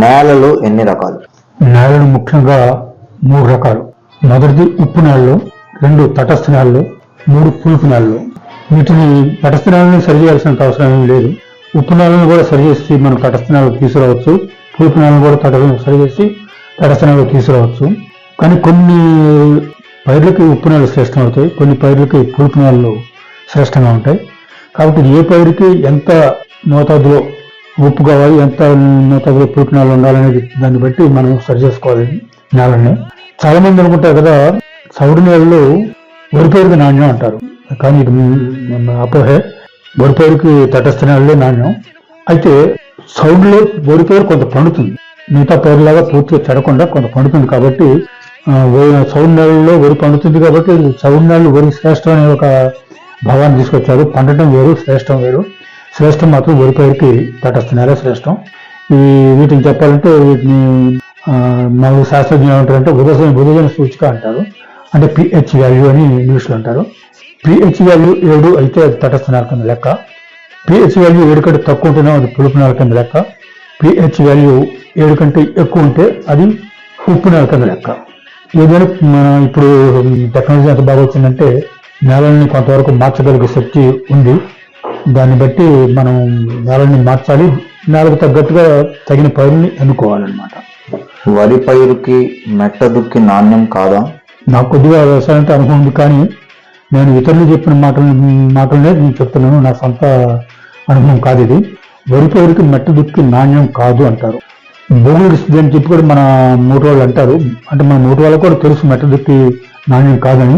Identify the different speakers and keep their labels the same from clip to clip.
Speaker 1: నేలలు ఎన్ని రకాలు?
Speaker 2: నేలలు ముఖ్యంగా 3 రకాలు. మొదటిది ఉప్పు నేలలు, 2 తటస్థ నేలలు, 3 పులుపు నేలలు. వీటిని తటస్థ నేలని సరి చేయాల్సినంత అవసరం ఏమీ లేదు. ఉప్పు నేలను కూడా సరిచేసి మనం తటస్థ నేలకు తీసుకురావచ్చు. పులుపు నేలను కూడా సరిచేసి తటస్థ నేలకు తీసుకురావచ్చు. కానీ కొన్ని పైర్లకి ఉప్పు నేలలు శ్రేష్టం అవుతాయి, కొన్ని పైర్లకి పులుపు నేలలు శ్రేష్టంగా ఉంటాయి. కాబట్టి ఏ పైరుకి ఎంత మోతాదులో ఉప్పు కావాలి, ఎంత మోతాదులో పులుపు నేలలు ఉండాలనేది దాన్ని బట్టి మనం సరి చేసుకోవాలి నేలని. చాలా మంది అనుకుంటారు కదా, చౌడు నేలలో వరి పైరుకి నాణ్యం అంటారు. కానీ ఇది అపోహే. వరి పైరుకి తటస్థ నేలలే నాణ్యం. అయితే చౌడులో వరి పైరు కొంత పండుతుంది, మిగతా పైరులాగా పూర్తిగా చెడకుండా కొంత పండుతుంది. కాబట్టి చౌడు నేలలో వరి పండుతుంది కాబట్టి చౌడు నేలలు వరి శ్రేష్టం అనే ఒక భావాన్ని తీసుకొచ్చారు. పండటం వేరు, శ్రేష్టం వేరు. శ్రేష్టం మాత్రం వరి పైరుకి తటస్థ నేల శ్రేష్టం. వీటిని చెప్పాలంటే వీటిని మామూలు శాస్త్రజ్ఞులు ఏమంటారంటే ఉదజన సూచిక అంటారు. అంటే పిహెచ్ వాల్యూ అని ఇంగ్లీష్లో అంటారు. పిహెచ్ వాల్యూ 7 అయితే అది తటస్థ నేల కింద లెక్క. పిహెచ్ వాల్యూ 7 కంటే తక్కువ ఉంటేనే అది పులుపు నేల కింద లెక్క. పిహెచ్ వాల్యూ 7 కంటే ఎక్కువ ఉంటే అది ఉప్పు నేల కింద లెక్క. ఏదైనా ఇప్పుడు టెక్నాలజీ ఎంత బాగా వచ్చిందంటే నేలని కొంతవరకు మార్చగలిగే శక్తి ఉంది. దాన్ని బట్టి మనం నేలని మార్చాలి, నేలకు తగ్గట్టుగా తగిన పైరుని ఎన్నుకోవాలన్నమాట.
Speaker 1: వరి పైరుకి మెట్ట దుక్కి నాణ్యం కాదా?
Speaker 2: నాకు కొద్దిగా వ్యవసాయం అంటే అనుభవం ఉంది, కానీ నేను ఇతరులు చెప్పిన మాటలనే నేను చెప్తున్నాను. నా సొంత అనుభవం కాదు ఇది. వరి పైరుకి మెట్ట దుక్కి నాణ్యం కాదు అంటారు. భూములు ఇస్తుంది అని చెప్పి కూడా మన మూడు వాళ్ళు అంటారు. అంటే మన మూడు వాళ్ళకు కూడా తెలుసు మెట్ట దుక్కి నాణ్యం కాదని.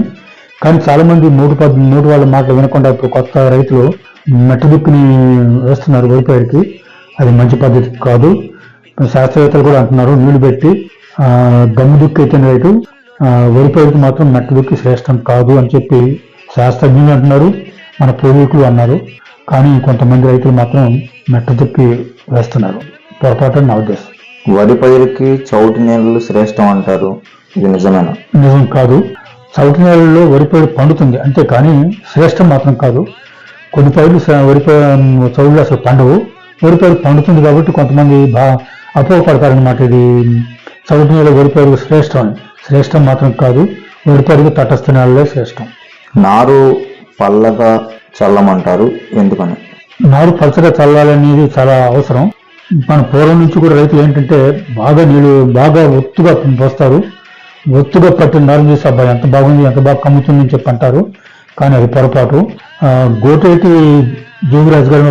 Speaker 2: కానీ చాలా మంది మూడు వాళ్ళ మాటలు వినకుండా ఇప్పుడు కొత్త రైతులు మెట్ట దుక్కిని వేస్తున్నారు వరి పైరుకి. అది మంచి పద్ధతి కాదు. శాస్త్రవేత్తలు కూడా అంటున్నారు, నీళ్లు పెట్టి గమ్ము దుక్కి అయితే రైతు, వరి పైరుకి మాత్రం మెట్ట దుక్కి శ్రేష్టం కాదు అని చెప్పి శాస్త్రజ్ఞులు అంటున్నారు, మన పూర్వీకులు అన్నారు. కానీ కొంతమంది రైతులు మాత్రం మెట్ట దుక్కి వేస్తున్నారు. పొరపాటు నా ఉద్దేశం.
Speaker 1: వరి పైరుకి చౌటి నేలలు శ్రేష్టం అంటారు, ఇది నిజమేనా?
Speaker 2: నిజం కాదు. చౌటి నేలలో వరి పైరు పండుతుంది అంతే, కానీ శ్రేష్టం మాత్రం కాదు. కొన్ని పైర్లు చౌడులో అసలు పండవు, వరి పైరు పండుతుంది కాబట్టి కొంతమంది అపోహపడతారనమాట. ఇది చౌటి నేల వరి పైరు శ్రేష్టం అని. శ్రేష్టం మాత్రం కాదు, వరి పైరుకి తటస్థ నేలలే శ్రేష్టం.
Speaker 1: నారు పల్లగా చల్లమంటారు, ఎందుకని?
Speaker 2: నారు పలచగా చల్లాలనేది చాలా అవసరం. మన పూర్వం నుంచి కూడా రైతులు ఏంటంటే నీళ్ళు బాగా ఒత్తుగా పోస్తారు. ఒత్తుగా పట్టిన నారు చేసి అబ్బాయి ఎంత బాగుంది, ఎంత బాగా కమ్ముతుంది అని చెప్పి అంటారు. కానీ అది పొరపాటు. గోటేటి జోగిరాజు గారు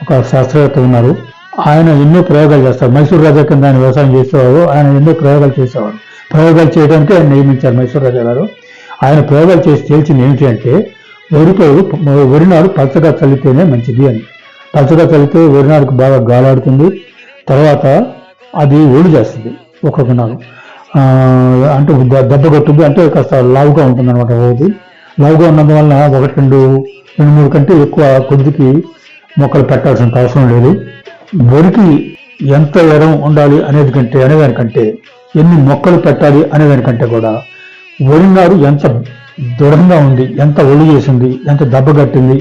Speaker 2: ఒక శాస్త్రవేత్త ఉన్నారు. ఆయన ఎన్నో ప్రయోగాలు చేస్తారు. మైసూరు రాజా కింద ఆయన వ్యవసాయం చేసేవారు. ఆయన ఎన్నో ప్రయోగాలు చేసేవారు. ప్రయోగాలు చేయడానికి ఆయన నియమించారు మైసూరు రాజా గారు. ఆయన ప్రయోగాలు చేసి తేల్చింది ఏమిటి అంటే వరి నారు పలచగా చల్లితేనే మంచిది అని. పలచగా చల్లితే వరి నారుకు బాగా గాలాడుతుంది, తర్వాత అది ఒళ్ళు చేస్తుంది. ఒక్కొక్క నారు అంటే దెబ్బ కొట్టుద్ది, అంటే కాస్త లావుగా ఉంటుంది అనమాట. రోజు లావుగా ఉన్నందువలన 1, 2, 3 కంటే ఎక్కువ కొద్దికి మొక్కలు పెట్టాల్సినంత అవసరం లేదు. వరికి ఎంత ఎడం ఉండాలి అనేదానికంటే ఎన్ని మొక్కలు పెట్టాలి అనేదానికంటే కూడా వరి నారు ఎంత దృఢంగా ఉంది, ఎంత ఒళ్ళు చేసింది, ఎంత దెబ్బ కట్టింది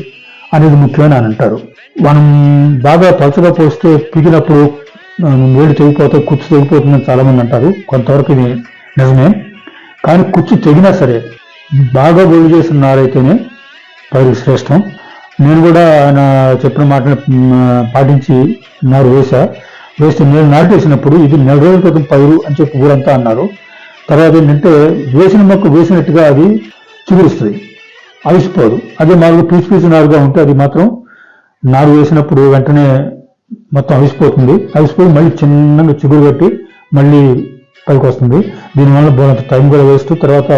Speaker 2: అనేది ముఖ్యమని అని అంటారు. మనం బాగా పలచగా పోస్తే పీకినప్పుడు వేడి తెగిపోతే కుచ్చు తెగిపోతుందని చాలా మంది అంటారు. కొంతవరకు ఇది నిజమే. కానీ కుచ్చు తెగినా సరే బాగా ఒళ్ళు చేసిన నారైతేనే పైరు శ్రేష్టం. నేను కూడా ఆయన చెప్పిన మాటను పాటించి నారు వేస్తే నేను నాటేసినప్పుడు ఇది 4 రోజుల క్రితం పైరు అని చెప్పి ఊరంతా అన్నారు. తర్వాత ఏంటంటే వేసిన మొక్క వేసినట్టుగా అది చిగురిస్తుంది, అవిసిపోదు. అదే నాలుగు పీచు నారుగా ఉంటే అది మాత్రం నారు వేసినప్పుడు వెంటనే మొత్తం అవిసిపోయి మళ్ళీ చిన్నగా చిగురు పెట్టి మళ్ళీ పైకి వస్తుంది. దీనివల్ల బోలంత టైం కూడా వేస్ట్, తర్వాత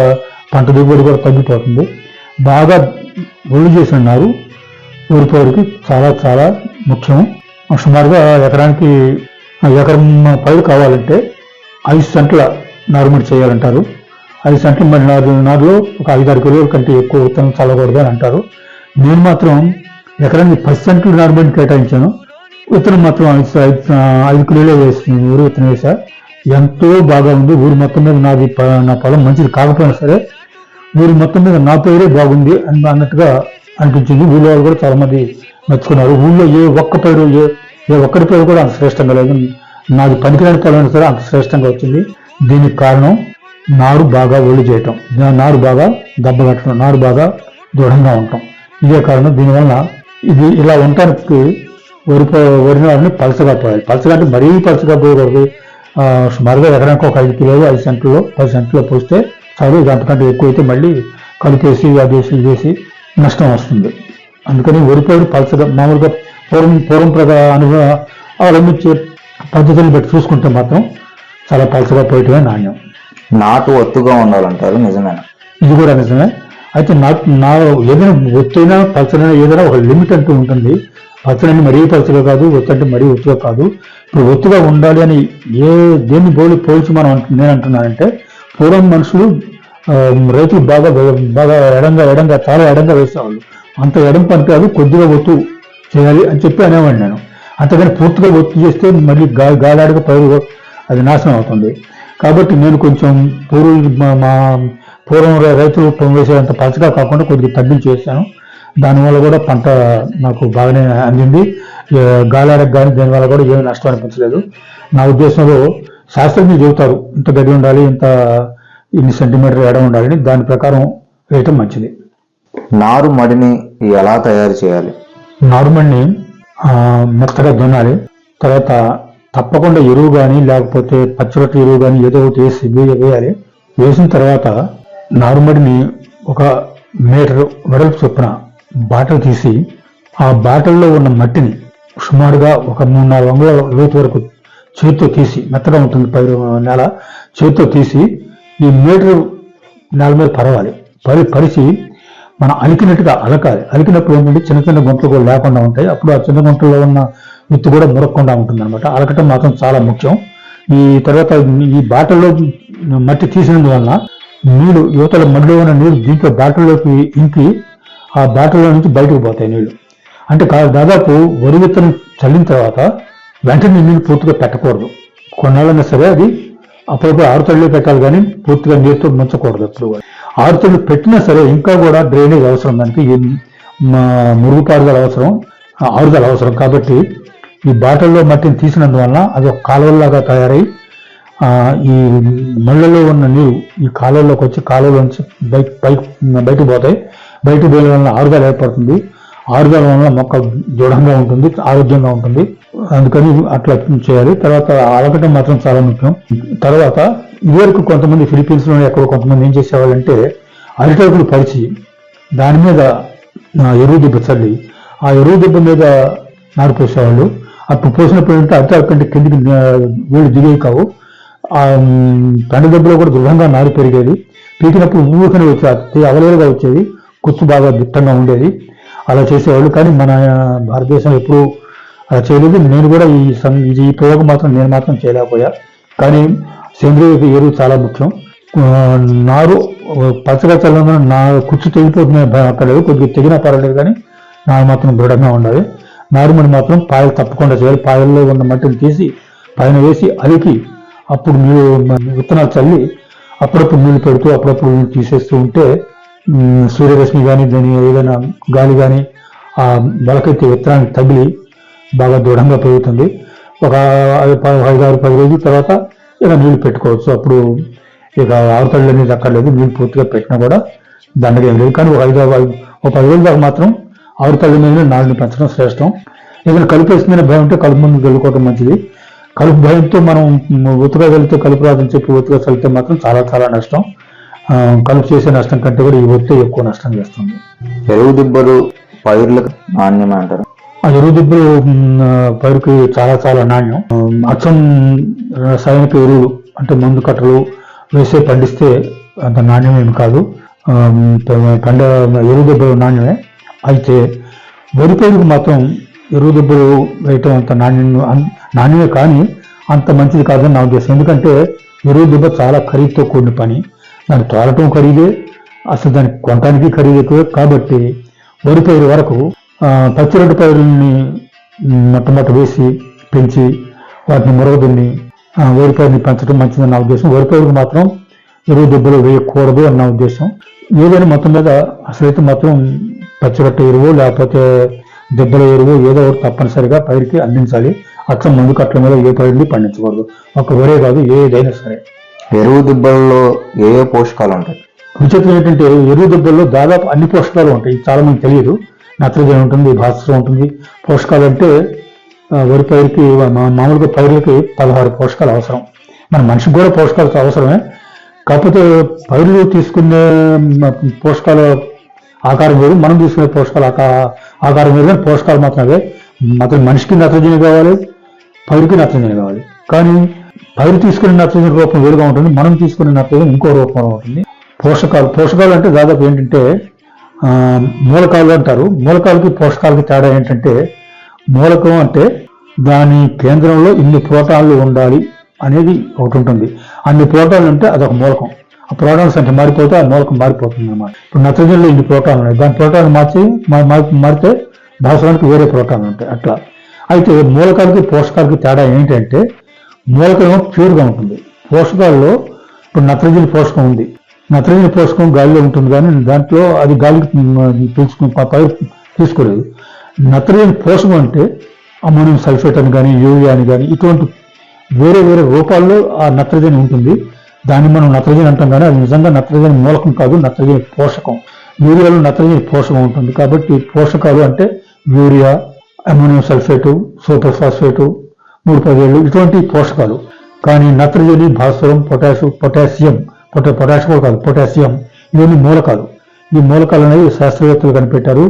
Speaker 2: పంట దిగుబడి కూడా తగ్గిపోతుంది. బాగా ఒళ్ళు చేసిన నారు వరి పైరుకి చాలా చాలా ముఖ్యం. సుమారుగా ఎకరం పైరు కావాలంటే 5 సెంట్ల నారుమడి చేయాలంటారు. 5 సెంట్ల మరి నారులో ఒక 5-6 కిలోల కంటే ఎక్కువ విత్తనం చల్లకూడదు అని అంటారు. నేను మాత్రం ఎకరానికి 10 సెంట్లు నారుమడిని కేటాయించాను. విత్తనం మాత్రం 5 కిలోలే వేస్తుంది. ఊరు విత్తనం వేసా, ఎంతో బాగా ఉంది. ఊరి మొత్తం మీద నా పొలం మంచిది కాకపోయినా సరే ఊరి మొత్తం మీద నా పేరే బాగుంది అన్నట్టుగా అనిపించింది. ఊళ్ళో వాళ్ళు కూడా చాలా మంది మెచ్చుకున్నారు. ఊళ్ళో ఏ ఒక్కరి పేరు కూడా అంత శ్రేష్టంగా లేదు. నాది పనికిరాని పొలమైనా సరే అంత శ్రేష్టంగా వచ్చింది. దీనికి కారణం నారు బాగా ఒళ్ళు చేయటం, నారు బాగా దెబ్బ కట్టడం, నారు బాగా దృఢంగా ఉండటం. ఇదే కారణం. దీనివల్ల ఇది ఇలా ఉండటానికి వరి నారుని పలసగా పోయాలి. పలసగా అంటే మరీ పలసగా పోయకూడదు. సుమారుగా ఎకరానికి ఒక 5 కిలోలు 5 సెంట్లో 10 సెంట్లో పోస్తే చాలు. ఇది అంతకంటే ఎక్కువైతే మళ్ళీ కలిపేసి అది వేసి ఇది వేసి నష్టం వస్తుంది. అందుకని వరి పైరు పలసగా మామూలుగా పూర్వం అవలంబించే పద్ధతులను బట్టి చూసుకుంటే మాత్రం చాలా పలసగా పోయటమే నాణ్యం.
Speaker 1: నాటు ఒత్తుగా ఉండాలంటారు, నిజమేనా?
Speaker 2: ఇది కూడా నిజమే. అయితే ఏదైనా ఒత్తైనా పలసైనా ఏదైనా ఒక లిమిట్ అంటూ ఉంటుంది. పలసనంటే మరీ పలసగా కాదు, ఒత్తు అంటే మరీ ఒత్తుగా కాదు. ఇప్పుడు ఒత్తుగా ఉండాలి అని దేన్ని పోల్చి నేను అంటున్నానంటే, పూర్వం మనుషులు రైతులు బాగా ఎడంగా చాలా ఎడంగా వేసేవాళ్ళు. అంత ఎడం పని కాదు, కొద్దిగా ఒత్తు చేయాలి అని చెప్పి అనేవాడిని నేను. అంతేగాని పూర్తిగా ఒత్తు చేస్తే మళ్ళీ గాలాడిగా పైరు అది నాశనం అవుతుంది. కాబట్టి నేను కొంచెం పూర్వం రైతులు వేసేంత పలచగా కాకుండా కొద్దిగా తగ్గించి వేసాను. దానివల్ల కూడా పంట నాకు బాగానే అందింది. గాలాడకు కానీ దీనివల్ల కూడా ఏమీ నష్టం అనిపించలేదు. నా ఉద్దేశంలో శాస్త్రజ్ఞులు చెబుతారు ఇంత గడి ఉండాలి, ఇన్ని సెంటీమీటర్ ఎడ ఉండాలని. దాని ప్రకారం వేయటం మంచిది.
Speaker 1: నారుమడిని ఎలా తయారు చేయాలి?
Speaker 2: నారుమడిని మెత్తగా దున్నాలి. తర్వాత తప్పకుండా ఎరువు కానీ లేకపోతే పచ్చిరొట్ట ఎరువు కానీ ఏదో ఒకటి వేసి వేయాలి. వేసిన తర్వాత నారుమడిని 1 మీటర్ వెడల్పు చొప్పున బాటలు తీసి ఆ బాటల్లో ఉన్న మట్టిని సుమారుగా ఒక 3-4 అంగుళాల లోతు వరకు చేతితో తీసి, మెత్తగా ఉంటుంది పైరు నేల, చేతితో తీసి ఈ మీటర్ నేల మీద పరిచి మనం అలికినట్టుగా అలకాలి. అలికినప్పుడు ఏంటంటే చిన్న చిన్న గుంటలు కూడా లేకుండా ఉంటాయి. అప్పుడు ఆ చిన్న గుంటల్లో ఉన్న విత్తు కూడా మురక్కుండా ఉంటుంది అనమాట. అలకటం మాత్రం చాలా ముఖ్యం. ఈ తర్వాత ఈ బాటల్లో మట్టి తీసినందువల్ల నీళ్లు యువతల మడిలో ఉన్న నీరు దీంట్లో బాటల్లోకి ఇంకి ఆ బాటల్లో నుంచి బయటకు పోతాయి నీళ్లు. అంటే దాదాపు వరి విత్తనం చల్లిన తర్వాత వెంటనే నీళ్ళు పూర్తిగా పెట్టకూడదు. కొన్నాళ్ళైనా సరే అది అప్పుడప్పుడు ఆరుతడిలో పెట్టాలి, కానీ పూర్తిగా నీరుతో ముంచకూడదు. ఎప్పుడు ఆరుతడి పెట్టినా సరే ఇంకా కూడా డ్రైనేజ్ అవసరం, దానికి మురుగుపారుదల అవసరం, ఆరుదల అవసరం. కాబట్టి ఈ బాటల్లో మట్టిని తీసినందువల్ల అది ఒక కాలువలాగా తయారై ఈ మళ్ళలో ఉన్న నీరు ఈ కాలువలోకి వచ్చి కాలువలో నుంచి బయటకు పోతాయి. బయటకు పోయడం వల్ల ఆరుదల ఏర్పడుతుంది. ఆరుదల వల్ల మొక్క దృఢంగా ఉంటుంది, ఆరోగ్యంగా ఉంటుంది. అందుకని అట్లా చేయాలి. తర్వాత అలకటం మాత్రం చాలా ముఖ్యం. తర్వాత ఇదివరకు కొంతమంది ఫిలిపీన్స్లో ఎక్కడో కొంతమంది ఏం చేసేవాళ్ళంటే అరిటాకులు పరిచి దాని మీద ఎరువు దెబ్బ చల్లి ఆ ఎరువు దెబ్బ మీద నారు పోసేవాళ్ళు. అప్పుడు పోసినప్పుడు ఏంటంటే అరిటాకు కంటే కిందికి వీళ్ళు దిగేవి కావు. ఆ పెండ దెబ్బలో కూడా దృఢంగా నారు పెరిగేది. పీకినప్పుడు ఊరికనే వచ్చేది, అవలేలుగా వచ్చేది, కుచ్చు బాగా దిట్టంగా ఉండేది. అలా చేసేవాళ్ళు. కానీ మన భారతదేశం ఎప్పుడు అలా చేయలేదు. నేను కూడా ఈ ప్రయోగం నేను మాత్రం చేయలేకపోయా. కానీ సేంద్రియ ఎరువు చాలా ముఖ్యం. నారు పచ్చగా చల్లంగా కుచ్చు తెగిపోతున్న భయం అక్కర్లేదు. కొద్దిగా తెగినా పర్వాలేదు, కానీ నారు మాత్రం దృఢంగా ఉండాలి. నారుమడి మాత్రం పాయలు తప్పకుండా చేయాలి. పాయల్లో ఉన్న మట్టిని తీసి పైన వేసి అలికి అప్పుడు విత్తనాలు చల్లి అప్పుడప్పుడు నీళ్లు పెడుతూ అప్పుడప్పుడు నీళ్ళు తీసేస్తూ ఉంటే సూర్యరశ్మి కానీ దాని ఏదైనా గాలి కానీ ఆ మొలకెత్తే విత్తనానికి తగిలి బాగా దృఢంగా పెరుగుతుంది. ఒక 5-6-10 రోజుల తర్వాత ఇక నీళ్లు పెట్టుకోవచ్చు. అప్పుడు ఇక ఆవుతళ్ళు అనేది అక్కర్లేదు. నీళ్ళు పూర్తిగా పెట్టినా కూడా దండగా ఏం లేదు. కానీ ఒక 10 రోజుల దాకా మాత్రం ఆవుతళ్ళ మీద నాలుగుని పెంచడం శ్రేష్టం. ఏదైనా కలుపు వేస్తుందనే భయం ఉంటే కలుపు ముందు వెళ్ళుకోవడం మంచిది. కలుపు భయంతో మనం ఒత్తుగా వెళ్తే కలుపు రాదని చెప్పి ఒత్తుగా చల్లితే మాత్రం చాలా చాలా నష్టం. కలుపు చేసే నష్టం కంటే కూడా ఈ ఒత్తే ఎక్కువ నష్టం చేస్తుంది.
Speaker 1: ఎరువు దిబ్బలు పైర్లకు నాణ్యమే అంటారు.
Speaker 2: ఆ ఎరువు దిబ్బలు పైరుకి చాలా చాలా నాణ్యం. అచ్చం రసాయనిక ఎరువులు అంటే మందు కట్టలు వేసే పండిస్తే అంత నాణ్యం ఏమి కాదు. ఎరువు దిబ్బలు నాణ్యమే. అయితే వరి పైరుకు మాత్రం ఎరువు దెబ్బలు వేయటం అంత నాణ్యమే, కానీ అంత మంచిది కాదని నా ఉద్దేశం. ఎందుకంటే ఎరువు దెబ్బ చాలా ఖరీదుతో కూడిన పని. దాన్ని తోలటం ఖరీదే, అసలు దాన్ని కొనటానికి ఖరీదు ఎక్కువే. కాబట్టి వరి పైరు వరకు పచ్చిరొడ్డు పైరుల్ని మొట్టమొదటి వేసి పెంచి వాటిని మురగదున్ని వరి పైరుని పెంచడం మంచిదని నా ఉద్దేశం. వరి పైరుకు మాత్రం ఎరువు దెబ్బలు వేయకూడదు అని నా ఉద్దేశం. ఏదైనా మొత్తం మీద అసలైతే మాత్రం పచ్చిరొట్ట ఎరువు లేకపోతే దెబ్బల ఎరువు ఏదో ఒకటి తప్పనిసరిగా పైరుకి అందించాలి. అచ్చం ముందు కట్ల మీద ఏ పైరుని పండించకూడదు. ఒక వరే కాదు, ఏదైనా సరే.
Speaker 1: ఎరువు దిబ్బల్లో ఏ ఏ పోషకాలు ఉంటాయి?
Speaker 2: విచిత్రం ఏంటంటే ఎరువు దిబ్బల్లో దాదాపు అన్ని పోషకాలు ఉంటాయి. చాలా మంది తెలియదు. నత్రజని ఉంటుంది, భాస్వరం ఉంటుంది. పోషకాలు అంటే వరి పైరుకి మామూలుగా పైర్లకి 16 పోషకాలు అవసరం. మన మనిషికి కూడా పోషకాలు అవసరమే. కాకపోతే పైర్లు తీసుకునే పోషకాల ఆకారం వేరు, మనం తీసుకునే పోషకాల ఆకారం వేరు. పోషకాలు మాత్రమే మాత్రం మనిషికి నత్రజని కావాలి, పైరుకి నత్రజని కావాలి. కానీ పైరు తీసుకునే నత్రజని రూపం వేరుగా ఉంటుంది, మనం తీసుకునే నత్రజని ఇంకో రూపంలో ఉంటుంది. పోషకాలు అంటే దాదాపు ఏంటంటే మూలకాలు అంటారు. మూలకాలకి పోషకాలకి తేడా ఏంటంటే, మూలకం అంటే దాని కేంద్రంలో ఇన్ని ప్రోటాన్లు ఉండాలి అనేది ఒకటి ఉంటుంది. అన్ని ప్రోటాన్లు ఉంటే అదొక మూలకం. ఆ ప్రోటాన్ సంఖ్య మారిపోతే ఆ మూలకం మారిపోతుంది అన్నమాట. ఇప్పుడు నత్రజనిలో ఇన్ని ప్రోటాన్లు ఉన్నాయి, దాని ప్రోటాన్లు మారితే భాస్వరానికి వేరే ప్రోటాన్లు ఉంటాయి. అట్లా అయితే మూలకాలకి పోషకాలకి తేడా ఏంటంటే, మూలకం ప్యూర్గా ఉంటుంది. పోషకాల్లో ఇప్పుడు నత్రజని పోషకం ఉంది. నత్రజని పోషకం గాలిలో ఉంటుంది, కానీ దాంట్లో అది గాలికి పైరు తీసుకోలేదు. నత్రజని పోషకం అంటే అమ్మోనియం సల్ఫేట్ అని కానీ, యూరియా అని కానీ, ఇటువంటి వేరే వేరే రూపాల్లో ఆ నత్రజని ఉంటుంది. దాన్ని మనం నత్రజని అంటాం, కానీ అది నిజంగా నత్రజని మూలకం కాదు, నత్రజని పోషకం. యూరియాలో నత్రజని పోషకం ఉంటుంది. కాబట్టి పోషకాలు అంటే urea, ammonium sulphate, super phosphate, 3,10 ఇటువంటి పోషకాలు. కానీ నత్రజని, భాస్వరం, పొటాషియం కూడా కాదు, పొటాషియం, ఇవన్నీ మూలకాలు. ఈ మూలకాలు అనేవి శాస్త్రవేత్తలు కనిపెట్టారు.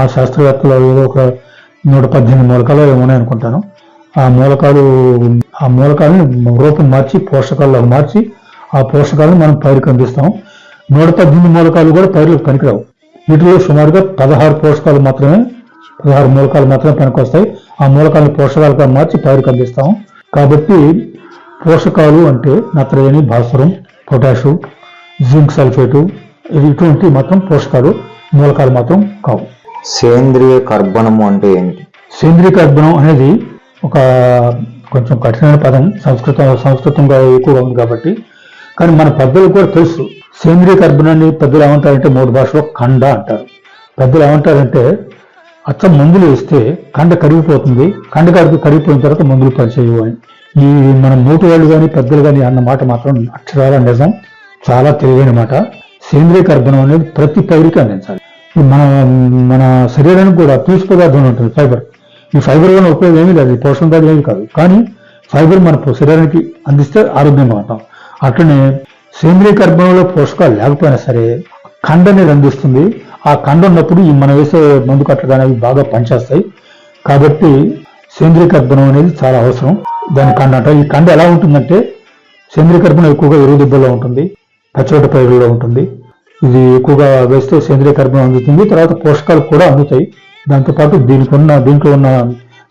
Speaker 2: ఆ శాస్త్రవేత్తలు ఏదో ఒక 118 మూలకాలు ఉన్నాయనుకుంటాను. ఆ మూలకాలను రూపం మార్చి పోషకాల్లో మార్చి ఆ పోషకాలను మనం పైరుకి అందిస్తాం. 118 మూలకాలు కూడా పైరులకు పనికిరావు. వీటిలో సుమారుగా 16 మూలకాలు మాత్రమే పనికొస్తాయి. ఆ మూలకాలను పోషకాలుగా మార్చి పైరుకి అందిస్తాం. కాబట్టి పోషకాలు అంటే నత్రజని, భాస్వరం, పొటాషు, జింక్ సల్ఫేటు, ఇటువంటి మాత్రం పోషకాలు, మూలకాలు మాత్రం కావు.
Speaker 1: సేంద్రియ కర్బనము అంటే ఏంటి?
Speaker 2: సేంద్రియ కర్బనం అనేది ఒక కొంచెం కఠినమైన పదం, సంస్కృతంగా ఎక్కువగా ఉంది కాబట్టి. కానీ మన పెద్దలకు కూడా తెలుసు. సేంద్రియ కర్బనాన్ని పెద్దలు ఏమంటారంటే 3 భాషలో కండ అంటారు. పెద్దలు ఏమంటారంటే అచ్చం మందులు వేస్తే కండ కరిగిపోతుంది, కండ కరిగిపోయిన తర్వాత మందులు పనిచేయవు అని. ఈ మన మూటి వాళ్ళు కానీ పెద్దలు కానీ అన్న మాట మాత్రం అక్షరాల నిజం, చాలా తెలివైన మాట. సేంద్రియ కర్బనం అనేది ప్రతి పైరుకి అందించాలి. మన శరీరానికి కూడా పీచు పదార్థం ఉంటుంది, ఫైబర్. ఈ ఫైబర్ వల్ల ఉపయోగం ఏమీ లేదు, పోషణ దాడి ఏమి కాదు. కానీ ఫైబర్ మన శరీరానికి అందిస్తే ఆరోగ్యంగా ఉంటాం. అట్లనే సేంద్రియ కర్బనంలో పోషకాలు లేకపోయినా సరే కండ అనేది అందిస్తుంది. ఆ కండ ఉన్నప్పుడు ఈ మనం వేసే మందు కట్టలు కానీ అవి బాగా పనిచేస్తాయి. కాబట్టి సేంద్రియ కర్బనం అనేది చాలా అవసరం. దాని కండ అంటారు. ఈ కండ ఎలా ఉంటుందంటే, సేంద్రియ కర్బనం ఎక్కువగా ఎరువు దిబ్బల్లో ఉంటుంది, పచ్చిరొట్ట పైరుల్లో ఉంటుంది. ఇది ఎక్కువగా వేస్తే సేంద్రియ కర్బనం అందుతుంది. తర్వాత పోషకాలు కూడా అందుతాయి. దాంతోపాటు దీంట్లో ఉన్న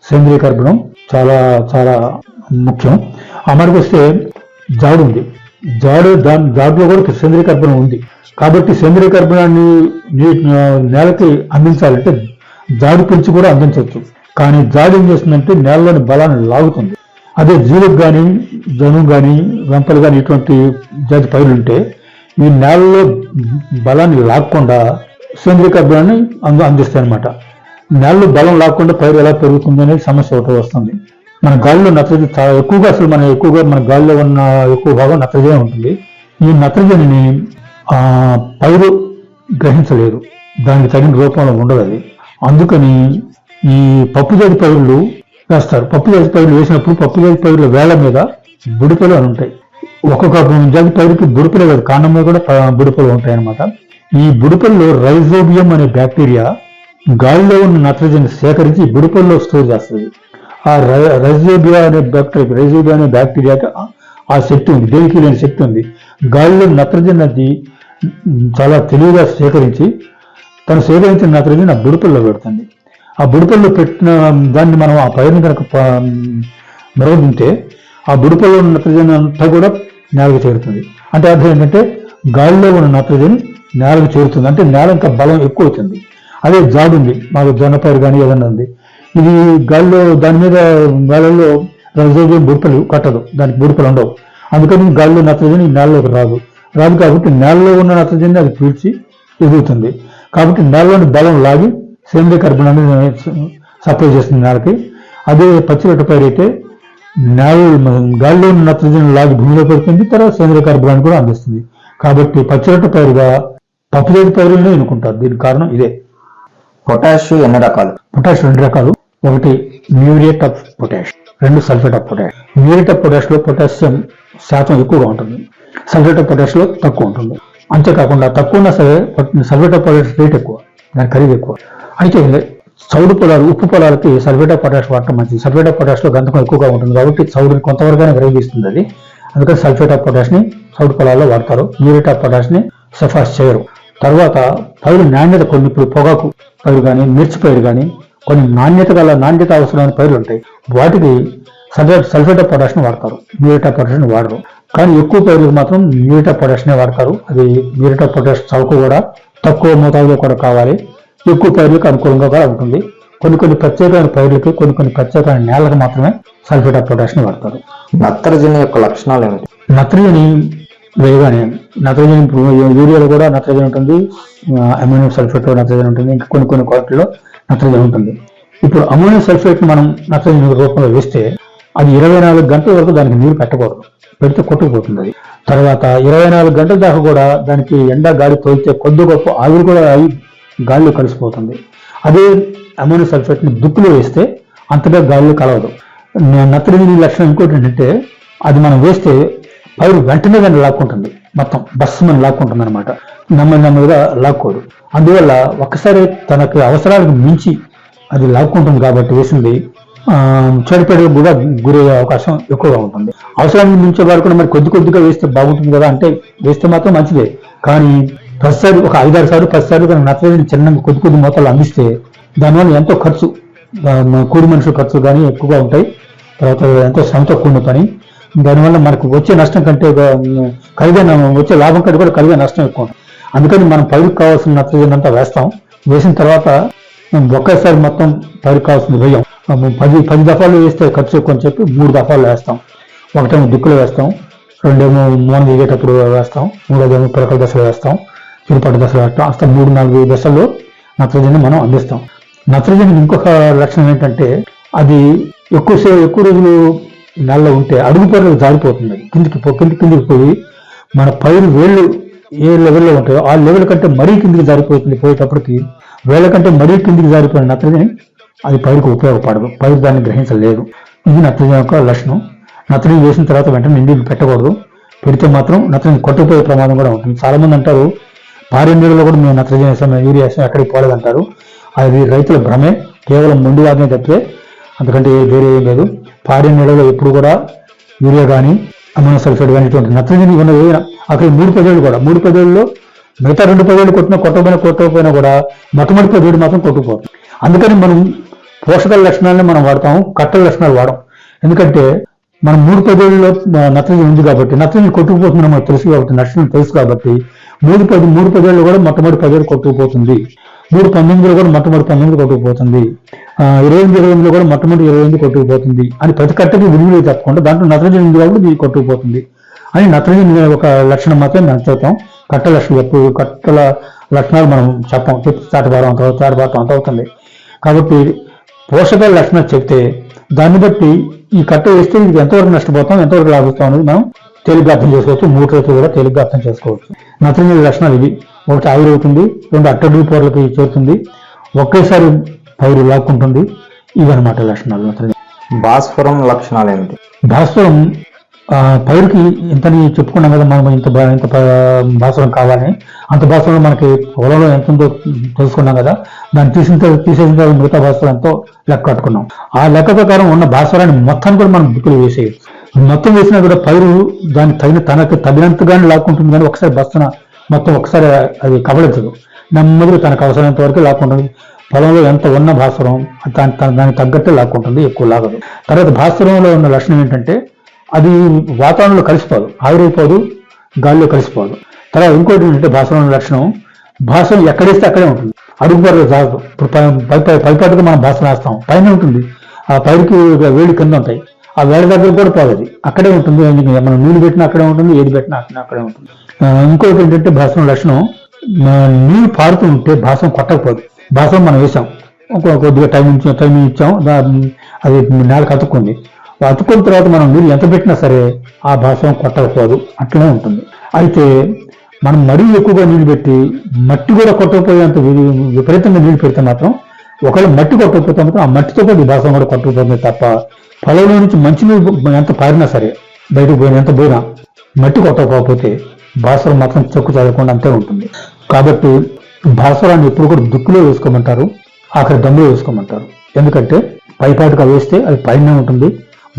Speaker 2: సేంద్రియ కర్బనం చాలా చాలా ముఖ్యం. అమరికి వస్తే జాడు ఉంది. జాడులో కూడా సేంద్రియ కర్బనం ఉంది. కాబట్టి సేంద్రియ కర్బనాన్ని నేలకి అందించాలంటే జాడు పెంచి కూడా అందించవచ్చు. కానీ జాడు ఏం చేస్తుందంటే నేలలోని బలాన్ని లాగుతుంది. అదే జీలుగు కానీ, జనుము కానీ, వెంపలు కానీ ఇటువంటి జాతి పైరులు ఉంటే ఈ నేలలో బలాన్ని లాక్కుండా సేంద్రియ కర్బనాన్ని అందిస్తాయి అనమాట. నేలలో బలం లాక్కుండా పైరు ఎలా పెరుగుతుంది అనేది సమస్య ఒకటి వస్తుంది. మన గాలిలో నత్రజని చాలా ఎక్కువగా మన గాలిలో ఉన్న ఎక్కువ భాగం నత్రజని ఉంటుంది. ఈ నత్రజనిని పైరు గ్రహించలేదు, దానికి తగిన రూపంలో ఉండదు అది. అందుకని ఈ పప్పు జాతి పైరులు వేస్తారు. పప్పు జాతి పైరులు వేసినప్పుడు పప్పు జాతి పైరుల వేళ్ల మీద బుడిపలు అని ఉంటాయి. ఒక్కొక్క జాతి పైరుకి బుడిపలే కాదు, కాండం మీద కూడా బుడిపలు ఉంటాయి అన్నమాట. ఈ బుడిపల్లో రైజోబియం అనే బ్యాక్టీరియా గాలిలో ఉన్న నత్రజని సేకరించి బుడిపల్లో స్టోర్ చేస్తుంది. ఆ రైజోబియా అనే బ్యాక్టీరియాకి ఆ శక్తి ఉంది, దేనికి లేని శక్తి ఉంది. గాలిలో నత్రజని అది చాలా తెలివిగా సేకరించి తను సేకరించిన నత్రజని ఆ బుడిపల్లో పెడుతుంది. ఆ బుడిపల్లో పెట్టిన దాన్ని మనం ఆ పైరుని కనుక మరవదింటే ఆ బుడిపల్లో ఉన్న నత్రజని అంతా కూడా నేలకు చేరుతుంది. అంటే అర్థం ఏంటంటే గాలిలో ఉన్న నత్రజని నేలకు చేరుతుంది, అంటే నేల ఇంకా బలం ఎక్కువ అవుతుంది. అదే జాడు ఉంది, మాకు జొన్న పైరు కానీ ఏదన్నా ఉంది, ఇది గాలిలో దాని మీద గాలిలో రైజోబియం బుడిపలు కట్టదు, దానికి బుడిపలు ఉండవు. అందుకని గాలిలో నత్రజని నేలలోకి రాదు కాబట్టి నేలలో ఉన్న నత్రజని అది పీల్చి ఎదుగుతుంది. కాబట్టి నేలలోని బలం లాగి సేంద్రియ కర్బనాన్ని సప్లై చేస్తుంది నేలకి. అదే పచ్చిరొట్ట పైరు అయితే గాలిలో ఉన్న నత్రజని లాగి భూమిలో పెడుతుంది, తర్వాత సేంద్రియ కార్బనాన్ని కూడా అందిస్తుంది. కాబట్టి పచ్చిరొట్ట పైరుగా పప్పుజాతి పైరులను ఎన్నుకుంటారు. దీనికి కారణం ఇదే.
Speaker 1: పొటాష్ ఎన్ని రకాలు?
Speaker 2: పొటాష్ 2 రకాలు. ఒకటి muriate of potash, 2 sulphate of potash. Muriate of potash లో పొటాషియం శాతం ఎక్కువగా ఉంటుంది, సల్ఫేట్ ఆఫ్ పొటాష్ లో తక్కువ ఉంటుంది. అంతేకాకుండా తక్కువ ఉన్నా సరే సల్ఫేట్ ఆఫ్ పొటాష్ రేట్ ఎక్కువ, దాని ఖరీదు ఎక్కువ. అయితే చౌడు పొలాలు, ఉప్పు పొలాలకి సల్ఫేట్ ఆఫ్ పొటాష్ వాడటం మంచిది. సల్ఫేట్ ఆఫ్ పొటాష్ లో గంధకం ఎక్కువగా ఉంటుంది కాబట్టి చౌడుని కొంతవరకైనా గ్రహిస్తుంది అది. అందుకని సల్ఫేట్ ఆఫ్ పొటాష్ ని చౌడు పొలాల్లో వాడతారు. మ్యూరేట్ ఆఫ్ పొటాష్ ని సిఫార్సు చేయరు. తర్వాత పైరు నాణ్యత, కొన్ని ఇప్పుడు పొగాకు పైరు కానీ, మిర్చి పైరు కానీ, కొన్ని నాణ్యత అవసరమైన పైర్లు ఉంటాయి. వాటికి సల్ఫేట్ ఆఫ్ పొటాష్ ని వాడతారు, మ్యూరేట్ ఆఫ్ పొటాష్ ని వాడరు. కానీ ఎక్కువ పైర్లకు మాత్రం మ్యూరేట్ ఆఫ్ పొటాష్ నే వాడతారు. అది మ్యూరేట్ ఆఫ్ పొటాష్ చౌక కూడా తక్కువ మోతాదులో కూడా కావాలి, ఎక్కువ పైర్లకు అనుకూలంగా కూడా ఉంటుంది. కొన్ని ప్రత్యేకమైన పైర్లకి, కొన్ని ప్రత్యేకమైన నేలకు మాత్రమే సల్ఫేట్ ఆఫ్ పొటాష్ ని వాడతారు.
Speaker 1: నత్రజని యొక్క లక్షణాలు ఏమిటి?
Speaker 2: నత్రజని వేయగానే నత్రజని యూరియాలో కూడా నత్రజని ఉంటుంది, అమోనియం సల్ఫేట్ లో నత్రజని ఉంటుంది, ఇంకా కొన్ని క్వాలిటీలో నత్రజని ఉంటుంది. ఇప్పుడు అమోనియం సల్ఫేట్ మనం నత్రజని రూపంలో వేస్తే అది 24 గంటల వరకు దానికి నీరు పెట్టకూడదు, పెడితే కొట్టుకుపోతుంది అది. తర్వాత 24 గంటల దాకా కూడా దానికి ఎండ గాలి తోలితే కొద్ది గొప్ప ఆవిరి కూడా గాలిలో కలిసిపోతుంది. అదే అమోనియం సల్ఫేట్ ని దుక్కులో వేస్తే అంతగా గాలిలో కలవదు. నత్రజని లక్షణం ఇంకోటి ఏంటంటే, అది మనం వేస్తే పైరు వెంటనే దాన్ని లాక్కుంటుంది, మొత్తం బస్సుమని లాక్కుంటుంది అనమాట, నెమ్మదిగా లాక్కోదు. అందువల్ల ఒక్కసారి తనకి అవసరాలకు మించి అది లాక్కుంటుంది కాబట్టి వేసింది చెడిపడి కూడా గురయ్యే అవకాశం ఎక్కువగా ఉంటుంది. అవసరానికి మించే వరకు మరి కొద్దిగా వేస్తే బాగుంటుంది కదా అంటే వేస్తే మాత్రం మంచిదే. కానీ ప్రతిసారి ఒక 5-6 సార్లు 10 సార్లు కనుక నత్రజని చిన్న కొద్ది మోతాలు అందిస్తే దానివల్ల ఎంతో ఖర్చు, కూలి మనుషుల ఖర్చు కానీ ఎక్కువగా ఉంటాయి. తర్వాత ఎంతో శ్రమతో కూడిన పని. దానివల్ల మనకు వచ్చే నష్టం కంటే వచ్చే లాభం కంటే కూడా కలిగే నష్టం ఎక్కువ ఉంటుంది. అందుకని మనం పైరుకు కావాల్సిన నత్రజని అంతా వేస్తాం. వేసిన తర్వాత ఒకేసారి మొత్తం పైరుకు కావాల్సింది వేయం. 10 దఫాలు వేస్తే ఖర్చు ఎక్కువ అని చెప్పి 3 దఫాలు వేస్తాం. ఒకటేమో దుక్కులు వేస్తాం, రెండేమో మూన దిగేటప్పుడు వేస్తాం, మూడోదేమో పిలకల దశలో వేస్తాం, చిరుపట్టు దశలో వేస్తాం. అసలు 3-4 దశల్లో నత్రజని మనం అందిస్తాం. నత్రజనికి ఇంకొక లక్షణం ఏంటంటే, అది ఎక్కువ రోజులు నెలలో ఉంటే అడుగు పొరలకు జారిపోతుంది. కిందికి పోయి మన పైరు వేళ్ళు ఏ లెవెల్లో ఉంటాయో ఆ లెవెల్ కంటే మరీ కిందికి జారిపోతుంది. పోయేటప్పటికి వేళ్ళ కంటే మరీ కిందికి జారిపోయిన నత్రజని అది పైరుకు ఉపయోగపడదు, పైరు దాన్ని గ్రహించలేదు. ఇది నత్రజని యొక్క లక్షణం. నత్రజని వేసిన తర్వాత వెంటనే నీళ్ళు పెట్టకూడదు, పెడితే మాత్రం నత్రజని కొట్టుకుపోయే ప్రమాదం కూడా ఉంటుంది. చాలా మంది అంటారు పారే నీళ్ళలో కూడా మేము నత్రజని వేసాం, యూరియా వేసాం, ఎక్కడికి పోలేదంటారు. అది రైతుల భ్రమే, కేవలం మొండి వాదనే తప్పితే అందుకంటే వేరే ఏం లేదు. పారే నీళ్ళలో ఎప్పుడు కూడా యూరియా కానీ, అమోనియం సల్ఫేట్ కానీ ఇటువంటి నత్రజని ఉన్నది అక్కడ 3 పదేళ్ళు కూడా, 3 పదేళ్ళలో మిగతా 2 పదేళ్ళు కొట్టకపోయినా కూడా మొట్టమొదటి 10 ఏళ్ళు మాత్రం కొట్టుకుపోతుంది. అందుకని మనం పోషకాల లక్షణాలని మనం వాడతాము, కట్టల లక్షణాలు వాడడం. ఎందుకంటే మనం 3 పదేళ్ళలో నత్రజని ఉంది కాబట్టి, నత్రజని కొట్టుకుపోతుంది మనకు తెలుసు కాబట్టి, నష్టం తెలుసు కాబట్టి 3 పదేళ్ళు కూడా మొట్టమొదటి 10 ఏళ్ళు కొట్టుకుపోతుంది. 3-19లో కూడా మొట్టమొదటి 19 కొట్టుకుపోతుంది, 28-28లో కూడా మొట్టమొదటి 28 కొట్టుకుపోతుంది అని ప్రతి కట్టకి విలువలు తప్పకుండా దాంట్లో నత్రజని ఉంది కాబట్టి ఇది కొట్టుకుపోతుంది అని నత్రజని ఒక లక్షణం మాత్రం మనం చెప్తాం. కట్టల లక్షణాలు మనం చెప్పాం, తాటపారం అంత అవుతుంది. కాబట్టి పోషకాల లక్షణాలు చెప్తే దాన్ని బట్టి ఈ కట్ట వేస్తే ఇది ఎంతవరకు నష్టపోతాం, ఎంతవరకు లాభిస్తాం అనేది మనం తేలిగ్గా అర్థం చేసుకోవచ్చు. 3 రైతులు కూడా తేలిగ్గా అర్థం చేసుకోవచ్చు. నత్రజని లక్షణాలు ఇవి: 1 ఆవిరి అవుతుంది, 2 అట్టడుగు పొరలకి చేరుతుంది, ఒకేసారి పైరు లాక్కుంటుంది. ఇవన్నమాట లక్షణాలు నత్రజని.
Speaker 1: భాస్వరం లక్షణాలు ఏమిటి?
Speaker 2: భాస్వరం పైరుకి ఇంతని చెప్పుకున్నాం కదా మనం, ఇంత భాస్వరం కావాలని. అంత భాస్వరం మనకి పొలంలో ఎంత ఉందో తెలుసుకున్నాం కదా, దాన్ని తీసేసిన తర్వాత మిగతా భాస్వరం ఎంతో లెక్క కట్టుకున్నాం. ఆ లెక్క ప్రకారం ఉన్న భాస్వరాన్ని మొత్తాన్ని కూడా మనం బుక్కులు వేసేయచ్చు. మొత్తం వేసినా కూడా పైరు దాన్ని తనకు తగినంతగానే లాక్కుంటుంది, కానీ ఒకసారి బస్తన మొత్తం ఒకసారి అది కబలించదు. నెమ్మదిగా తనకు అవసరమైనంత వరకు లాక్కుంటుంది. పొలంలో ఎంత ఉన్న భాస్వరం దానికి తగ్గట్టే లాక్కుంటుంది, ఎక్కువ లాగదు. తర్వాత భాస్వరంలో ఉన్న లక్షణం ఏంటంటే, అది వాతావరణంలో కలిసిపోదు, ఆవిరైపోదు, గాలిలో కలిసిపోదు. తర్వాత ఇంకోటి ఏంటంటే భాస్వరం లక్షణం, భాస్వరం ఎక్కడేస్తే అక్కడే ఉంటుంది, అడుగు పొరలో జాగ్రత్త. ఇప్పుడు పైపాటుగా మనం భాస్వరం వేస్తాం, పైన ఉంటుంది, ఆ పైరుకి వేడి కింద ఉంటాయి, ఆ వేడి దగ్గర కూడా పోలేదు, అక్కడే ఉంటుంది. మనం నీళ్ళు పెట్టినా అక్కడే ఉంటుంది, ఏది పెట్టినా అక్కడే ఉంటుంది. ఇంకోటి ఏంటంటే భాస్వరం లక్షణం, నీళ్ళు పారుతూ ఉంటే భాస్వరం కొట్టకపోదు. భాస్వరం మనం వేసాం, కొద్దిగా టైం ఇచ్చాము, అది నేలకు అతుక్కుంది. అతుక్కున్న తర్వాత మనం నీళ్ళు ఎంత పెట్టినా సరే ఆ భాస్వరం కొట్టకపోదు, అట్లనే ఉంటుంది. అయితే మనం మరీ ఎక్కువగా నీళ్ళు పెట్టి మట్టి కూడా కొట్టకపోయేంత విపరీతంగా నీళ్ళు పెడితే మాత్రం, ఒకవేళ మట్టి కొట్టకపోతే మాత్రం ఆ మట్టితో పాటు ఈ భాస్వరం కూడా కొట్టకపోతుంది తప్ప, పొలంలో నుంచి మంచినీళ్ళు ఎంత పారినా సరే, బయటకు పోయిన ఎంత పోయినా మట్టి కొట్టకపోతే భాస్వరం మాత్రం చెక్కు చదవకుండా అంతే ఉంటుంది. కాబట్టి భాస్వరాన్ని ఎప్పుడు కూడా దుక్కులో వేసుకోమంటారు, ఆఖరి దమ్ములో వేసుకోమంటారు. ఎందుకంటే పైపాటుగా వేస్తే అది పైన ఉంటుంది,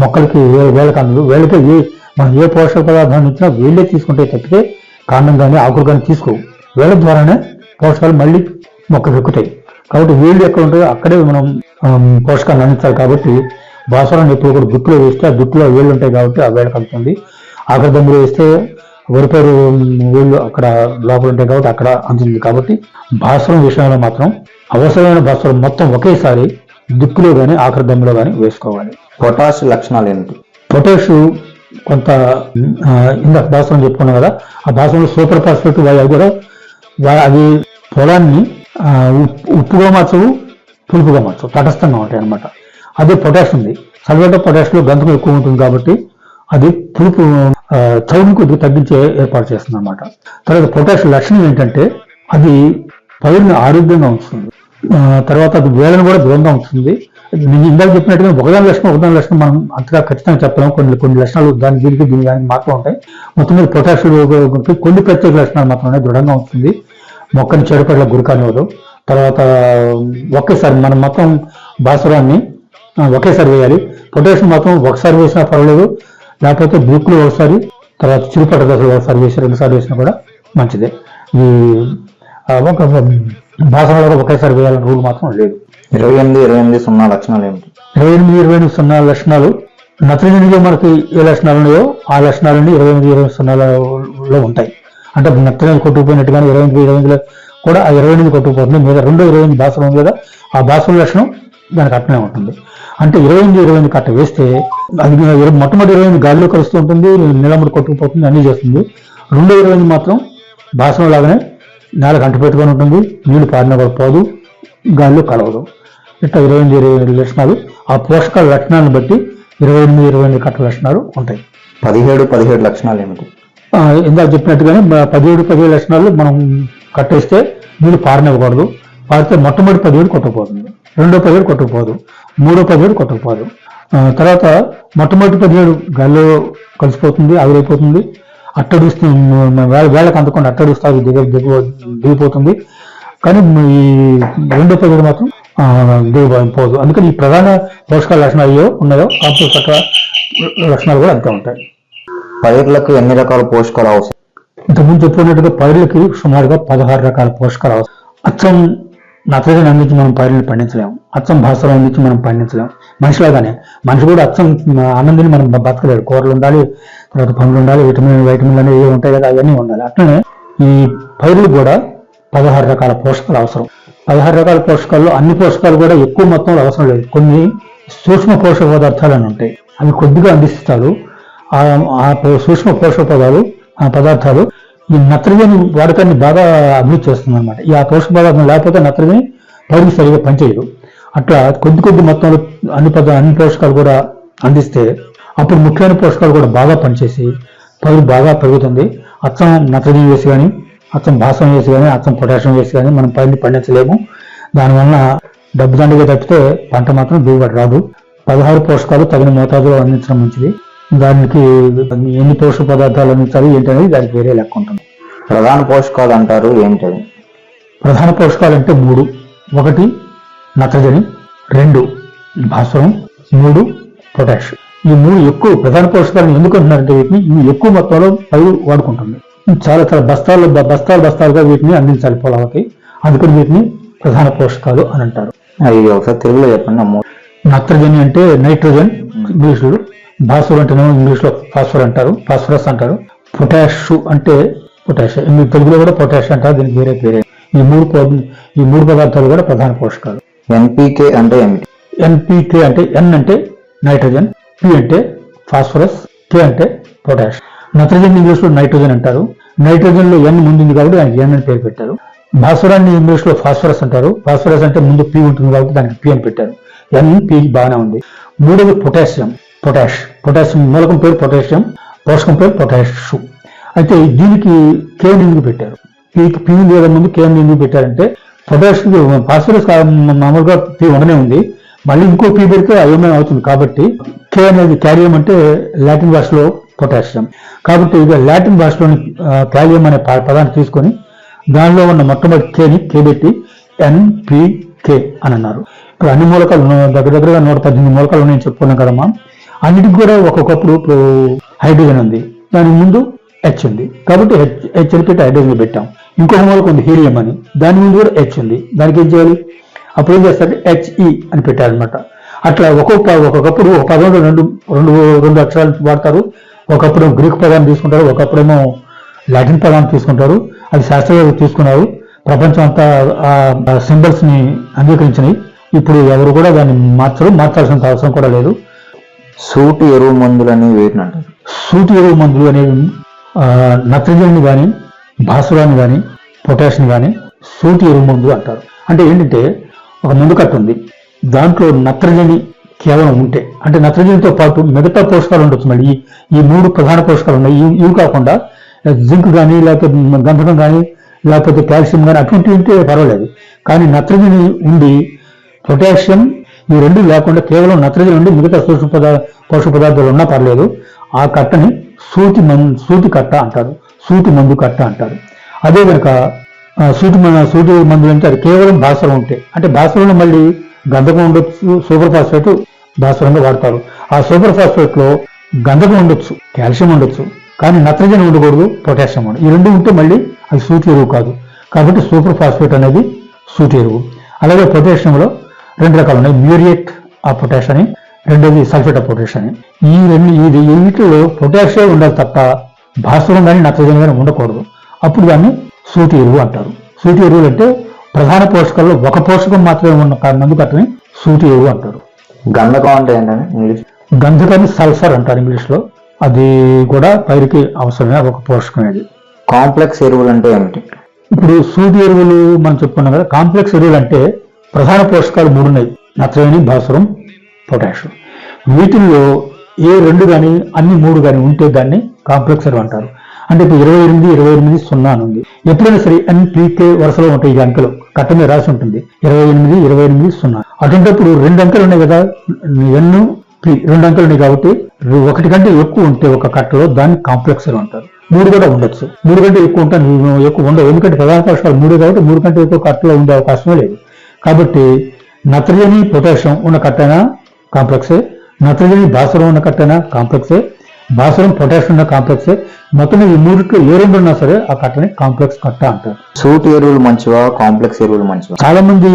Speaker 2: మొక్కలకి వేళ్ళకి అందదు. వేళ్ళకి మనం ఏ పోషక పదార్థాన్ని ఇచ్చినా వేళ్ళే తీసుకుంటే తప్పితే కాండం కానీ ఆకులు కానీ తీసుకోవు. వేళ్ళ ద్వారానే పోషకాలు మళ్ళీ మొక్కలు ఎక్కుతాయి. కాబట్టి వేళ్ళు ఎక్కడ ఉంటాయో అక్కడే మనం పోషకాలను అందించాలి. కాబట్టి భాస్వరాన్ని ఎప్పుడు కూడా దుక్కులో వేస్తే ఆ దుక్కులో వేళ్ళు ఉంటాయి కాబట్టి ఆ వేళ్ళకి అందుతుంది. ఆఖరి దమ్ములో వేస్తే వరిపేరు వేళ్ళు అక్కడ లోపల ఉంటాయి కాబట్టి అక్కడ అందుతుంది. కాబట్టి భాస్వరం విషయంలో మాత్రం అవసరమైన భాస్వరం మొత్తం ఒకేసారి దుక్కులో కానీ ఆఖరి దమ్ములో కానీ వేసుకోవాలి.
Speaker 1: పొటాష్ లక్షణాలు ఏమిటి?
Speaker 2: పొటాష్ కొంత ఇందాక భాస్వరం చెప్పుకున్నాం కదా, ఆ భాస్వరంలో సూపర్ ఫాస్ఫేట్ అవి కూడా అవి పొలాన్ని ఉప్పుగా మార్చవు, పులుపుగా మార్చవు, తటస్థంగా ఉంటాయి అన్నమాట. అదే పొటాష్ ఉంది, సల్ఫేట్ ఆఫ్ పొటాష్లో గంధకం ఎక్కువ ఉంటుంది కాబట్టి అది పులుపు చౌడుని కొద్దిగా తగ్గించే ఏర్పాటు చేస్తుంది అన్నమాట. తర్వాత పొటాష్ లక్షణం ఏంటంటే అది పైరుని ఆరోగ్యంగా ఉంచుతుంది, తర్వాత అది వేలను కూడా దూరంగా ఉంచుతుంది. నేను ఇందాక చెప్పినట్టుగా ఒకదాని లక్షణం మనం అంతగా ఖచ్చితంగా చెప్పలేము. కొన్ని లక్షణాలు దీనికి మాత్రం ఉంటాయి. మొత్తం మీద పొటాష్ కొన్ని ప్రత్యేక లక్షణాలు మాత్రమే దృఢంగా ఉంటుంది, మొక్కని చెడుపట్ల గురికానివ్వదు. తర్వాత ఒకేసారి మనం మొత్తం భాస్వరాన్ని ఒకేసారి వేయాలి. పొటాషియం మాత్రం ఒకసారి వేసినా పర్వాలేదు, లేకపోతే బ్లూక్లో ఒకసారి, తర్వాత చిరుపట్ట దశలో ఒకసారి వేసి 2 సార్లు వేసినా కూడా మంచిదే. ఈ ఒక భాస్వరంలో ఒకేసారి వేయాలని రూల్ మాత్రం లేదు.
Speaker 1: 28-28-0 లక్షణాలు ఏమిటి?
Speaker 2: 28-28-0 లక్షణాలు నత్రజనిలో మనకి ఏ లక్షణాలు ఉన్నాయో ఆ లక్షణాలన్నీ 28-28-0లో ఉంటాయి. అంటే నత్రజని కొట్టుకుపోయినట్టుగానే 28-28లో కూడా ఆ 28 కొట్టుకుపోతుంది. మీద 28 భాస్వరం ఉంది కదా, ఆ భాస్వరం లక్షణం దానికి అట్లనే ఉంటుంది. అంటే 28 కట్ట వేస్తే అది మొట్టమొదటి 28 గాలిలో కలుస్తూ ఉంటుంది, నీలముడు కొట్టుకుపోతుంది, అన్నీ చేస్తుంది. 28 మాత్రం భాస్వరం లాగానే నేలకు అంటు పెట్టుకొని ఉంటుంది, నీళ్లు పారిన కూడా పోదు, గాలిలో కలవదు. ఇట్లా 28 లక్షణాలు, ఆ పోషకాల లక్షణాలను బట్టి 28 కట్ట లక్షణాలు ఉంటాయి.
Speaker 1: 17 లక్షణాలు ఏమిటి?
Speaker 2: ఇందాక చెప్పినట్టుగానే 17 లక్షణాలు మనం కట్టేస్తే నీళ్ళు పారనివ్వకూడదు. పారితే మొట్టమొదటి 17 కొట్టుకుపోతుంది, రెండో 17 కొట్టుకుపోదు, మూడో 17 కొట్టుకుపోదు. తర్వాత మొట్టమొదటి 17 గాల్లో కలిసిపోతుంది, ఆవిరైపోతుంది, అట్టడుస్తుంది, వేళకు అందుకుండా అట్టడుస్తుంది, దిగిపోతుంది. కానీ ఈ రెండో 17 మాత్రం దిగిపోదు. అందుకని ఈ ప్రధాన పోషకాల లక్షణాలు ఉన్నాయో కాంపోస్ట్ లక్షణాలు కూడా అంతే ఉంటాయి.
Speaker 1: పైర్లకు ఎన్ని రకాల పోషకాలు అవసరం?
Speaker 2: ఇంతకుముందు చెప్పుకున్నట్టుగా పైర్లకి సుమారుగా 16 రకాల పోషకాలు అవసరం. అచ్చం నత్రజని అందించి మనం పైర్లను పండించలేము, అచ్చం భాస్వరం అందించి మనం పండించలేము. మనిషిలాగానే మనిషి కూడా అచ్చం అన్నం తిని మనం బతకలేడు. కూరలు ఉండాలి, తర్వాత పండ్లు ఉండాలి, విటమిన్లు అనేవి ఏవి ఉంటాయి కదా, అవన్నీ ఉండాలి. అట్లనే ఈ పైర్లు కూడా 16 రకాల పోషకాలు అవసరం. 16 రకాల పోషకాల్లో అన్ని పోషకాలు కూడా ఎక్కువ మొత్తంలో అవసరం లేదు. కొన్ని సూక్ష్మ పోషక పదార్థాలు అని ఉంటాయి, అవి కొద్దిగా అందిస్తారు. ఆ సూక్ష్మ పోషక పదార్థాలు ఈ నత్రజని వాడకాన్ని బాగా అభివృద్ధి చేస్తుంది అనమాట. ఈ ఆ పోషక పదార్థం లేకపోతే నత్రజని పైరుకి సరిగా పనిచేయదు. అట్లా కొద్ది మొత్తంలో అన్ని పోషకాలు కూడా అందిస్తే అప్పుడు ముఖ్యమైన పోషకాలు కూడా బాగా పనిచేసి పైరు బాగా పెరుగుతుంది. అచ్చం నత్రజని వేసి కానీ, అచ్చం భాస్వరం వేసి కానీ, అచ్చం పొటాషియం వేసి కానీ మనం పైరుని పండించలేము. దానివల్ల డబ్బు దండగా తప్పితే పంట మాత్రం దిగుబడి రాదు. 16 పోషకాలు తగిన మోతాదులో అందించడం మంచిది. దానికి ఎన్ని పోషక పదార్థాలు అందించాలి ఏంటనేది దానికి వేరే లెక్క ఉంటుంది.
Speaker 1: ప్రధాన పోషకాలు అంటారు ఏంటది?
Speaker 2: ప్రధాన పోషకాలు అంటే 3. 1 నత్రజని, 2 భాస్వరం, 3 పొటాష్. ఈ 3 ఎక్కువ ప్రధాన పోషకాలను ఎందుకు అంటున్నారంటే వీటిని ఇవి ఎక్కువ మొత్తంలో పైరు వాడుకుంటుంది. చాలా బస్తాలుగా వీటిని అందించాలి పొలాలకి. అందుకని వీటిని ప్రధాన పోషకాలు అని అంటారు.
Speaker 1: అవి ఒకసారి తెలుగులో చెప్పండి.
Speaker 2: నత్రజని అంటే నైట్రోజన్ ఇంగ్లీష్లో, భాస్వరం అంటేనేమో ఇంగ్లీష్లో ఫాస్ఫరస్ అంటారు. పొటాష్ అంటే పొటాష్, తెలుగులో కూడా పొటాష్ అంటారు, దీనికి వేరే పేరే. ఈ మూడు పదార్థాలు కూడా ప్రధాన పోషకాలు.
Speaker 1: ఎన్పికే అంటే ఏమిటి?
Speaker 2: ఎన్పికే అంటే ఎన్ అంటే నైట్రోజన్, పి అంటే ఫాస్ఫరస్, కే అంటే పొటాష్. నత్రజన్ ఇంగ్లీష్లో నైట్రోజన్ అంటారు. నైట్రోజన్ లో ఎన్ ముందుంది కాబట్టి దానికి ఎన్ అని పేరు పెట్టారు. భాస్వరాన్ని ఇంగ్లీష్ లో ఫాస్ఫరస్ అంటారు. ఫాస్ఫరస్ అంటే ముందు పి ఉంటుంది కాబట్టి దానికి పి అని పెట్టారు. పి బాగానే ఉంది. మూడవది పొటాషియం. పొటాషియం మూలకం పేరు పొటాషియం, పోషకం పేరు పొటాషు. అయితే దీనికి కేన్ ఎందుకు పెట్టారు? పి లేదా ముందు కేన్ ఎందుకు పెట్టారంటే పొటాషియం ఫాస్ఫరస్ మామూలుగా పి ఉండనే ఉంది, మళ్ళీ ఇంకో పి పెడితే అయోమయం అవుతుంది. కాబట్టి కే అనేది క్యాలియం అంటే లాటిన్ భాషలో పొటాషియం. కాబట్టి ఇక లాటిన్ భాషలోని క్యాలియం అనే పదాన్ని తీసుకొని దానిలో ఉన్న మొట్టమొదటి కేని కే పెట్టి NPK అని అన్నారు. ఇప్పుడు అన్ని మూలకాలు దగ్గరగా 118 మూలకాలు ఉన్నాయని చెప్పుకున్నాం కదమ్మా. అన్నిటికి కూడా ఒక్కొక్కప్పుడు ఇప్పుడు హైడ్రోజన్ ఉంది, దానికి ముందు హెచ్ ఉంది కాబట్టి హెచ్ అని పెట్టి హైడ్రోజన్ పెట్టాం. ఇంకొక మూలకం ఉంది హీలియం అని, దాని ముందు కూడా హెచ్ ఉంది, దానికి ఏం చేయాలి? అప్పుడు ఏం చేస్తారంటే HE అని పెట్టారనమాట. అట్లా ఒక్కొక్కప్పుడు ఒక పదంలో రెండు అక్షరాలు వాడతారు. ఒకప్పుడు గ్రీక్ పదాన్ని తీసుకుంటారు, ఒకప్పుడేమో లాటిన్ పదాన్ని తీసుకుంటారు. అది శాస్త్రవేత్తలు తీసుకున్నారు. ప్రపంచం అంతా ఆ సింబల్స్ ని అంగీకరించినాయి. ఇప్పుడు ఎవరు కూడా దాన్ని మార్చాల్సిన అవసరం కూడా లేదు.
Speaker 1: సూటి ఎరువు మందులు అనేవి వేటిని అంటారు?
Speaker 2: సూటి ఎరువు మందులు అనేవి నత్రజనిని కానీ, భాస్వరాన్ని కానీ, పొటాషియం కానీ సూటి ఎరువు మందులు అంటారు. అంటే ఏంటంటే ఒక మందు కట్ట ఉంది, దాంట్లో నత్రజని కేవలం ఉంటే, అంటే నత్రజనితో పాటు మిగతా పోషకాలు ఉండొచ్చు. మళ్ళీ ఈ 3 ప్రధాన పోషకాలు ఉన్నాయి. ఇవి కాకుండా జింక్ కానీ, లేకపోతే గంధకం కానీ, లేకపోతే కాల్షియం కానీ అటువంటివి ఉంటే పర్వాలేదు. కానీ నత్రజని ఉండి పొటాషియం ఈ రెండు లేకుండా కేవలం నత్రజని ఉండి మిగతా పోషక పదార్థాలు ఉన్నా పర్లేదు. ఆ కట్టని సూటి కట్ట అంటారు, సూటి మందు కట్ట అంటారు. అదే కనుక సూటి మందులు అంటే అది కేవలం భాస్వరం ఉంటే, అంటే భాస్వరంలో మళ్ళీ గంధకం ఉండొచ్చు, సూపర్ ఫాస్ఫేట్ భాస్వరంగా వాడతారు. ఆ సూపర్ ఫాస్ఫేట్ లో గంధకం ఉండొచ్చు, కాల్షియం ఉండొచ్చు, కానీ నత్రజని ఉండకూడదు, పొటాషియం ఉండదు. ఈ రెండు ఉంటే మళ్ళీ అది సూటి ఎరువు కాదు. కాబట్టి సూపర్ ఫాస్ఫేట్ అనేది సూటి ఎరువు. అలాగే పొటాషియంలో 2 రకాలు ఉన్నాయి, మ్యూరియేట్ ఆఫ్ పొటాష్ అని, రెండోది సల్ఫేట్ ఆఫ్ పొటాష్ అని. ఈ వీటిలో పొటాషియం ఉండాలి తప్ప భాస్వరం కానీ నత్రజని కానీ ఉండకూడదు. అప్పుడు దాన్ని సూటి ఎరువు అంటారు. సూటి ఎరువులు అంటే ప్రధాన పోషకాల్లో ఒక పోషకం మాత్రమే ఉన్న మందు కట్టని సూటి ఎరువు అంటారు.
Speaker 1: గంధకం అంటే ఏంటంటే ఇంగ్లీష్?
Speaker 2: గంధకాన్ని సల్ఫర్ అంటారు ఇంగ్లీష్ లో. అది కూడా పైరుకి అవసరమే ఒక పోషకం. అది
Speaker 1: కాంప్లెక్స్ ఎరువులు అంటే ఏమిటి?
Speaker 2: ఇప్పుడు సూటి ఎరువులు మనం చెప్పుకున్నాం కదా. కాంప్లెక్స్ ఎరువులు అంటే ప్రధాన పోషకాలు 3 ఉన్నాయి, నత్రజని, భాస్వరం, పొటాషియం. వీటిల్లో ఏ 2 కానీ అన్ని 3 కానీ ఉంటే దాన్ని కాంప్లెక్స్ ఎరువు అంటారు. అంటే ఇప్పుడు 28, 0 అని ఉంది. ఎప్పుడైనా సరే NPK వరుసలో ఉంటాయి. ఈ అంకెలు కట్ట మీద రాసి ఉంటుంది 28, 0. అటువంటిప్పుడు 2 అంకెలు ఉన్నాయి కదా, NP 2 అంకెలు ఉన్నాయి కాబట్టి 1 కంటే ఎక్కువ ఉంటే ఒక కట్టలో దాన్ని కాంప్లెక్స్ ఎరువు అంటారు. 3 కూడా ఉండొచ్చు, 3 కంటే ఎక్కువ ఉంటాను ఎక్కువ ఉండవు. ఎందుకంటే ప్రధాన పోషకాలు 3 కాబట్టి 3 కంటే ఎక్కువ కట్టలో ఉండే అవకాశమే లేదు. కాబట్టి నత్రజని, పొటాషియం ఉన్న కట్టైనా కాంప్లెక్సే, నత్రజని, భాస్వరం ఉన్న కట్టైనా కాంప్లెక్సే, భాస్వరం, పొటాషియం ఉన్న కాంప్లెక్సే. మొత్తం ఈ 3 ఏ 2 ఉన్నా సరే ఆ కట్టని కాంప్లెక్స్ కట్ట అంటారు.
Speaker 1: సూటి ఎరువులు మంచివా, కాంప్లెక్స్ ఎరువులు మంచివా?
Speaker 2: చాలా మంది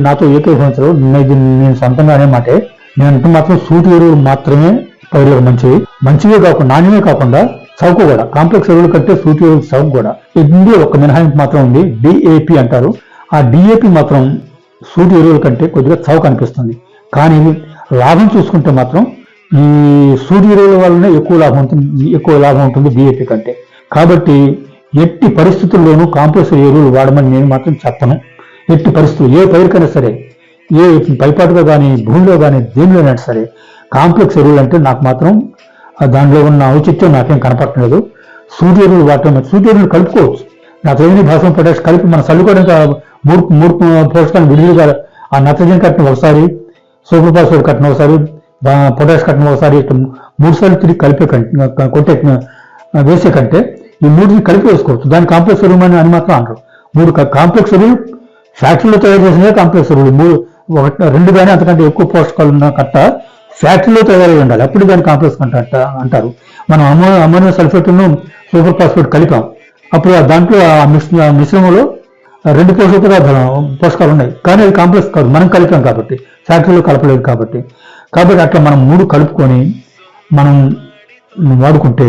Speaker 2: నాతో ఏకీభవించరు. నేను సొంతంగా అనే మాటే. నేను అంటే మాత్రం సూటి ఎరువులు మాత్రమే పైరులకు మంచివే కాకుండా, నాణ్యమే కాకుండా చౌక కూడా. కాంప్లెక్స్ ఎరువులు కంటే సూటి ఎరువులు చౌక కూడా. ఇది ఒక మినహాయింపు మాత్రం ఉంది, DAP అంటారు. ఆ DAP మాత్రం సూటి ఎరువుల కంటే కొద్దిగా చౌక అనిపిస్తుంది. కానీ లాభం చూసుకుంటే మాత్రం ఈ సూటి ఎరువుల వల్లనే ఎక్కువ లాభం ఉంటుంది DAP కంటే. కాబట్టి ఎట్టి పరిస్థితుల్లోనూ కాంప్లెక్స్ ఎరువులు వాడమని నేను మాత్రం చెప్పను. ఎట్టి పరిస్థితులు ఏ పైరుకైనా సరే, ఏ పైపాటుగా కానీ, భూమిలో కానీ, దేనిలోనైనా సరే కాంప్లెక్స్ ఎరువులు అంటే నాకు మాత్రం దానిలో ఉన్న ఔచిత్యం నాకేం కనపడలేదు. సూటి ఎరువులు వాడటం, సూటి ఎరువులు కలుపుకోవచ్చు. నత్రజని, భాస్వరం, పొటాష్ కలిపి మనం చల్లుకోవడానికి 3 పోషకాలను విడిగా ఆ నత్రజని కట్టిన ఒకసారి, సూపర్ ఫాస్ఫేట్ కట్టిన ఒకసారి, పొటాష్ కట్టిన ఒకసారి, 3 సార్లు తిరిగి వేసే కంటే ఈ 3 కలిపి వేసుకోవచ్చు. దాని కాంప్లెక్స్ ఎరువు అని మాత్రం అంటారు. 3 కాంప్లెక్స్ ఎరువులు ఫ్యాక్టరీలో తయారు చేసినవే కాంప్లెక్స్ ఎరువులు. 2 కానీ అంతకంటే ఎక్కువ పోషకాలు ఉన్న కట్ట ఫ్యాక్టరీలో తయారై ఉండాలి, అప్పుడు దాన్ని కాంప్లెక్స్ కట్ట అంటారు. మనం అమ్మోనియం సల్ఫేట్ను సూపర్ ఫాస్ఫేట్ కలిపాం, అప్పుడు దాంట్లో ఆ మిశ్రమంలో 2 పోషకాలు ఉన్నాయి, కానీ అది కాంప్లెక్స్ కాదు, మనం కలిపాం కాబట్టి, ఫ్యాక్టరీలో కలపలేదు కాబట్టి. అట్లా మనం 3 కలుపుకొని మనం వాడుకుంటే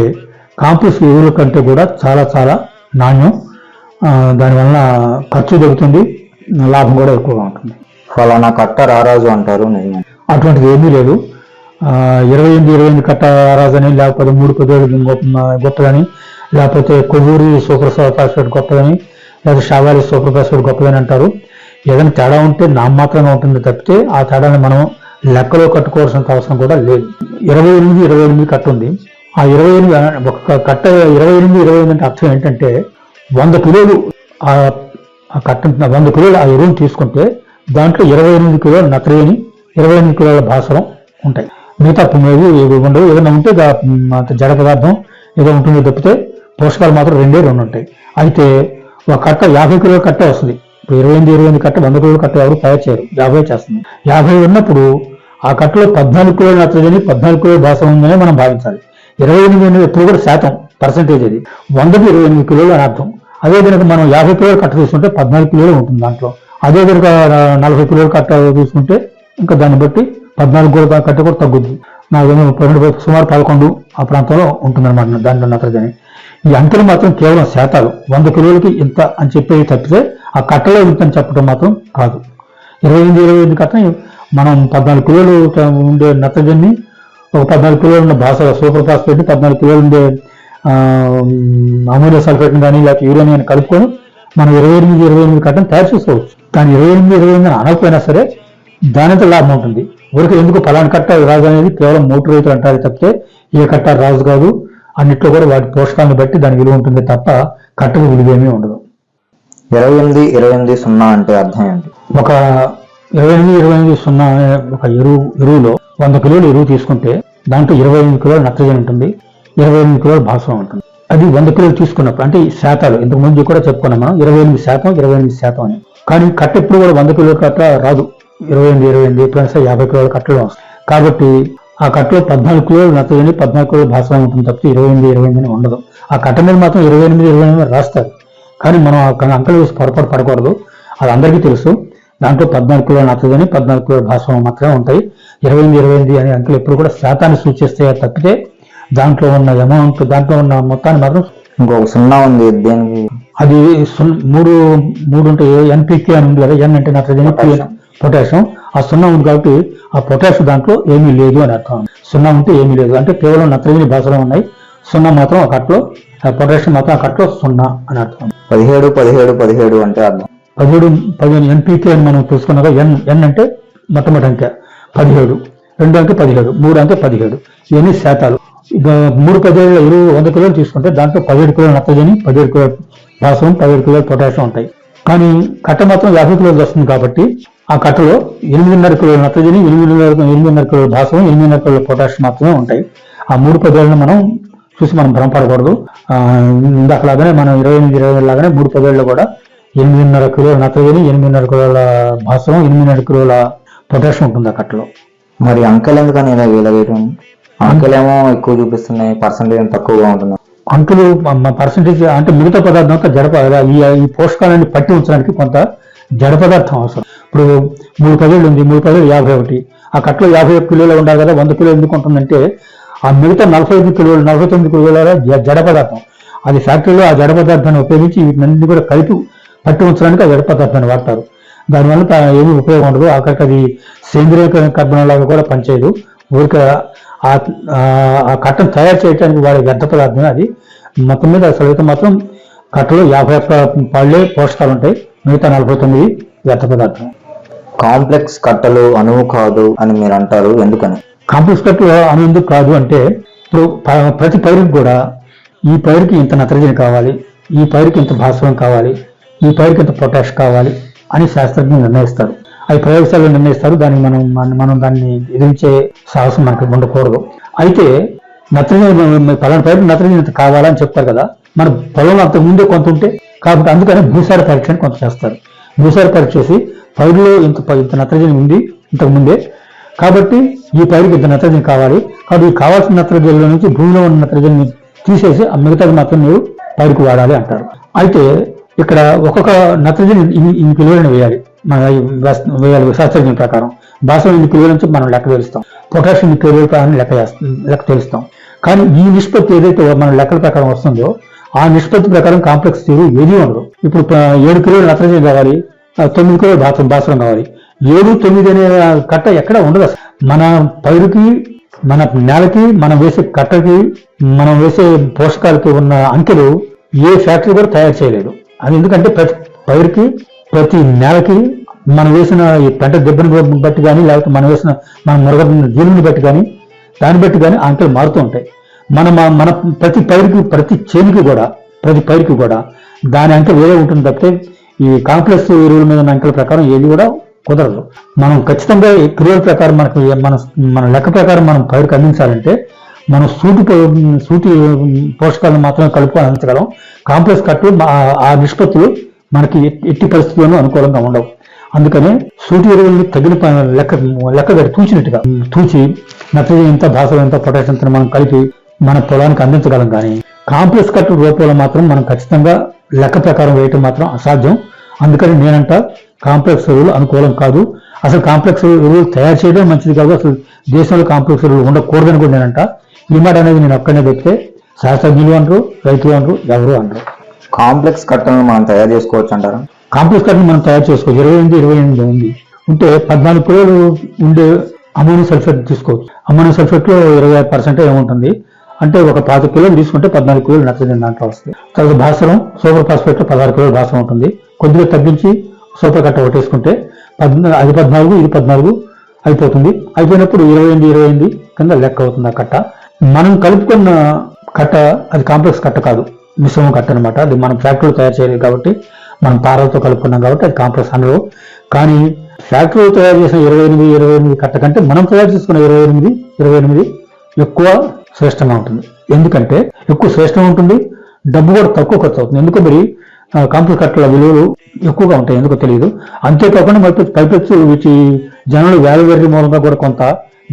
Speaker 2: కాంప్లెక్స్ ఎరువుల కంటే కూడా చాలా చాలా నాణ్యం. దానివల్ల ఖర్చు తగ్గుతుంది, లాభం కూడా ఎక్కువగా ఉంటుంది.
Speaker 1: ఫలానా కట్ట రారాజు అంటారు,
Speaker 2: అటువంటిది ఏమీ లేదు. 28 కట్ట రాజని, లేకపోతే 3 17 గొప్పదని, లేకపోతే కొవ్వూరి సూపర్ ఫాస్ఫేట్ గొప్పదని, లేదా షావాలి సూపర్ ఫాస్ఫేట్ గొప్పదని అంటారు. ఏదైనా తేడా ఉంటే నామమాత్రంగా ఉంటుంది తప్పితే ఆ తేడాన్ని మనం లెక్కలో కట్టుకోవాల్సినంత అవసరం కూడా లేదు. 28 కట్ట ఉంది. ఆ 28 ఒక కట్ట 28 అంటే అర్థం ఏంటంటే 100 కిలోలు ఆ కట్ట 100 కిలోలు ఆ ఎరువును తీసుకుంటే దాంట్లో 28 కిలోల నత్రజని 28 కిలోల భాస్వరం ఉంటాయి. మిగతా ఏవి ఉండవు. ఏదైనా ఉంటే జడ పదార్థం ఏదో ఉంటుంది తప్పితే పోషకాలు మాత్రం 2 ఉంటాయి. అయితే ఒక కట్ట 50 కిలోల కట్ట వస్తుంది. ఇప్పుడు 28 కట్ట 100 కిలోల కట్ట ఎవరు తయారు చేయరు, 50 చేస్తుంది. 50 ఉన్నప్పుడు ఆ కట్టలో 14 కిలోల నత్రజని 14 కిలోల భాస్వరం ఉందని మనం భావించాలి. 28 అనేది ఎప్పుడు కూడా శాతం పర్సెంటేజ్ అది 100కి 28 కిలోలు అని అర్థం. అదే కనుక మనం 50 కిలోల కట్ట తీసుకుంటే 14 కిలోలు ఉంటుంది దాంట్లో. అదే కనుక 40 కిలోల కట్ట తీసుకుంటే ఇంకా దాన్ని బట్టి 14 కిలోల కట్ట కూడా తగ్గుద్ది. నాకేమో సుమారు 11 ఆ ప్రాంతంలో ఉంటుందన్నమాట దాంట్లో నత్రజని. ఈ అంకెలు మాత్రం కేవలం శాతాలు. 100 కిలోలకి ఇంత అని చెప్పేది తప్పితే ఆ కట్టలో ఇంత అని చెప్పడం మాత్రం కాదు. 28 కట్ట మనం 14 కిలోలు ఉండే నత్రజని, ఒక 14 కిలోలు ఉన్న సూపర్ ఫాస్ఫేట్, 14 కిలోలు ఉండే అమోనియం సల్ఫేట్ కానీ లేకపోతే యూరియా అని కలుపుకొని మనం 28 కట్టను తయారు చేసుకోవచ్చు. కానీ 28 అనకపోయినా సరే దానితో లాభం ఉంటుంది. ఊరికి ఎందుకు ఫలానా కట్ట రాజు అనేది కేవలం మోటు రైతులు అంటారు తప్పితే ఏ కట్ట రాజు కాదు. అన్నిట్లో కూడా వాటి పోషకాలను బట్టి దాని విలువ ఉంటుంది తప్ప కట్టకు విలువ ఏమీ ఉండదు.
Speaker 1: 28-28-0 అంటే అర్థం ఏంటి?
Speaker 2: ఒక 28-28-0 అనే ఒక ఎరువులో 100 కిలోలు ఎరువు తీసుకుంటే దాంట్లో 28 కిలోల నత్రజని ఉంటుంది, 28 కిలోల భాస్వరం ఉంటుంది. అది 100 కిలోలు తీసుకున్నప్పుడు అంటే ఈ శాతాలు ఇంతకు ముందు కూడా చెప్పుకున్నాం మనం 28% అని. కానీ కట్ట ఎప్పుడు కూడా 100 కిలోల కట్ట రాదు. 28 ఎప్పుడైనా 50 కిలోల కట్టలో వస్తుంది. కాబట్టి ఆ కట్టలో 14 కిలోలు నత్రజని 14 కిలోల భాస్వరం ఉంటుంది తప్పితే 28 అని ఉండదు. ఆ కట్ట మీద మాత్రం 28 రాస్తారు. కానీ మనం అంకెలు వేసి పొరపాటు పడకూడదు. అది అందరికీ తెలుసు. దాంట్లో 14 కిలోల నత్రజని 14 కిలోల భాస్వరం మాత్రమే ఉంటాయి. 28 అనే అంకెలు ఎప్పుడు కూడా శాతాన్ని సూచిస్తాయి తప్పితే దాంట్లో ఉన్న అమౌంట్ దాంట్లో ఉన్న మొత్తాన్ని మాత్రం
Speaker 1: ఇంకొక 0 ఉంది. దేనికి?
Speaker 2: అది 3 ఉంటాయి. ఎన్పికే అని ఉంది కదా. ఎన్ అంటే నత్రజని, పి పొటాషియం. ఆ 0 ఉంది కాబట్టి ఆ పొటాషియం దాంట్లో ఏమీ లేదు అని అర్థం. 0 ఉంటే ఏమీ లేదు అంటే కేవలం నత్రజని భాస్వరం ఉన్నాయి. 0 మాత్రం ఆ కట్టలో, పొటాషియం మాత్రం ఆ కట్టలో 0 అని అర్థం.
Speaker 1: 17 అంటే అర్థం
Speaker 2: 15 ఎన్పికే అని మనం తెలుసుకున్నాక ఎన్ అంటే మొట్టమొదటి అంకె 17, 2 అంకె 17, 3 అంకె 17. ఇవన్నీ శాతాలు. 3 ఎరువు 100 కిలోలు తీసుకుంటే దాంట్లో 17 కిలోల నత్రజని, 17 కిలోల భాస్వరం, 17 కిలోల పొటాషియం ఉంటాయి. కానీ కట్ట మాత్రం 50 కిలోలు వస్తుంది కాబట్టి ఆ కట్టలో 8.5 కిలోల నత్రజని, 8.5 కిలోల భాస్వరం, 8.5 కిలోల పొటాషియం మాత్రమే ఉంటాయి. ఆ 3 పదేళ్లను మనం చూసి మనం భ్రమపడకూడదు. ఇందాకలాగానే మనం 28 లాగానే 3 పదేళ్లు కూడా 8.5 కిలోల నత్రజని, 8.5 కిలోల భాస్వరం, 8.5 కిలోల పొటాషియం ఉంటుంది ఆ కట్టలో.
Speaker 1: మరి అంకెలు ఎందుకని ఇలా వేయడం? అంకెలేమో ఎక్కువ చూపిస్తున్నాయి, పర్సెంటేజ్ తక్కువగా ఉంటుంది.
Speaker 2: అంకెలు పర్సెంటేజ్ అంటే మిగతా పదార్థం అంతా ఈ పోషకాలన్నీ పట్టి ఉంచడానికి కొంత జడ పదార్థం అవసరం. ఇప్పుడు 3 పదేళ్ళు ఉంది, 3 పదేళ్ళు 51. ఆ కట్టలో 51 కిలోలు ఉండాలి కదా. 100 కిలోలు ఎందుకు ఉంటుందంటే ఆ మిగతా 45 కిలోలు 49 కిలోల జడ పదార్థం అది ఫ్యాక్టరీలో ఆ జడ పదార్థాన్ని ఉపయోగించి వీటిని కూడా కలిపి పట్టి ఉంచడానికి ఆ జడ పదార్థాన్ని వాడతారు. దానివల్ల ఏమీ ఉపయోగం ఉండదు. ఆఖరికి అది సేంద్రియ కర్బనం లాగా కూడా పనిచేయదు. ఊరికే ఆ కట్టను తయారు చేయడానికి వాడే వ్యర్థ పదార్థమే అది. మొత్తం మీద అసలు మాత్రం కట్టలో 51 పాళ్ళే పోషకాలు ఉంటాయి, మిగతా 49 వ్యర్థ పదార్థం.
Speaker 1: కాంప్లెక్స్ కట్టలు అణువు కాదు అని మీరు అంటారు, ఎందుకని?
Speaker 2: కాంప్లెక్స్ కట్టలు అణువు ఎందుకు కాదు అంటే ఇప్పుడు ప్రతి పైరుకి కూడా ఈ పైరుకి ఇంత నత్రజని కావాలి, ఈ పైరుకి ఇంత భాస్వరం కావాలి, ఈ పైరుకి ఇంత పొటాష్ కావాలి అని శాస్త్రజ్ఞులు నిర్ణయిస్తారు. అవి ప్రయోగశాలలో నిర్ణయిస్తారు. దాన్ని మనం దాన్ని ఎదిరించే సాహసం మనకి ఉండకూడదు. అయితే నత్రజని పలానా పైరు నత్రజని ఇంత కావాలని చెప్తారు కదా. మన పొలంలో అంతకు ముందే కొంత ఉంటే కాబట్టి అందుకని భూసార పరీక్ష కొంత చేస్తారు. భూసార పరీక్ష చేసి పైరులో ఇంత నత్రజని ఉంది ఇంతకు ముందే, కాబట్టి ఈ పైరుకి ఇంత నత్రజని కావాలి, కాబట్టి ఈ కావాల్సిన నత్రజనిలో నుంచి భూమిలో ఉన్న నత్రజని తీసేసి ఆ మిగతాది మాత్రం మీరు పైరుకు వాడాలి అంటారు. అయితే ఇక్కడ ఒక్కొక్క నత్రజని ఇన్ని కిలోలను వేయాలి శాస్త్రజ్ఞ ప్రకారం. భాస్వరం 8 కిలోల నుంచి మనం లెక్క తెలుస్తాం, పొటాషియం 8 కిలోల ప్రకారం లెక్క తెలుస్తాం. కానీ ఈ నిష్పత్తి ఏదైతే మన లెక్కల ప్రకారం వస్తుందో ఆ నిష్పత్తి ప్రకారం కాంప్లెక్స్ థియరీ ఏదీ ఉండదు. ఇప్పుడు 7 కిలోల నత్రజని కావాలి, 9 కిలోల భాస్వరం కావాలి. 7, 9 అనే కట్ట ఎక్కడ ఉండదు. మన పైరుకి, మన నేలకి, మనం వేసే కట్టకి, మనం వేసే పోషకాలకి ఉన్న అంకెలు ఏ ఫ్యాక్టరీ కూడా తయారు చేయలేదు. అది ఎందుకంటే ప్రతి పైరుకి ప్రతి నెలకి మనం వేసిన ఈ పంట దెబ్బను బట్టి కానీ, లేకపోతే మన మురగ జీలుని బట్టి కానీ, దాన్ని బట్టి కానీ అంకెలు మారుతూ ఉంటాయి. మన ప్రతి పైరుకి కూడా దాని అంకె వేరే ఉంటుంది తప్పితే ఈ కాంప్లెక్స్ ఎరువుల మీద ఉన్న అంకెల ప్రకారం ఏది కూడా కుదరదు. మనం ఖచ్చితంగా ఎరువుల ప్రకారం మన లెక్క ప్రకారం మనం పైరుకి అందించాలంటే మనం సూటి పోషకాలను మాత్రమే కలుపుకొని అందించగలం. కాంప్లెక్స్ కట్టు ఆ నిష్పత్తులు మనకి ఎట్టి పరిస్థితుల్లోనూ అనుకూలంగా ఉండవు. అందుకనే సూటి ఎరువుల్ని తగిన లెక్క తూచి నత్రజని ఎంత, భాస్వరం ఎంత, పొటాషియం ఎంత మనం కలిపి మన పొలానికి అందించగలం. కానీ కాంప్లెక్స్ కట్టు రూపంలో మాత్రం మనం ఖచ్చితంగా లెక్క ప్రకారం వేయటం మాత్రం అసాధ్యం. అందుకని నేనంట కాంప్లెక్స్ ఎరువులు అనుకూలం కాదు. అసలు కాంప్లెక్స్ ఎరువులు తయారు చేయడం మంచిది కాదు. అసలు దేశంలో కాంప్లెక్స్ ఎరువులు ఉండకూడదని కూడా నేనంట. ఈ మాట అనేది నేను ఒక్కనే చెప్తే శాస్త్రజ్ఞులు అనరు, రైతులు అనరు, ఎవరు అనరు.
Speaker 1: కాంప్లెక్స్ కట్టలను మనం తయారు చేసుకోవచ్చు అంటారా?
Speaker 2: కాంప్లెక్స్ కట్టను మనం తయారు చేసుకోవచ్చు. 28 ఉంది ఉంటే 14 కిలోలు ఉండే అమోనియం సల్ఫేట్ తీసుకోవచ్చు. అమోనియం సల్ఫేట్ లో 25% ఏముంటుంది అంటే ఒక 5 కిలోలు తీసుకుంటే 14 కిలోలు నత్రజని దాంట్లో వస్తుంది. తర్వాత భాస్వరం, సూపర్ ఫాస్ఫేట్ లో 16 కిలోలు భాస్వరం ఉంటుంది. కొద్దిగా తగ్గించి సూపర్ కట్ట ఒకటేసుకుంటే అది 14, ఇది 14 అయిపోతుంది. అయిపోయినప్పుడు 28 కింద లెక్క అవుతుంది ఆ కట్ట. మనం కలుపుకున్న కట్ట అది కాంప్లెక్స్ కట్ట కాదు, మిశ్రమం కట్ట అనమాట. అది మనం ఫ్యాక్టరీలో తయారు చేయలేదు కాబట్టి, మనం తారాలతో కలుపుకున్నాం కాబట్టి అది కాంప్లెక్స్ అనరు. కానీ ఫ్యాక్టరీలో తయారు చేసిన 28 కట్ట కంటే మనం తయారు చేసుకున్న 28 ఎక్కువ శ్రేష్టంగా ఉంటుంది. ఎందుకంటే ఎక్కువ శ్రేష్టంగా ఉంటుంది, డబ్బు కూడా తక్కువ ఖర్చు అవుతుంది. ఎందుకు మరి కాంప్లెక్స్ కట్టల విలువలు ఎక్కువగా ఉంటాయి, ఎందుకో తెలియదు. అంతేకాకుండా పైపెచ్చు వీటి జనాలు వేల మూలంగా కూడా కొంత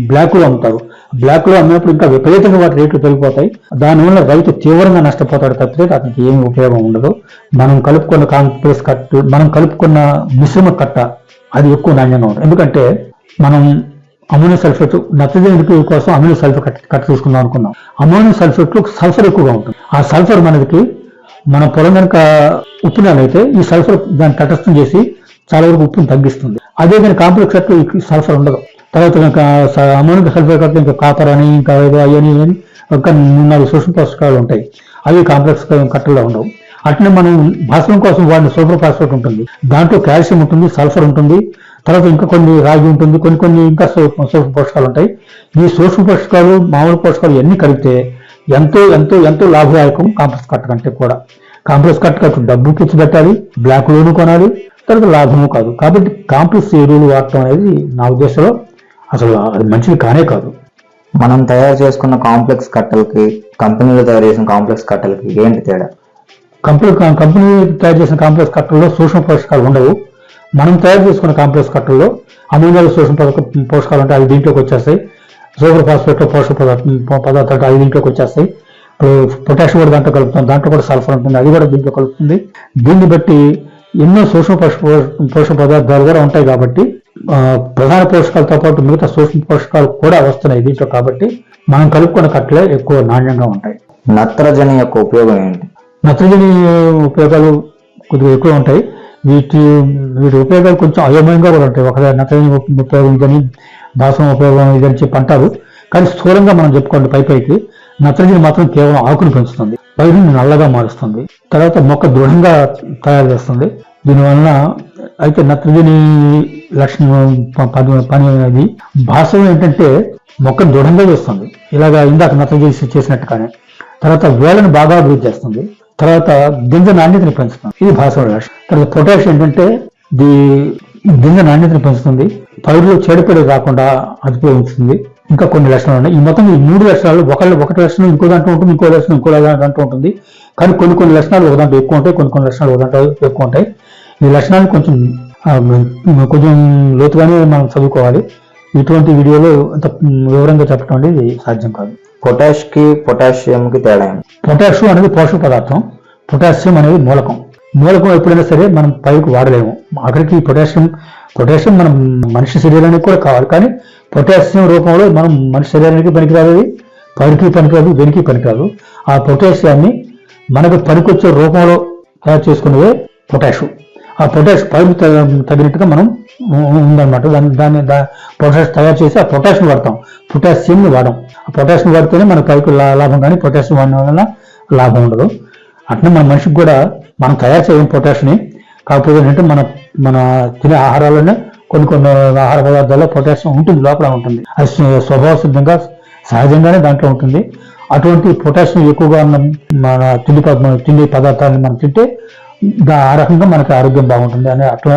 Speaker 2: బ్లాక్ లో అమ్ముతారు. బ్లాక్ లో అమ్మినప్పుడు ఇంకా విపరీతంగా వాటి రేట్లు పెరిగిపోతాయి. దానివల్ల రైతు తీవ్రంగా నష్టపోతాడు తప్పితే అతనికి ఏమి ఉపయోగం ఉండదు. మనం కలుపుకున్న కాంప్లెక్స్ కట్టు, మనం కలుపుకున్న మిశ్రమ కట్ట అది ఎక్కువ నాణ్యంగా ఉంటుంది. ఎందుకంటే మనం అమోనియం సల్ఫేట్ నత్రజని కోసం అమోనియం సల్ఫేట్ కట్ట తీసుకుందాం అనుకున్నాం. అమోనియం సల్ఫేట్ లో సల్ఫర్ ఎక్కువగా ఉంటుంది. ఆ సల్ఫర్ మనకి మన పొలం కనుక ఉప్పు నేలైతే ఈ సల్ఫర్ దాన్ని తటస్థం చేసి చాలా వరకు ఉప్పును తగ్గిస్తుంది. అదే కానీ కాంప్లెక్స్ కట్టలో సల్ఫర్ ఉండదు. తర్వాత ఇంకా అమోనియం సల్ఫేట్ కట్టలో ఇంకా కాపర్ అని, ఇంకా అయ్యని ఇంకా 3-4 సూక్ష్మ పోషకాలు ఉంటాయి. అవి కాంప్లెక్స్ కట్టలో ఉండవు. అట్లనే మనం భాస్వరం కోసం వాడిన సూపర్ ఫాస్ఫేట్ ఉంటుంది. దాంట్లో కాల్షియం ఉంటుంది, సల్ఫర్ ఉంటుంది, తర్వాత ఇంకా కొన్ని రాగి ఉంటుంది, కొన్ని ఇంకా సూక్ష్మ పోషకాలు ఉంటాయి. ఈ సూక్ష్మ పోషకాలు, మామూలు పోషకాలు ఇవన్నీ కలిపితే ఎంతో ఎంతో ఎంతో లాభదాయకం కాంప్లెక్స్ కట్ట కంటే కూడా. కాంప్లెక్స్ కట్ట డబ్బు పిచ్చి పెట్టాలి, బ్లాక్ లోను కొనాలి, తర్వాత లాభము కాదు. కాబట్టి కాంప్లెక్స్ ఎరువులు వాడటం అనేది నా ఉద్దేశంలో అసలు అది మంచిది కానే కాదు.
Speaker 1: మనం తయారు చేసుకున్న కాంప్లెక్స్ కట్టలకి, కంపెనీలో తయారు చేసిన కాంప్లెక్స్ కట్టలకి ఏంటి తేడా?
Speaker 2: కంపెనీ తయారు చేసిన కాంప్లెక్స్ కట్టల్లో సూక్ష్మ పోషకాలు ఉండవు. మనం తయారు చేసుకున్న కాంప్లెక్స్ కట్టల్లో అమోనియాలు సూక్ష్మ పోషకాలు ఉంటాయి, అవి దీంట్లోకి వచ్చేస్తాయి. సూపర్ ఫాస్ఫేట్ లో పోషక పదార్థాలు అవి దీంట్లోకి వచ్చేస్తాయి. పొటాషియం కూడా దాంట్లో కలుపుతాం, దాంట్లో కూడా సల్ఫర్ ఉంటుంది, అది కూడా దీంట్లో కలుపుతుంది. దీన్ని బట్టి ఎన్నో సూక్ష్మ పోషక పదార్థాలు కూడా ఉంటాయి. కాబట్టి ప్రధాన పోషకాలతో పాటు మిగతా సూక్ష్మ పోషకాలు కూడా వస్తున్నాయి దీంట్లో. కాబట్టి మనం కలుపుకున్న కట్టలే ఎక్కువ నాణ్యంగా ఉంటాయి.
Speaker 1: నత్రజని యొక్క ఉపయోగం ఏంటి?
Speaker 2: నత్రజని ఉపయోగాలు కొద్దిగా ఎక్కువ ఉంటాయి. వీటి ఉపయోగాలు కొంచెం అయోమయంగా కూడా ఉంటాయి. ఒకసారి నత్రజని ఉపయోగం ఇదని, భాస్వరం ఉపయోగం ఇదని చెప్పి అంటారు. కానీ స్థూలంగా మనం చెప్పుకోండి పైకి నత్రజని మాత్రం కేవలం ఆకును పెంచుతుంది, పైరుని నల్లగా మారుస్తుంది, తర్వాత మొక్క దృఢంగా తయారు చేస్తుంది. దీనివలన అయితే నత్రజని లక్షణం పని అనేది భాస్వరం ఏంటంటే మొక్క దృఢంగా చేస్తుంది, ఇలాగా ఇందాక నత్రజని చేసినట్టుగానే. తర్వాత వేలను బాగా అభివృద్ధి చేస్తుంది, తర్వాత గింజ నాణ్యతని పెంచుతుంది, ఇది భాస్వరం లక్షణం. తర్వాత పొటాషియం ఏంటంటే గింజ నాణ్యతని పెంచుతుంది, పైరులో చెడుపడి రాకుండా అదుపులో ఉంచుతుంది. ఇంకా కొన్ని లక్షణాలు ఉన్నాయి. ఈ మొత్తం ఈ 3 లక్షణాలు ఒకటి లక్షణం ఇంకో దాంట్లో ఉంటుంది, ఇంకో లక్షణం ఇంకో దాంట్లో ఉంటుంది. కానీ కొన్ని లక్షణాలు ఒక దాంట్లో ఎక్కువ ఉంటాయి, కొన్ని లక్షణాలు ఒక దాంట్లో ఎక్కువ ఉంటాయి. ఈ లక్షణాలు కొంచెం లోతుగానే మనం చదువుకోవాలి. ఇటువంటి వీడియోలో అంత వివరంగా చెప్పడం అనేది సాధ్యం కాదు. పొటాషియం అనేది పోషక పదార్థం, పొటాషియం అనేది మూలకం. ఎప్పుడైనా సరే మనం పైకి వాడలేము. ఆఖరికి పొటాషియం మనం మనిషి శరీరానికి కూడా కావాలి. కానీ పొటాషియం రూపంలో మనం మనిషి శరీరానికి పనికిరాదు, పైకి పనికిరాదు, వెనికి పనికిరాదు. ఆ పొటాషియాన్ని మనకు పనికొచ్చే రూపంలో తయారు చేసుకునేదే పొటాషు. ఆ పొటాష్ పైకి తగినట్టుగా మనం ఉందన్నమాట. దాన్ని పొటాష్ తయారు చేసి ఆ పొటాషియం వాడతాం, పొటాషియంని వాడడం. ఆ పొటాషియం వాడితేనే మన పైకి లాభం, కానీ పొటాషియం వాడడం వల్ల లాభం ఉండదు. అట్లా మన మనిషికి కూడా మనం తయారు చేయడం పొటాషియం, కాకపోతే ఏంటంటే మన తినే ఆహారాల్లోనే కొన్ని ఆహార పదార్థాల్లో పొటాషియం ఉంటుంది, లోపల ఉంటుంది. అది స్వభావ సిద్ధంగా సహజంగానే దాంట్లో ఉంటుంది. అటువంటి పొటాషియం ఎక్కువగా ఉన్న మన తిండి పదార్థాలను మనం తింటే ఆ రకంగా మనకి ఆరోగ్యం బాగుంటుంది అని అట్లా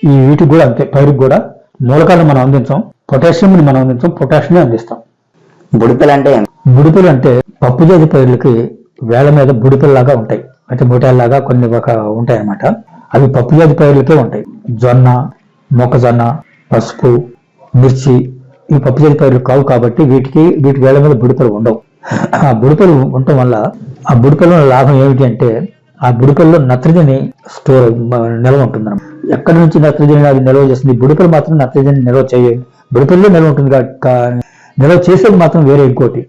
Speaker 2: ఈ వీటికి కూడా అంతే. పైరుకి కూడా మూలకాలను మనం అందించాం, పొటాషియంని మనం అందించాం, పొటాషియం అందిస్తాం. బుడిపెలు అంటే పప్పు జాతి పైర్లకి వేళ్ల మీద బుడిపెల్లాగా ఉంటాయి, అంటే బుటాల్లాగా కొన్ని ఉంటాయి అన్నమాట. అవి పప్పు జాతి పైర్లకే ఉంటాయి. జొన్న, మొక్కజొన్న, పసుపు, మిర్చి ఈ పప్పు జాతి పైర్లు కావు కాబట్టి వీటి వేళ్ల మీద బుడిపెలు ఉండవు. ఆ బుడిపెలు ఉండటం వల్ల ఆ బుడిపెల్లో లాభం ఏమిటి అంటే ఆ బుడిపెల్లో నత్రజని నిల్వ ఉంటుంది. ఎక్కడి నుంచి నత్రజని అది నిల్వ చేస్తుంది? బుడిపెలు మాత్రం నత్రజని నిల్వ చేయాలి, బుడిపెల్లో నిల్వ ఉంటుంది. నిల్వ చేసేది మాత్రం వేరే ఇంకోటి,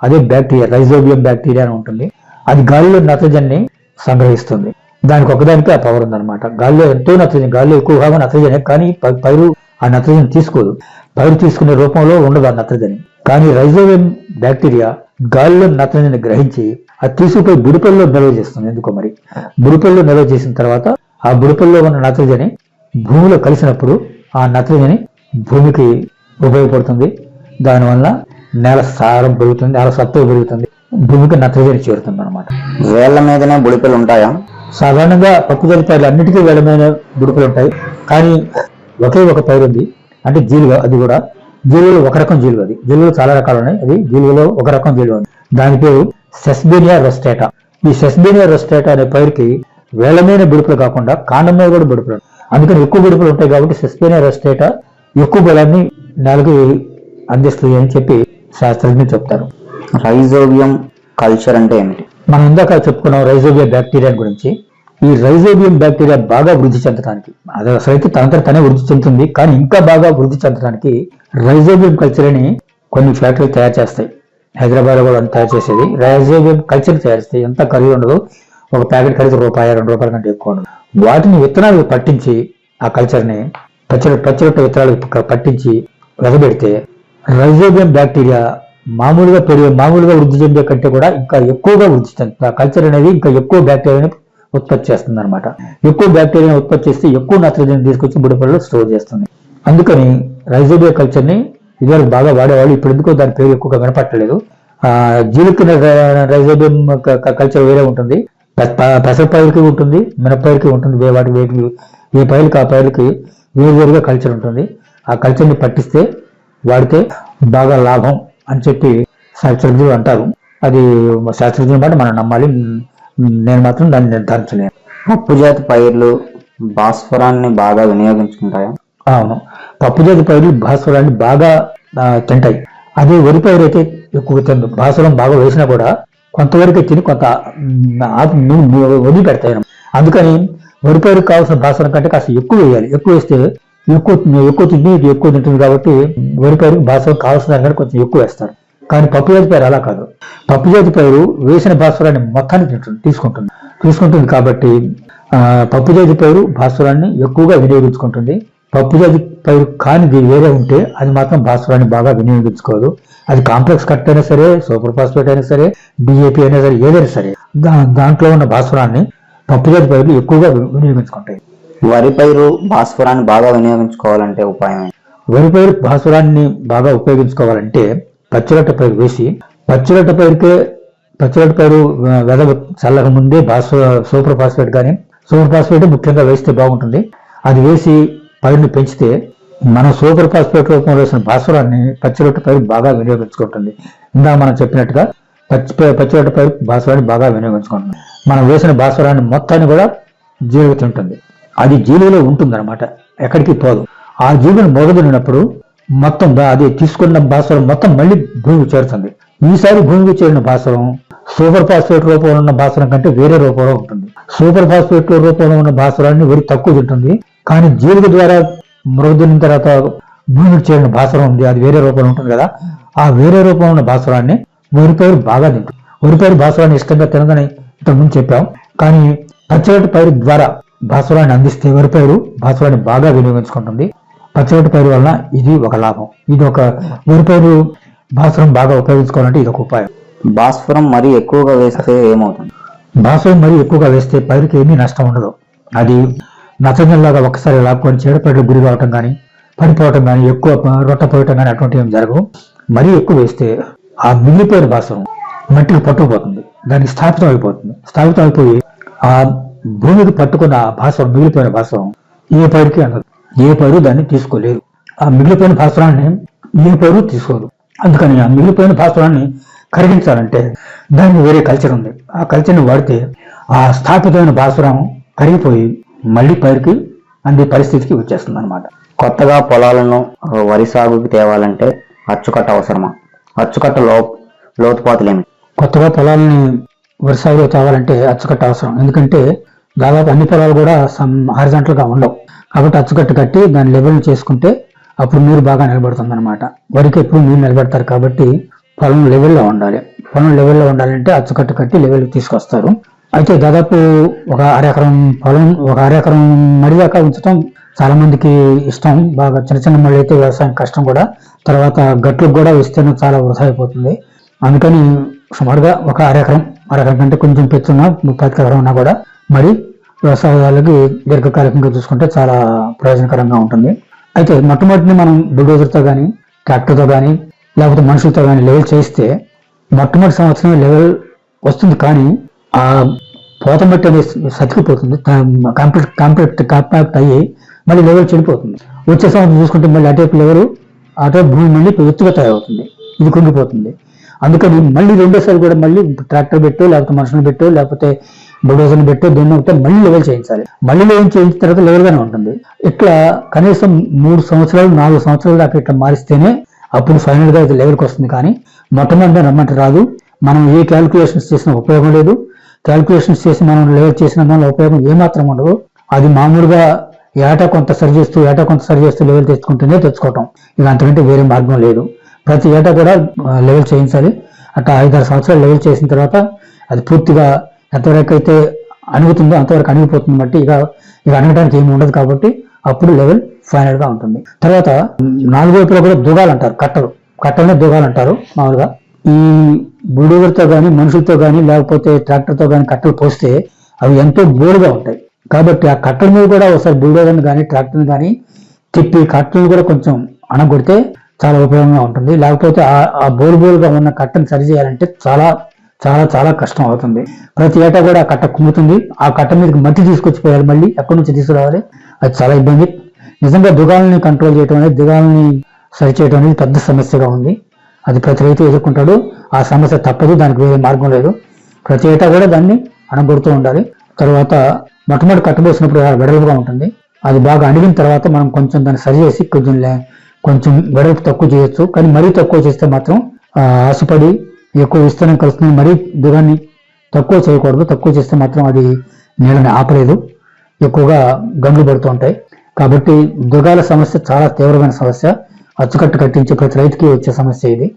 Speaker 2: అదే బ్యాక్టీరియా, రైజోబియం బ్యాక్టీరియా అని ఉంటుంది. అది గాలిలో నత్రజని సంగ్రహిస్తుంది. దానికి ఒకదానికి ఆ పవర్ ఉందన్నమాట. గాలిలో ఎంతో నత్రజని, గాలిలో ఎక్కువ భాగం నత్రజని, కానీ పైరు ఆ నత్రజని తీసుకోదు. పైరు తీసుకునే రూపంలో ఉండదు ఆ నత్రజని. కానీ రైజోబియం బ్యాక్టీరియా గాలిలో నత్రజని గ్రహించి అది తీసుకుపోయి బుడిపెల్లో నిల్వ చేస్తుంది. ఎందుకో మరి బుడిపెల్లో నిల్వ చేసిన తర్వాత ఆ బుడిపెల్లో ఉన్న నత్రజని భూమిలో కలిసినప్పుడు ఆ నత్రజని భూమికి ఉపయోగపడుతుంది. దానివల్ల నేల సారం పెరుగుతుంది, నేల సత్తువ పెరుగుతుంది, భూమికి నత్రజని చేరుతుంది అనమాట.
Speaker 1: వేళ్ల మీదనే బుడిపెలు ఉంటాయా?
Speaker 2: సాధారణంగా పప్పు జాతి పైర్లు అన్నిటికీ వేళ్ల మీద బుడిపెలు ఉంటాయి. కానీ ఒకే ఒక పైరు ఉంది, అంటే జీలుగ. అది కూడా జీలుగలో ఒక రకం జీలుగ. అది జీలుగలో చాలా రకాలు ఉన్నాయి, అది జీలుగలో ఒక రకం జీలుగ ఉంది. దాని పేరు సెస్బేనియా రొస్టేటా. ఈ సెస్బేనియా రొస్టేటా అనే పైరుకి వేళ్ల మీద బుడిపెలు కాకుండా కాండం మీద కూడా బుడిపెలు, అందుకని ఎక్కువ బుడిపెలు ఉంటాయి. కాబట్టి సెస్బేనియా రొస్టేటా ఎక్కువ బలాన్ని నేలకు అందిస్తుంది అని చెప్పి శాస్త్రజ్ఞులు చెప్తారు.
Speaker 1: రైజోబియం కల్చర్ అంటే ఏమిటి?
Speaker 2: మనం ఇందాక చెప్పుకున్నాం రైజోబియం బ్యాక్టీరియా గురించి. ఈ రైజోబియం బ్యాక్టీరియా బాగా వృద్ధి చెందడానికి, అది అసలైతే తనే వృద్ధి చెందుతుంది, కానీ ఇంకా బాగా వృద్ధి చెందడానికి రైజోబియం కల్చర్ అని కొన్ని ఫ్యాక్టరీలు తయారు చేస్తాయి. హైదరాబాద్ కూడా తయారు చేసేది రైజోబియం కల్చర్ తయారు చేస్తాయి. ఎంత ఖరీదు ఉండదు, ఒక ప్యాకెట్ ఖరీదు ₹1-2 కంటే ఎక్కువ ఉండదు. వాటిని విత్తనాలు పట్టించి ఆ కల్చర్ని పచ్చిరొట్ట విత్తనాలు పట్టించి వెదబెడితే రైజోబియం బ్యాక్టీరియా మామూలుగా వృద్ధి చెందే కంటే కూడా ఇంకా ఎక్కువగా వృద్ధి చెందుతుంది. ఆ కల్చర్ అనేది ఇంకా ఎక్కువ బ్యాక్టీరియాని ఉత్పత్తి చేస్తుంది అనమాట. ఎక్కువ బ్యాక్టీరియాని ఉత్పత్తి చేస్తే ఎక్కువ నత్రజని తీసుకొచ్చి బుడిపెల్లో స్టోర్ చేస్తుంది. అందుకని రైజోబియం కల్చర్ని ఇదివరకు బాగా వాడేవాళ్ళు, ఇప్పుడు ఎందుకో దాని పేరు ఎక్కువగా వినపట్టలేదు. జీలుకిన రైజోబియం కల్చర్ వేరే ఉంటుంది, పెసరపైరుకి ఉంటుంది, మినపైరుకి ఉంటుంది. వేటికి ఏ పైరుకి ఆ పైరుకి వేరువేరుగా కల్చర్ ఉంటుంది. ఆ కల్చర్ని పట్టిస్తే వాడితే బాగా లాభం అని చెప్పి శాస్త్రజ్ఞులు అంటారు. అది శాస్త్రజ్ఞుల మాట మనం నమ్మాలి, నేను మాత్రం దాన్ని నిర్ధారించలేను.
Speaker 1: పప్పు జాతి పైర్లు భాస్వరాన్ని బాగా వినియోగించుకుంటాయా?
Speaker 2: అవును, పప్పు జాతి పైర్లు భాస్వరాన్ని బాగా తింటాయి. అదే వరి పైరు అయితే ఎక్కువ తిందు. భాస్వరం బాగా వేసినా కూడా కొంతవరకు తిని కొంత వదిలి పెడతాయి. అందుకని వరి పైరుకి కావాల్సిన భాస్వరం కంటే కాస్త ఎక్కువ వేయాలి. ఎక్కువ వేస్తే ఎక్కువ తింటుంది కాబట్టి వరి పైరుకి భాస్వరం కావాల్సిన దానికంటే కొంచెం ఎక్కువ వేస్తారు. కానీ పప్పు జాతి పైరు అలా కాదు. పప్పు జాతి పైరు వేసిన భాస్వరాన్ని మొత్తాన్ని తీసుకుంటుంది కాబట్టి పప్పు జాతి పైరు భాస్వరాన్ని ఎక్కువగా వినియోగించుకుంటుంది. పప్పు జాతి పైరు కానిది వేరే ఉంటే అది మాత్రం భాస్వరాన్ని బాగా వినియోగించుకోదు. అది కాంప్లెక్స్ కట్ అయినా సరే, సూపర్ ఫాస్ఫేట్ అయినా సరే, DAP అయినా సరే, ఏదైనా సరే దాంట్లో ఉన్న భాస్వరాన్ని పప్పు జాతి పైర్లు ఎక్కువగా వినియోగించుకుంటాయి.
Speaker 1: వరి పైరు భాస్వరాన్ని బాగా వినియోగించుకోవాలంటే ఉపాయం?
Speaker 2: వరి పైరు భాస్వరాన్ని బాగా ఉపయోగించుకోవాలంటే పచ్చిరొట్ట పైరు వేసి, పచ్చిరొట్ట పైరు వెద చల్లక ముందే సూపర్ ఫాస్ఫేట్ కానీ, సూపర్ ఫాస్ఫేట్ ముఖ్యంగా వేస్తే బాగుంటుంది. అది వేసి పైరుని పెంచితే మనం సూపర్ ఫాస్ఫేట్ రూపంలో వేసిన భాస్వరాన్ని పచ్చిరొట్ట పైరు బాగా వినియోగించుకుంటుంది. ఇందా మనం చెప్పినట్టుగా పచ్చిరొట్ట పైరు భాస్వరాన్ని బాగా వినియోగించుకుంటుంది. మనం వేసిన భాస్వరాన్ని మొత్తాన్ని కూడా జీలుగ తింటుంది. అది జీలుగలో ఉంటుంది అనమాట, ఎక్కడికి పోదు. ఆ జీలుగను మొదలున్నప్పుడు మొత్తం అది తీసుకున్న భాస్వరం మొత్తం మళ్ళీ భూమికి చేరుతుంది. ఈసారి భూమికి చేరిన భాస్వరం సూపర్ ఫాస్ఫేట్ రూపంలో ఉన్న భాస్వరం కంటే వేరే రూపంలో ఉంటుంది. సూపర్ ఫాస్ఫేట్ రూపంలో ఉన్న భాస్వరాన్ని వరి తక్కువ తింటుంది. కానీ జీలుగ ద్వారా మృదున్న తర్వాత భూమికి చేరిన భాస్వరం ఉంది, అది వేరే రూపంలో ఉంటుంది కదా. ఆ వేరే రూపంలో ఉన్న భాస్వరాన్ని వరి పైరు బాగా తింటుంది. వరి పైరు భాస్వరాన్ని ఇష్టంగా తినదని ఇంతకుముందు చెప్పాం. కానీ పచ్చిరొట్ట పైరు ద్వారా భాస్వరాన్ని అందిస్తే వరి పైరు భాస్వరాన్ని బాగా వినియోగించుకుంటుంది. పచ్చిరొట్ట పైరు వలన ఇది ఒక లాభం. ఇది ఒక వరి పైరు భాస్వరం బాగా ఉపయోగించుకోవాలంటే ఇది ఒక ఉపాయం.
Speaker 1: భాస్వరం మరీ ఎక్కువగా వేస్తే ఏమవుతుంది?
Speaker 2: భాస్వరం మరీ ఎక్కువగా వేస్తే పైరుకి ఏమీ నష్టం ఉండదు. అది నచ్చజల్లాగా ఒక్కసారి లాక్కొని చీడపేటలు గురి కావటం కానీ పడిపోవటం కానీ ఎక్కువ రొట్ట పోయటం కానీ అటువంటివి ఏం జరగవు. మరీ ఎక్కువ వేస్తే ఆ మిగిలిపోయిన భాస్వరం మట్టికి పట్టుకుపోతుంది, దానికి స్థాపితం అయిపోతుంది. స్థాపితం అయిపోయి ఆ భూమికి పట్టుకున్న ఆ భాస్వరం, మిగిలిపోయిన భాస్వరం ఏ పైరుకి అందదు. ఏ పైరు దాన్ని తీసుకోలేదు. ఆ మిగిలిపోయిన భాస్వరాన్ని ఏ పైరు తీసుకోదు. అందుకని ఆ మిగిలిపోయిన భాస్వరాన్ని కరిగించాలంటే దానికి వేరే కల్చర్ ఉంది. ఆ కల్చర్ని వాడితే ఆ స్థాపితమైన భాస్వరం కరిగిపోయి మళ్ళీ పైరుకి అందే పరిస్థితికి వచ్చేస్తుంది అనమాట.
Speaker 1: కొత్తగా పొలాలను వరి సాగుకి తేవాలంటే అచ్చుకట్ట అవసరమా? అచ్చుకట్ట లోతుపాతులేమి?
Speaker 2: కొత్తగా పొలాలని వరి సాగులో తేవాలంటే అచ్చుకట్ట అవసరం. ఎందుకంటే దాదాపు అన్ని పొలాలు కూడా హారిజాంటల్గా ఉండవు. కాబట్టి అచ్చుకట్ట కట్టి దాన్ని లెవెల్ చేసుకుంటే అప్పుడు నీరు బాగా నిలబడుతుంది అనమాట. వరికి ఎప్పుడు నీరు నిలబెడతారు కాబట్టి పొలం లెవెల్లో ఉండాలి. పొలం లెవెల్లో ఉండాలంటే అచ్చుకట్ట కట్టి లెవెల్కి తీసుకొస్తారు. అయితే దాదాపు ఒక అరెకరం పొలం, ఒక అరెకరం మడి దాకా ఉంచడం చాలా మందికి ఇష్టం. బాగా చిన్న చిన్న మళ్ళీ అయితే వ్యవసాయం కష్టం కూడా. తర్వాత గట్లకు కూడా విస్తీర్ణం చాలా వృధా అయిపోతుంది. అందుకని సుమారుగా ఒక అరెకరం కంటే కొంచెం పెంచున్నా 30 ఎకరం ఉన్నా కూడా మరి వ్యవసాయాలకి దీర్ఘకాలికంగా చూసుకుంటే చాలా ప్రయోజనకరంగా ఉంటుంది. అయితే మొట్టమొదటిని మనం బుల్డోజర్తో కానీ ట్రాక్టర్తో కానీ లేకపోతే మనుషులతో కానీ లెవెల్ చేస్తే మొట్టమొదటి సంవత్సరం లెవెల్ వస్తుంది. కానీ ఆ పోత మట్టి అనేది సతికిపోతుంది, కాంపాక్ట్ అయ్యి మళ్ళీ లెవెల్ చెడిపోతుంది. వచ్చే సంవత్సరం చూసుకుంటే మళ్ళీ అటేపు లెవెల్ అటేపు భూమి మళ్ళీ ఎత్తుగా తయారవుతుంది, ఇది కుంగిపోతుంది. అందుకని మళ్ళీ రెండోసారి కూడా మళ్ళీ ట్రాక్టర్ పెట్టో లేకపోతే మనుషులు పెట్టో లేకపోతే బుల్డోజర్ని పెట్టో దేన్ని ఒకటే మళ్ళీ లెవెల్ చేయించాలి. మళ్ళీ లెవెల్ చేయించిన తర్వాత లెవెల్గానే ఉంటుంది. ఇట్లా కనీసం 3 సంవత్సరాలు 4 సంవత్సరాలు దాకా ఇట్లా మారిస్తేనే అప్పుడు ఫైనల్ గా లెవెల్కి వస్తుంది. కానీ మొట్టమొదటి రమ్మంటే రాదు. మనం ఏ క్యాలిక్యులేషన్స్ చేసినా ఉపయోగం లేదు. క్యాలిక్యులేషన్స్ చేసి మనం లెవెల్ చేసిన దానిలో ఉపయోగం ఏమాత్రం ఉండదు. అది మామూలుగా ఏటా కొంత సరి చేస్తూ లెవెల్ తెచ్చుకోవటం, ఇక అంతకంటే వేరే మార్గం లేదు. ప్రతి ఏటా కూడా లెవెల్ చేయించాలి. అట్లా 5-6 సంవత్సరాలు లెవెల్ చేసిన తర్వాత అది పూర్తిగా ఎంతవరకు అయితే అణుగుతుందో అంతవరకు అణిగిపోతుంది బట్టి ఇక అణగడానికి ఏమి ఉండదు. కాబట్టి అప్పుడు లెవెల్ ఫైనల్ గా ఉంటుంది. తర్వాత 4 వైపులో కూడా దుగాలు అంటారు, కట్టలనే దుగాలు అంటారు మామూలుగా. ఈ బుల్డోజర్తో కానీ మనుషులతో కానీ లేకపోతే ట్రాక్టర్తో కానీ కట్టలు పోస్తే అవి ఎంతో బోరుగా ఉంటాయి. కాబట్టి ఆ కట్టల మీద కూడా ఒకసారి బుల్డోజర్ని కానీ ట్రాక్టర్ని కానీ తిప్పి కట్టలను కూడా కొంచెం అణగొడితే చాలా ఉపయోగంగా ఉంటుంది. లేకపోతే ఆ బోరుగా ఉన్న కట్టను సరి చేయాలంటే చాలా చాలా చాలా కష్టం అవుతుంది. ప్రతి ఏటా కూడా ఆ కట్ట కుంగుతుంది. ఆ కట్ట మీదకి మట్టి తీసుకొచ్చిపోయాలి, మళ్ళీ ఎక్కడి నుంచి తీసుకురావాలి, అది చాలా ఇబ్బంది. నిజంగా దుగాలని కంట్రోల్ చేయడం అనేది, దుగాలని సరి చేయడం అనేది పెద్ద సమస్యగా ఉంది. అది ప్రతి రైతు ఎదుర్కొంటాడు. ఆ సమస్య తప్పదు, దానికి వేరే మార్గం లేదు. ప్రతి ఏటా కూడా దాన్ని అణగొడుతూ ఉండాలి. తర్వాత మొట్టమొదటి కట్టబోసినప్పుడు వెడల్పుగా ఉంటుంది. అది బాగా అణిగిన తర్వాత మనం కొంచెం దాన్ని సరి చేసి కొంచెం వెడల్పు తక్కువ చేయొచ్చు. కానీ మరీ తక్కువ చేస్తే మాత్రం ఆశపడి ఎక్కువ విస్తీర్ణం కలుస్తుంది. మరీ దుగాన్ని తక్కువ చేయకూడదు. తక్కువ చేస్తే మాత్రం అది నీళ్ళని ఆపలేదు, ఎక్కువగా గండ్లు పడుతూ ఉంటాయి. కాబట్టి దుగాల సమస్య చాలా తీవ్రమైన సమస్య. అచ్చుకట్టు కట్టించే ప్రతి రైతుకి వచ్చే సమస్య ఇది.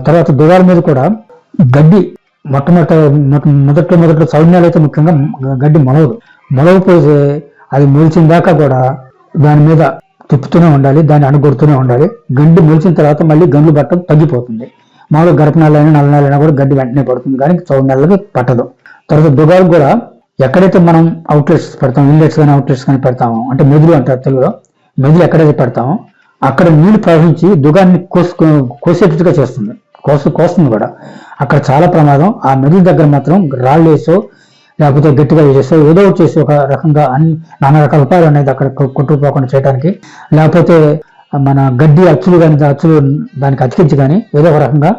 Speaker 2: తర్వాత దుగాల మీద కూడా గడ్డి మొదట్లో సౌన్యాలు అయితే ముఖ్యంగా గడ్డి మొలవపోతే అది మొలిచిన దాకా కూడా దాని మీద తిప్పుతూనే ఉండాలి, దాన్ని అణగొడుతూనే ఉండాలి. గడ్డి మొలిచిన తర్వాత మళ్ళీ గండ్లు పట్టడం తగ్గిపోతుంది. మామూలుగా గరపనాలైనా నల్లనాలైనా కూడా గడ్డి వెంటనే పడుతుంది, కానీ చౌన్యాలకి పట్టదు. తర్వాత దుగాలు కూడా ఎక్కడైతే మనం అవుట్లెట్స్ పెడతాం, ఇన్లెట్స్ కానీ అవుట్లెట్స్ కానీ పెడతాము, అంటే మెదులు అంటారు తెలుగులో, మెదులు ఎక్కడైతే పెడతామో అక్కడ నీళ్లు ప్రవహించి దుగాన్ని కోసేటట్టుగా చేస్తుంది, కోస్తుంది కూడా. అక్కడ చాలా ప్రమాదం. ఆ మెదులు దగ్గర మాత్రం రాళ్ళు వేసో లేకపోతే గట్టిగా వేసేసో ఏదో చేసి ఒక రకంగా నానా రకాల ఉపాయాలు అనేది అక్కడ కొట్టుకుపోకుండా చేయడానికి, లేకపోతే మన గడ్డి అచ్చులు దానికి అతికించి కానీ ఏదో ఒక రకంగా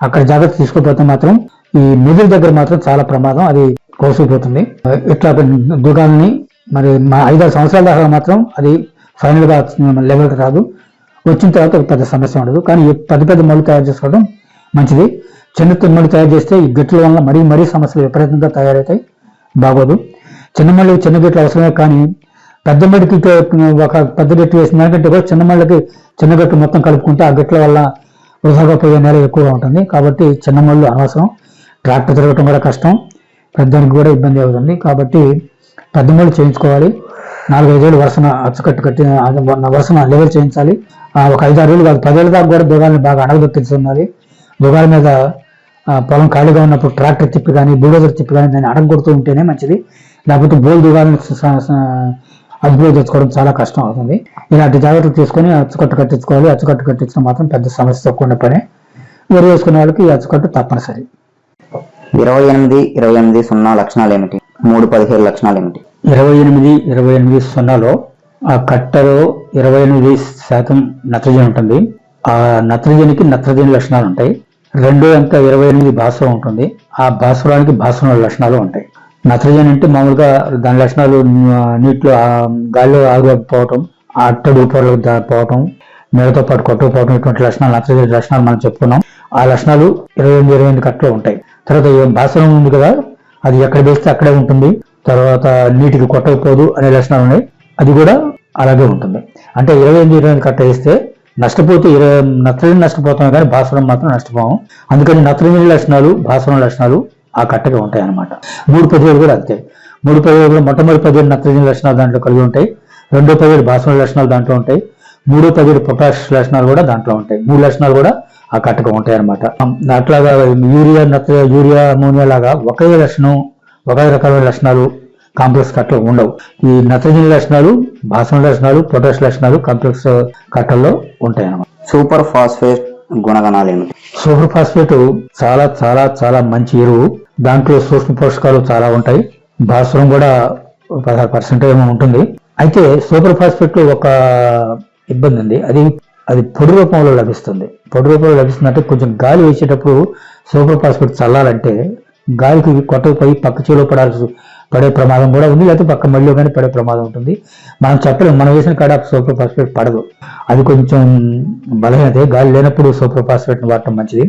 Speaker 2: అక్కడ జాగ్రత్త తీసుకోకపోతే మాత్రం ఈ మెదులు దగ్గర మాత్రం చాలా ప్రమాదం, అది కోసుకుపోతుంది. ఇట్లా దుగాల్ని మరి 5-6 సంవత్సరాల దాకా మాత్రం అది ఫైనల్ గా లెవెల్కి రాదు. వచ్చిన తర్వాత పెద్ద సమస్య ఉండదు. కానీ పెద్ద మళ్ళు తయారు చేసుకోవడం మంచిది. చిన్న మళ్ళు తయారు చేస్తే ఈ గట్ల వల్ల మరీ సమస్యలు విపరీతంగా తయారవుతాయి, బాగోదు. చిన్న గట్లు అవసరమే, కానీ పెద్ద మడికి ఒక పెద్ద గట్టు వేసిన దానికంటే కూడా చిన్న గట్టు మొత్తం కలుపుకుంటే ఆ గట్ల వల్ల వృధాగా పోయే నేల ఎక్కువగా ఉంటుంది. కాబట్టి చిన్న మళ్ళు అనవసరం. ట్రాక్టర్ తిరగటం కూడా కష్టం, పెద్దానికి కూడా ఇబ్బంది అవుతుంది. కాబట్టి పెద్ద మళ్ళు చేయించుకోవాలి. 4-5 ఏళ్ళు వరుసన అచ్చుకట్టు కట్టి వరుసన లెవెల్ చేయించాలి. ఒక 5-6 ఏళ్ళు కాదు, 10 ఏళ్ళ దాకా కూడా దుగాలని బాగా అడగదొక్కించి ఉన్నది. దుగాల మీద పొలం ఖాళీగా ఉన్నప్పుడు ట్రాక్టర్ తిప్పి కానీ బుల్డోజర్ తిప్పి కానీ దాన్ని అడగొడుతూ ఉంటేనే మంచిది. లేకపోతే బోల్ దుగాలని అదుపులో తెచ్చుకోవడం చాలా కష్టం అవుతుంది. ఇలాంటి జాగ్రత్తలు తీసుకొని అచ్చుకట్టు కట్టించుకోవాలి. అచ్చుకట్టు కట్టించడం మాత్రం పెద్ద సమస్య తక్కువ పనే. వరి వేసుకునే వాళ్ళకి ఈ అచ్చుకట్టు తప్పనిసరి.
Speaker 1: 28-28-0 లక్షణాలు ఏమిటి? 3-17 లక్షణాలు ఏమిటి?
Speaker 2: 28-28-0లో ఆ కట్టలో 28% నత్రజని ఉంటుంది. ఆ నత్రజనికి నత్రజని లక్షణాలు ఉంటాయి. రెండో అంక 28 భాస్వరం ఉంటుంది. ఆ భాస్వరానికి భాస్వరం లక్షణాలు ఉంటాయి. నత్రజని అంటే మామూలుగా దాని లక్షణాలు నీటిలో గాలిలో ఆవిరిపోవటం, అట్టడు పొరలు పోవటం, నీళ్ళతో పాటు కొట్టుకుపోవటం, ఇటువంటి లక్షణాలు నత్రజని లక్షణాలు మనం చెప్పుకున్నాం. ఆ లక్షణాలు 28 కట్టలో ఉంటాయి. తర్వాత భాస్వరం ఉంది కదా, అది ఎక్కడ వేస్తే అక్కడే ఉంటుంది. తర్వాత నీటికి కొట్టకపోదు అనే లక్షణాలు ఉన్నాయి. అది కూడా అలాగే ఉంటుంది. అంటే 28 కట్ట వేస్తే నష్టపోతే నత్రజని నష్టపోతాం కానీ భాస్వరం మాత్రం నష్టపోము. అందుకని నత్రజని లక్షణాలు భాస్వరం లక్షణాలు ఆ కట్టగా ఉంటాయి అన్నమాట. 3-17 కూడా అంతే. 3-17 మొట్టమొదటి 17 నత్రజని లక్షణాలు దాంట్లో కలిగి ఉంటాయి. 2-17 భాస్వరం లక్షణాలు దాంట్లో ఉంటాయి. 3-17 పొటాష్ లక్షణాలు కూడా దాంట్లో ఉంటాయి. 3 లక్షణాలు కూడా ఆ కట్టగా ఉంటాయి అన్నమాట. అట్లాగా యూరియా అమోనియా లాగా ఒకే లక్షణం ఒకే రకమైన లక్షణాలు కాంప్లెక్స్ కట్టలు ఉండవు. ఈ నత్రజని లక్షణాలు భాస్వరం లక్షణాలు పొటాష్ లక్షణాలు కాంప్లెక్స్ కట్టల్లో ఉంటాయి అన్నమాట.
Speaker 1: సూపర్ ఫాస్ఫేట్ గుణగణాలు ఏమిటి?
Speaker 2: సూపర్ ఫాస్ఫేట్ చాలా చాలా చాలా మంచి ఎరువు. దాంట్లో సూక్ష్మ పోషకాలు చాలా ఉంటాయి. భాస్వరం కూడా 16% ఏమో ఉంటుంది. అయితే సూపర్ ఫాస్ఫేట్ లో ఒక ఇబ్బంది ఉంది. అది పొడి రూపంలో లభిస్తుంది. పొడి రూపంలో లభిస్తుందంటే కొంచెం గాలి వేసేటప్పుడు సూపర్ ఫాస్ఫేట్ చల్లాలంటే గాలికి కొట్టకపోయి పక్క చేలో పడే ప్రమాదం కూడా ఉంది. లేకపోతే పక్క మళ్ళీ కానీ పడే ప్రమాదం ఉంటుంది. మనం చెప్పలేము. మనం వేసిన కాడ సూపర్ ఫాస్ఫేట్ పడదు. అది కొంచెం బలహీనతే. గాలి లేనప్పుడు సూపర్ ఫాస్ఫేట్ వాడటం మంచిది.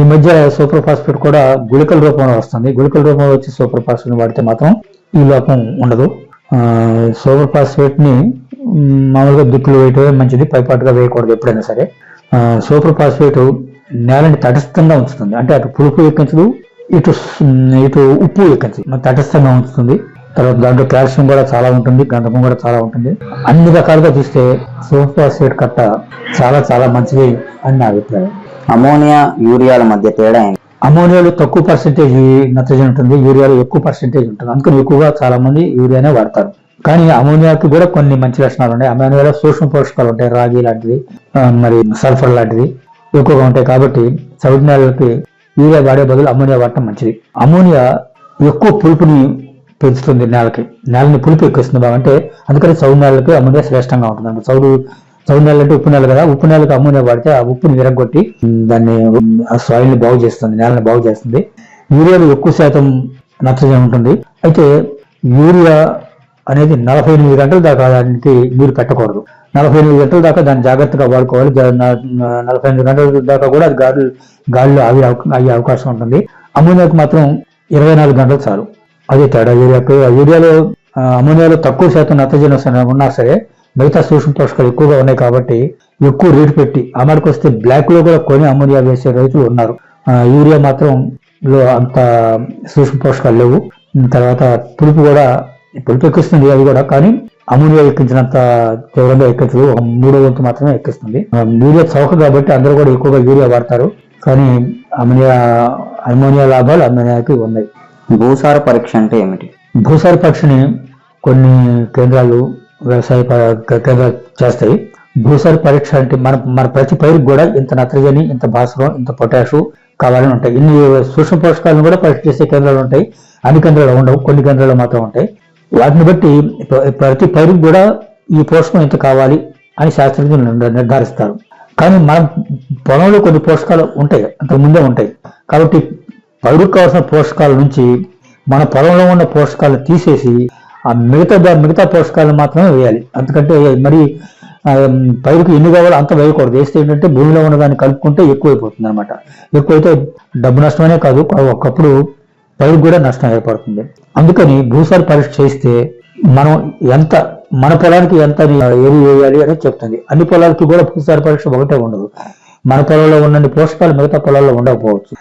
Speaker 2: ఈ మధ్య సూపర్ ఫాస్ఫేట్ కూడా గుళికల రూపంలో వస్తుంది. గుళికల రూపంలో వచ్చి సూపర్ ఫాస్ఫేట్ వాడితే మాత్రం ఈ లోపం ఉండదు. సూపర్ ఫాస్ఫేట్ ని మామూలుగా దిక్కులు వేయటమే మంచిది, పైపాటుగా వేయకూడదు ఎప్పుడైనా సరే. సూపర్ ఫాస్ఫేట్ నేలని తటస్థంగా ఉంచుతుంది. అంటే అటు పులుపు ఎక్కించదు, ఇటు ఉప్పు ఎక్కించదు, తటస్థంగా ఉంచుతుంది. తర్వాత దాంట్లో కాల్షియం కూడా చాలా ఉంటుంది, గంధకం కూడా చాలా ఉంటుంది. అన్ని రకాలుగా చూస్తే సూపర్ ఫాస్ఫేట్ కట్ట చాలా చాలా మంచిది అని నా అభిప్రాయం.
Speaker 1: అమోనియా యూరియాల మధ్య తేడా ఏంటి?
Speaker 2: అమోనియాలో తక్కువ పర్సెంటేజ్ నత్రజని ఉంటుంది, యూరియాలో ఎక్కువ పర్సెంటేజ్ ఉంటుంది. అందుకని ఎక్కువగా చాలా మంది యూరియానే వాడతారు. కానీ అమోనియాకి కూడా కొన్ని మంచి లక్షణాలు ఉన్నాయి. అమోనియాలో సూక్ష్మ పోషకాలు ఉంటాయి, రాగి లాంటివి, మరి సల్ఫర్ లాంటివి ఎక్కువగా ఉంటాయి. కాబట్టి చౌడు నేలకి యూరియా వాడే బదులు అమోనియా వాడటం మంచిది. అమోనియా ఎక్కువ పులుపుని పెంచుతుంది, నేలని పులుపు ఎక్కిస్తుంది బాగా. అంటే అందుకని చౌడు నేలకి అమోనియా శ్రేష్టంగా ఉంటుంది. అంటే చౌడు నేల అంటే ఉప్పు నేల కదా, ఉప్పు నేలకు అమోనియా వాడితే ఆ ఉప్పుని విరగొట్టి దాన్ని సాయిల్ని బాగు చేస్తుంది, నేలని బాగు చేస్తుంది. యూరియాలో ఎక్కువ శాతం నత్రజని ఉంటుంది. అయితే యూరియా అనేది 48 గంటల దాకా దానికి నీరు పెట్టకూడదు. 48 గంటల దాకా దాన్ని జాగ్రత్తగా వాడుకోవాలి. 48 గంటల దాకా కూడా అది గాలిలో అయ్యే అవకాశం ఉంటుంది. అమోనియాకు మాత్రం 24 గంటలు చాలు. అదే తేడా యూరియాలో. అమోనియాలో తక్కువ శాతం నత్రజని ఉన్నా సరే మిగతా సూక్ష్మ పోషకాలు ఎక్కువగా ఉన్నాయి కాబట్టి ఎక్కువ రేటు పెట్టి అమ్మడికి వస్తే బ్లాక్ లో కూడా కొని అమోనియా వేసే రైతులు ఉన్నారు. యూరియా మాత్రం అంత సూక్ష్మ పోషకాలు లేవు. తర్వాత పులుపు ఎక్కిస్తుంది అది కూడా, కానీ అమోనియా ఎక్కించినంత తీవ్రంగా ఎక్కించదు. 1/3 వంతు మాత్రమే ఎక్కిస్తుంది. యూరియా చౌక కాబట్టి అందరూ కూడా ఎక్కువగా యూరియా వాడతారు. కానీ అమోనియా లాభాలు అమోనియాకి ఉన్నాయి.
Speaker 1: భూసార పరీక్ష అంటే ఏమిటి?
Speaker 2: భూసార పరీక్షని కొన్ని కేంద్రాలు వ్యవసాయ కేంద్రాలు చేస్తాయి. భూసార పరీక్ష అంటే మన ప్రతి పైరుకి కూడా ఇంత నత్రజని, ఇంత భాస్వరం, ఇంత పొటాషు కావాలని ఉంటాయి. ఇన్ని సూక్ష్మ పోషకాలను కూడా పరీక్ష చేసే కేంద్రాలు ఉంటాయి. అన్ని కేంద్రాలు ఉండవు, కొన్ని కేంద్రాలు మాత్రం ఉంటాయి. వాటిని బట్టి ప్రతి పైరుకి కూడా ఈ పోషకం ఎంత కావాలి అని శాస్త్రజ్ఞులు నిర్ధారిస్తారు. కానీ మన పొలంలో కొన్ని పోషకాలు ఉంటాయి, అంతకుముందే ఉంటాయి. కాబట్టి పైరుకు కావాల్సిన పోషకాల నుంచి మన పొలంలో ఉన్న పోషకాలు తీసేసి ఆ మిగతా పోషకాలను మాత్రమే వేయాలి. ఎందుకంటే మరి పైరుకు ఎన్ని కావాలో అంత వేయకూడదు. వేస్తే ఏంటంటే భూమిలో ఉన్న దాన్ని కలుపుకుంటే ఎక్కువైపోతుంది అనమాట. ఎక్కువైతే డబ్బు నష్టమనే కాదు, ఒకప్పుడు పైరుకు కూడా నష్టం ఏర్పడుతుంది. అందుకని భూసార పరీక్ష చేస్తే మనం మన పొలానికి ఎంత ఎరువు వేయాలి అనేది చెప్తుంది. అన్ని పొలాలకి కూడా భూసార పరీక్ష ఒకటే ఉండదు. మన పొలంలో ఉన్న పోషకాలు మిగతా పొలాల్లో ఉండకపోవచ్చు.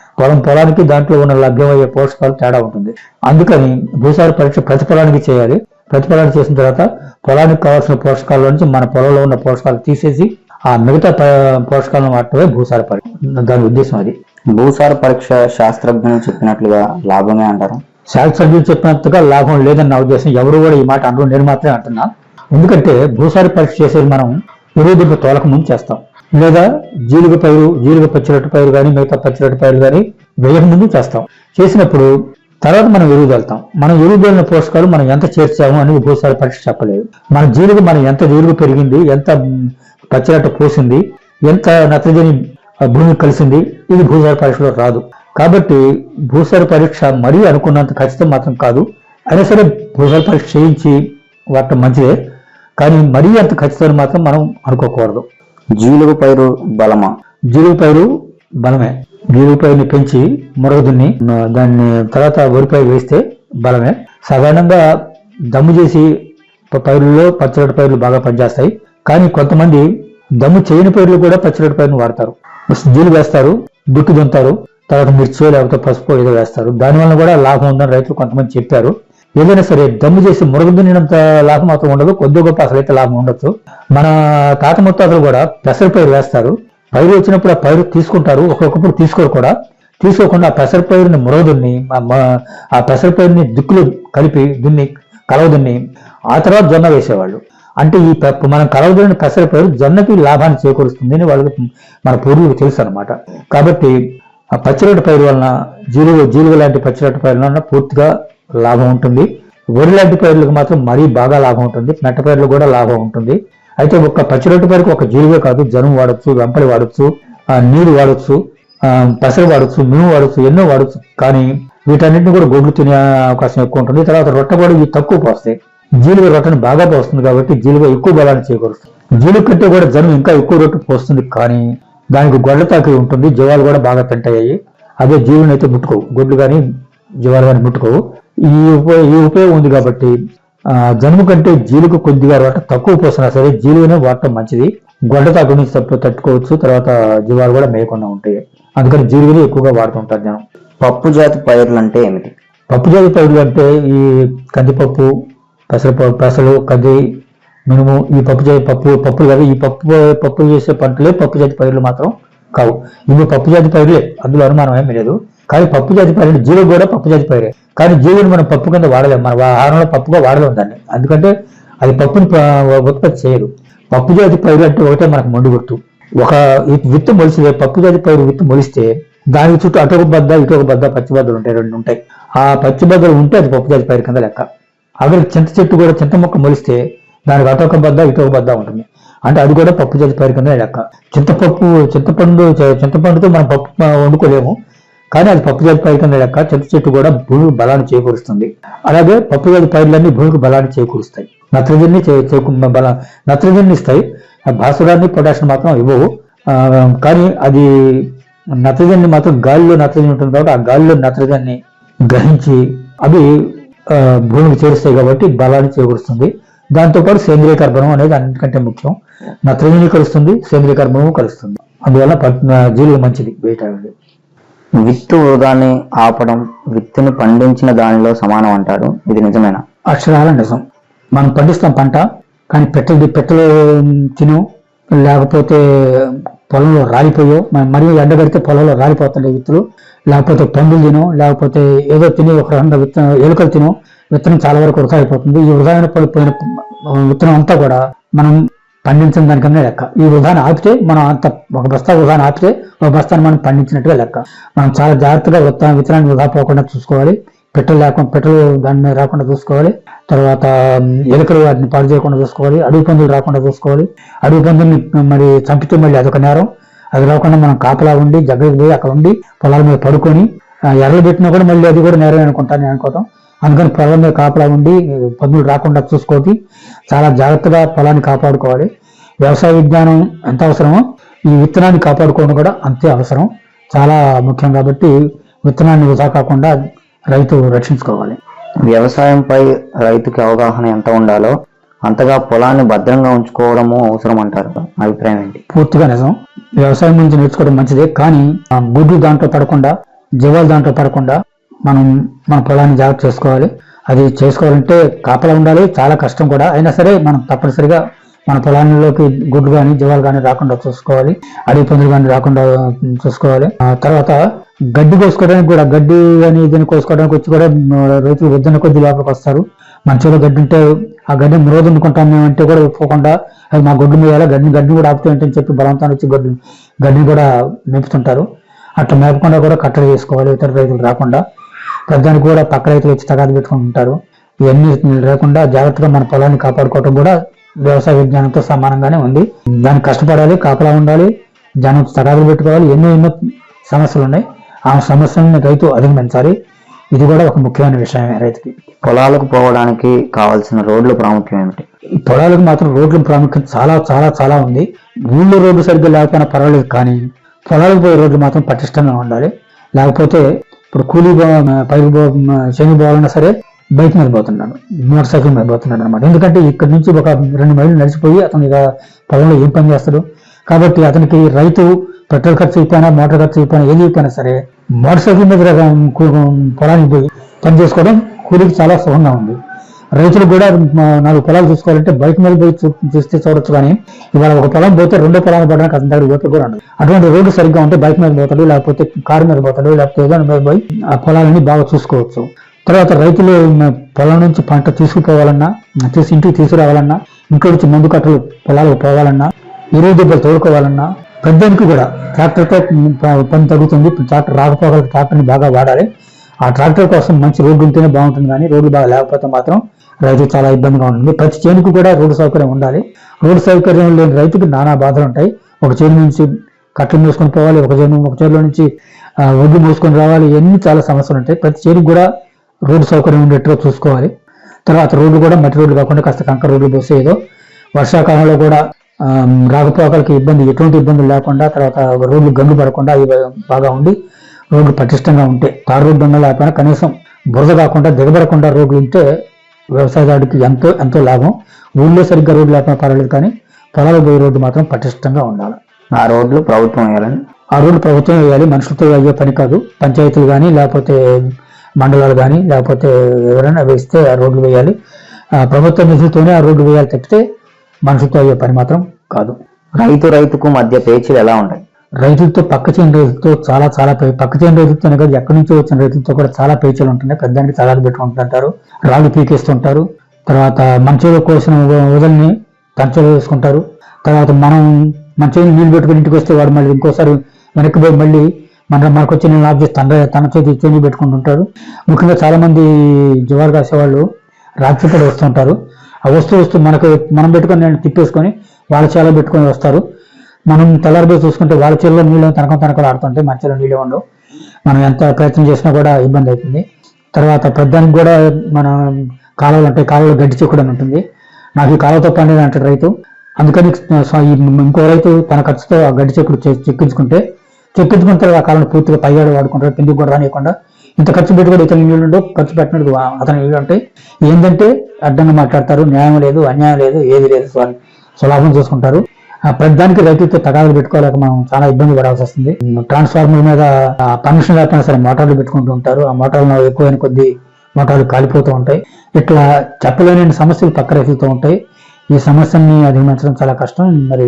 Speaker 2: పొలానికి దాంట్లో ఉన్న లభ్యమయ్యే పోషకాలు తేడా ఉంటుంది. అందుకని భూసార పరీక్ష ప్రతి పొలానికి చేయాలి. ప్రతి పొలానికి చేసిన తర్వాత పొలానికి కావాల్సిన పోషకాల నుంచి మన పొలంలో ఉన్న పోషకాలు తీసేసి ఆ మిగతా పోషకాలను మాత్రమే భూసార పరీక్ష. దాని ఉద్దేశం అది.
Speaker 1: భూసార పరీక్ష శాస్త్రజ్ఞులు చెప్పినట్లుగా లాభమే అంటారు?
Speaker 2: శాస్త్రజ్ఞులు చెప్పినంతగా లాభం లేదని నా ఉద్దేశం. ఎవరు కూడా ఈ మాట అనరు, నేను మాత్రమే అంటున్నా. ఎందుకంటే భూసార పరీక్ష చేసేది మనం ఎరువుదింప తోలక ముందు చేస్తాం, లేదా జీలుగ పచ్చిరొట్టు పైరు కానీ మిగతా పచ్చిరొట్టు పైరు కానీ వేయక ముందు చేస్తాం. చేసినప్పుడు తర్వాత మనం ఎరువు వెళ్తాం. మనం ఎరువు వెళ్ళిన పోషకాలు మనం ఎంత చేర్చాము అనేది భూసార పరీక్ష చెప్పలేదు. మన మనం ఎంత జీలుగు పెరిగింది, ఎంత పచ్చిరొట్టు పోసింది, ఎంత నత్రజని భూమికి కలిసింది, ఇది భూసార పరీక్షలో రాదు. కాబట్టి భూసార పరీక్ష మరీ అనుకున్నంత ఖచ్చితం మాత్రం కాదు. అయినా సరే భూసార పరీక్ష చేయించి వాడటం మంచిదే, కానీ మరీ అంత ఖచ్చితం మాత్రం మనం అనుకోకూడదు.
Speaker 1: జీలుగు పైరు బలమా?
Speaker 2: జీలుగు పైరు బలమే. జీలుగు పైరుని పెంచి మురగదున్ని దాన్ని తర్వాత వరిపైరు వేస్తే బలమే. సాధారణంగా దమ్ము చేసి పైరుల్లో పచ్చిరొట్టు పైర్లు బాగా పనిచేస్తాయి. కానీ కొంతమంది దమ్ము చేయని పైర్లు కూడా పచ్చిరొట్టు పైరును వాడతారు. జీలు వేస్తారు, దుక్కి దుంతారు, తర్వాత మిర్చి లేకపోతే పసుపు ఏదో వేస్తారు. దానివల్ల కూడా లాభం ఉందని రైతులు కొంతమంది చెప్పారు. ఏదైనా సరే దమ్ము చేసి మురగదున్నినంత లాభం మాత్రం ఉండదు, కొద్ది గొప్ప అసలైతే లాభం ఉండొచ్చు. మన తాత ముత్తాతలు కూడా పెసర పైరు వేస్తారు. పైరు వచ్చినప్పుడు ఆ పైరు తీసుకుంటారు, ఒక్కొక్కప్పుడు తీసుకోరు కూడా. తీసుకోకుండా ఆ పెసర పైరుని మురగదున్ని ఆ పెసర పైరుని దిక్కులు కలిపి దున్ని కలవదున్ని ఆ తర్వాత జొన్న వేసేవాళ్ళు. అంటే ఈ మనం కలవదున్న పెసర పైరు జొన్నకి లాభాన్ని చేకూరుస్తుంది అని వాళ్ళకి మన పూర్వీకులకు తెలుసు అనమాట. కాబట్టి ఆ పచ్చిరొట్టు పైరు వలన జీలుగు లాంటి పచ్చిరొట్టు పైరు వలన పూర్తిగా లాభం ఉంటుంది. వరి లాంటి పైర్లకు మాత్రం మరీ బాగా లాభం ఉంటుంది. మెట్ట పైర్లు కూడా లాభం ఉంటుంది. అయితే ఒక్క పచ్చిరొట్టు పైరుకు ఒక జీలుగే కాదు, జనుము వాడచ్చు, వెంపలి వాడచ్చు, నీరు వాడచ్చు, పెసరు వాడచ్చు, మినుము వాడచ్చు, ఎన్నో వాడచ్చు. కానీ వీటన్నిటిని కూడా గొడ్లు తినే అవకాశం ఎక్కువ ఉంటుంది. తర్వాత రొట్టె కూడా ఇవి తక్కువ పోస్తాయి. జీలుగ రొట్టెను బాగా పోస్తుంది కాబట్టి జీలుగ ఎక్కువ బలాన్ని చేకూరుస్తుంది. జీలుగ కంటే కూడా జనం ఇంకా ఎక్కువ రొట్టె పోస్తుంది, కానీ దానికి గొడ్ల తాకి ఉంటుంది. జీవాలు కూడా బాగా పెంటాయి. అదే జీవుని అయితే ముట్టుకోవు, గొడ్లు కానీ జీవాలు కానీ ముట్టుకోవు. ఈ ఉపయోగం ఉంది కాబట్టి జనుము కంటే జీలుగు కొద్దిగా రొట్టె తక్కువ పోసినా సరే జీలుగునే వాడటం మంచిది. గొడ్డ తాకు నుంచి తట్టుకోవచ్చు, తర్వాత జీవాలు కూడా మేయకుండా ఉంటాయి. అందుకని జీలుగుని ఎక్కువగా వాడుతుంటారు జనం.
Speaker 1: పప్పు జాతి పైర్లు అంటే ఏమిటి?
Speaker 2: పప్పు జాతి పైర్లు అంటే ఈ కందిపప్పు, పెసలు, కంది, మినుము, ఈ పప్పులు కదా. ఈ పప్పు చేసే పంటలే పప్పు జాతి పైర్లు మాత్రం కావు. ఇవి పప్పు జాతి పైర్లే, అందులో అనుమానం ఏమీ లేదు. కానీ పప్పు జాతి పైరు జీలుగు కూడా పప్పు జాతి పైరే. కానీ జీలుగుని మనం పప్పు కింద వాడలేము, మన ఆహారంలో పప్పుగా వాడలేము దాన్ని. ఎందుకంటే అది పప్పుని ఉత్పత్తి చేయదు. పప్పు జాతి పైరు అంటే ఒకటే మనకు మండు గుర్తు. ఒక విత్తు మొలిస్తే, పప్పు జాతి పైరు విత్తు మొలిస్తే దానికి చుట్టూ అటొక బద్ద ఇటొక బద్ద పచ్చి బద్దలు ఉంటాయి, రెండు ఉంటాయి. ఆ పచ్చి బద్దలు ఉంటే అది పప్పు జాతి పైరు కింద లెక్క. అక్కడ చింత చెట్టు కూడా చింత మొక్క మొలిస్తే దానికి అటొక బద్ద ఇటొక బద్ద ఉంటుంది, అంటే అది కూడా పప్పు జాతి పైరు కింద లెక్క. చింతపండుతో మనం పప్పు వండుకోలేము, కానీ అది పప్పు జాతి పైరు కింద లెక్క. చింత చెట్టు కూడా భూమికి బలాన్ని చేకూరుస్తుంది. అలాగే పప్పు జాతి పైర్లన్నీ భూమికి బలాన్ని చేకూరుస్తాయి, నత్రజన్ని ఇస్తాయి. భాస్వరాన్ని, పొటాషియం మాత్రం ఇవ్వవు. కానీ అది నత్రజన్ని మాత్రం గాలిలో నత్రజని ఉంటుంది కాబట్టి ఆ గాలిలో నత్రజన్ని గ్రహించి అవి భూమికి చేరుస్తాయి కాబట్టి బలాన్ని చేకూరుస్తుంది. దాంతోపాటు సేంద్రియ కర్బనం అనేది అన్నింటికంటే ముఖ్యం. నత్రజని కలుస్తుంది, సేంద్రియ కర్బనము కలుస్తుంది. అందువల్ల జీలుగు మంచిది వేయటానికి.
Speaker 1: విత్తు వృధాన్ని ఆపడం విత్తుని పండించిన దానిలో సమానం అంటారు, ఇది నిజమేనా?
Speaker 2: అక్షరాల నిజం. మనం పండిస్తాం పంట, కానీ పెట్టలు తిను, లేకపోతే పొలంలో రాలిపోయో, మరీ ఎండగడితే పొలంలో రాలిపోతుండే విత్తులు, లేకపోతే పందులు తినో, లేకపోతే ఏదో తిని ఒక రకంగా ఎలుకలు తినో విత్తనం చాలా వరకు వృధా అయిపోతుంది. ఈ వృధా పడిపోయిన విత్తనం అంతా కూడా మనం పండించిన దానికన్నా లెక్క. ఈ వృధాన్ని ఆపితే మనం అంత ఒక బస్తా వృధాన్ని ఆపితే ఒక బస్తాన్ని మనం పండించినట్టుగా లెక్క. మనం చాలా జాగ్రత్తగా విత్తనాన్ని వృధా పోకుండా చూసుకోవాలి. పెట్టలు దాని మీద రాకుండా చూసుకోవాలి. తర్వాత ఎలుకలు వాటిని పాడు చేయకుండా చూసుకోవాలి. అడవి పందులు రాకుండా చూసుకోవాలి. అడవి పందుల్ని మరి చంపితే మళ్ళీ అదొక నేరం. అది రాకుండా మనం కాపలా ఉండి జగ్గకి పోయి అక్కడ ఉండి పొలాల మీద పడుకొని ఎర్రలు పెట్టినా కూడా మళ్ళీ అది కూడా నేరం అనుకుంటాను నేను అనుకోవటం. అందుకని పొలాల మీద కాపలా ఉండి పందులు రాకుండా చూసుకోవాలి. చాలా జాగ్రత్తగా పొలాన్ని కాపాడుకోవాలి. వ్యవసాయ విజ్ఞానం ఎంత అవసరమో ఈ విత్తనాన్ని కాపాడుకోవడం కూడా అంతే అవసరం, చాలా ముఖ్యం. కాబట్టి విత్తనాన్ని వృధా కాకుండా రైతు రక్షించుకోవాలి.
Speaker 1: వ్యవసాయంపై రైతుకి అవగాహన ఎంత ఉండాలో అంతగా పొలాన్ని భద్రంగా ఉంచుకోవడము అవసరం అంటారు, అభిప్రాయం ఏంటి?
Speaker 2: పూర్తిగా నిజం. వ్యవసాయం గురించి నేర్చుకోవడం మంచిదే, కానీ గుడ్లు దాంట్లో పడకుండా, జీవాలు దాంట్లో పడకుండా మనం మన పొలాన్ని జాగ్రత్త చేసుకోవాలి. అది చేసుకోవాలంటే కాపలా ఉండాలి, చాలా కష్టం కూడా. అయినా సరే మనం తప్పనిసరిగా మన పొలాల్లోకి గుడ్లు కానీ జీవాలు కానీ రాకుండా చూసుకోవాలి. అడవి పందులు కానీ రాకుండా చూసుకోవాలి. తర్వాత గడ్డి కోసుకోవడానికి కూడా గడ్డి అని దీన్ని కోసుకోవడానికి వచ్చి కూడా రైతులు వద్దన్న కొద్ది లోపలికి వస్తారు. మంచిగా గడ్డి ఉంటే ఆ గడ్డి రోజుకుంటాం మేమంటే కూడా ఒప్పుకోకుండా అది మా గొడ్డు మేయాలా గడ్డిని కూడా ఆపుతూ ఏంటని చెప్పి బలవంతాన్ని వచ్చి గడ్డిని కూడా మేపుతుంటారు. అట్లా మేపకుండా కూడా కట్టడి చేసుకోవాలి ఇతర రైతులు రాకుండా. పెద్దానికి కూడా పక్క రైతులు వచ్చి తగాదు పెట్టుకుంటుంటారు. ఇవన్నీ లేకుండా జాగ్రత్తగా మన పొలాన్ని కాపాడుకోవటం కూడా వ్యవసాయ విజ్ఞానంతో సమానంగానే ఉంది. దానికి కష్టపడాలి, కాపలా ఉండాలి, జనం తగాదులు పెట్టుకోవాలి, ఎన్నో సమస్యలు ఉన్నాయి. ఆ సమస్యలను రైతు అధిగమించాలి. ఇది కూడా ఒక ముఖ్యమైన విషయమే రైతుకి.
Speaker 1: పొలాలకు పోవడానికి కావాల్సిన రోడ్ల ప్రాముఖ్యం ఏమిటి?
Speaker 2: పొలాలకు మాత్రం రోడ్ల ప్రాముఖ్యత చాలా చాలా చాలా ఉంది. ఊళ్ళో రోడ్డు సరిగ్గా లేకపోయినా పర్వాలేదు, కానీ పొలాలకు పోయే రోడ్లు మాత్రం పటిష్టంగా ఉండాలి. లేకపోతే ఇప్పుడు కూలీ శని పోవాలన్నా సరే బైక్ మీద పోతున్నాడు, మోటార్ సైకిల్ మీద పోతున్నాడు అనమాట. ఎందుకంటే ఇక్కడ నుంచి ఒక 2 మైళ్ళు నడిచిపోయి అతను ఇక పొలంలో ఏం పని చేస్తాడు. కాబట్టి అతనికి రైతు పెట్రోల్ ఖర్చు అయిపోయినా, మోటార్ ఖర్చు అయిపోయినా, ఏది అయిపోయినా సరే మోటార్ సైకిల్ మీద పొలానికి పోయి పని చేసుకోవడం కూలీకి చాలా సుఖంగా ఉంది. రైతులు కూడా 4 పొలాలు చూసుకోవాలంటే బైక్ మీద పోయి చూస్తే చూడొచ్చు, కానీ ఇవాళ ఒక పొలం పోతే 2 పొలాలు పడడానికి అతని దగ్గర ఓపిక కూడా ఉండదు. అటువంటి రోడ్డు సరిగ్గా ఉంటే బైక్ మీద పోతాడు, లేకపోతే కారు మీద పోతాడు, లేకపోతే ఏదైనా మీద పోయి ఆ పొలాలని బాగా చూసుకోవచ్చు. తర్వాత రైతులు పొలం నుంచి పంట తీసుకుపోవాలన్నా, ఇంటికి తీసుకురావాలన్నా, ఇంట్లో నుంచి మందు కట్టలు పొలాలకు పోవాలన్నా, ఎరువు దెబ్బలు తోడుకోవాలన్నా, పెద్దానికి కూడా ట్రాక్టర్తో పని తగ్గుతుంది. ట్రాక్టర్ రాకపోగల ట్రాక్టర్ని బాగా వాడాలి. ఆ ట్రాక్టర్ కోసం మంచి రోడ్డు ఉంటేనే బాగుంటుంది, కానీ రోడ్డు బాగా లేకపోతే మాత్రం రైతు చాలా ఇబ్బందిగా ఉంటుంది. ప్రతి చేనుకు కూడా రోడ్డు సౌకర్యం ఉండాలి. రోడ్డు సౌకర్యం లేని రైతుకి నానా బాధలు ఉంటాయి. ఒక చేను నుంచి కట్టలు మోసుకొని పోవాలి, ఒక చేనులో నుంచి ఒడ్డు మోసుకొని రావాలి. ఇవన్నీ చాలా సమస్యలు ఉంటాయి. ప్రతి చేనుకు కూడా రోడ్డు సౌకర్యం ఉండేట్టుగా చూసుకోవాలి. తర్వాత రోడ్డు కూడా మట్టి రోడ్డు కాకుండా కాస్త కంకర రోడ్లు పోసే ఏదో వర్షాకాలంలో కూడా రాకపోకలకి ఎటువంటి ఇబ్బందులు లేకుండా, తర్వాత రోడ్లు గండు పడకుండా అవి బాగా ఉండి రోడ్లు పటిష్టంగా ఉంటే, తారు రోడ్డు ఉన్న లేకపోయినా కనీసం బురద కాకుండా దిగబడకుండా రోడ్లు ఉంటే వ్యవసాయదారుడికి ఎంతో లాభం. ఊళ్ళో సరిగ్గా రోడ్లు లేకపోయినా పర్వాలేదు, కానీ పొలాలు పోయే రోడ్డు మాత్రం పటిష్టంగా ఉండాలి.
Speaker 1: ఆ రోడ్లు ప్రభుత్వం వేయాలని.
Speaker 2: ఆ రోడ్లు ప్రభుత్వం వేయాలి, మనుషులతో అయ్యే పని కాదు. పంచాయతీలు కానీ, లేకపోతే మండలాలు కానీ, లేకపోతే ఎవరైనా వేస్తే ఆ రోడ్లు వేయాలి. ప్రభుత్వ నిధులతోనే ఆ రోడ్లు వేయాలి తప్పితే మనుషులతో అయ్యే పని మాత్రం కాదు.
Speaker 1: రైతుకు మధ్య పేచీలు ఎలా ఉంటాయి?
Speaker 2: రైతులతో పక్క చేను రైతులతో చాలా పక్క చేను రైతులతోనే కాదు, ఎక్కడి నుంచో వచ్చిన రైతులతో కూడా చాలా పేచీలు ఉంటున్నాయి. పెద్దానికి తగాదు పెట్టుకుంటుంటారు, రాళ్ళు పీకేస్తుంటారు. తర్వాత మంచిగా కోసిన వదల్ని పంచలు వేసుకుంటారు. తర్వాత మనం మంచిగా నీళ్ళు పెట్టుకుని ఇంటికి వస్తే వాడు మళ్ళీ ఇంకోసారి వెనక్కి పోయి మళ్ళీ మనకు వచ్చి నేను ఆఫ్ చేసి తన చేతి చేంజ్ పెట్టుకుంటుంటారు. ముఖ్యంగా చాలా మంది జువారు కాసేవాళ్ళు రాత్రిపూట వస్తుంటారు. ఆ వస్తూ మనం పెట్టుకొని నేను తిప్పేసుకొని వాళ్ళ చేలో పెట్టుకొని వస్తారు. మనం తెల్లారిపోయి చూసుకుంటే వాళ్ళ చేలో నీళ్ళు తనకలు ఆడుతుంటే మన చేలో నీళ్ళు ఉండవు. మనం ఎంత ప్రయత్నం చేసినా కూడా ఇబ్బంది అవుతుంది. తర్వాత పెద్దానికి కూడా మన కాలువలు ఉంటాయి, కాలువలో గడ్డి చెక్కుడు అని ఉంటుంది. నాకు ఈ కాలువతో పండిన అంటాడు రైతు. అందుకని ఇంకో రైతు తన ఖర్చుతో ఆ గడ్డి చెక్కుడు చెక్కించుకుంటే తర్వాత ఆ కాలంలో పూర్తిగా పైగాడు వాడుకుంటారు, కిందికి కూడా రానియకుండా. ఇంత ఖర్చు పెట్టి కూడా ఇతని నీళ్ళు ఖర్చు పెట్టినట్టు అతని నీళ్ళు ఉంటాయి. ఏంటంటే అడ్డంగా మాట్లాడతారు, న్యాయం లేదు, అన్యాయం లేదు, ఏది లేదు, సులాభం చేసుకుంటారు. ప్రతిదానికి రైతులతో తగాదులు పెట్టుకోలేక మనం చాలా ఇబ్బంది పడాల్సి వస్తుంది. ట్రాన్స్ఫార్మర్ మీద పర్మిషన్ లేకపోయినా సరే మోటార్లు పెట్టుకుంటూ ఉంటారు. ఆ మోటార్లు ఎక్కువైన కొద్ది మోటార్లు కాలిపోతూ ఉంటాయి. ఇట్లా చెప్పలేని సమస్యలు పక్క రైతులతో ఉంటాయి. ఈ సమస్యని అధిగమించడం చాలా కష్టం. మరి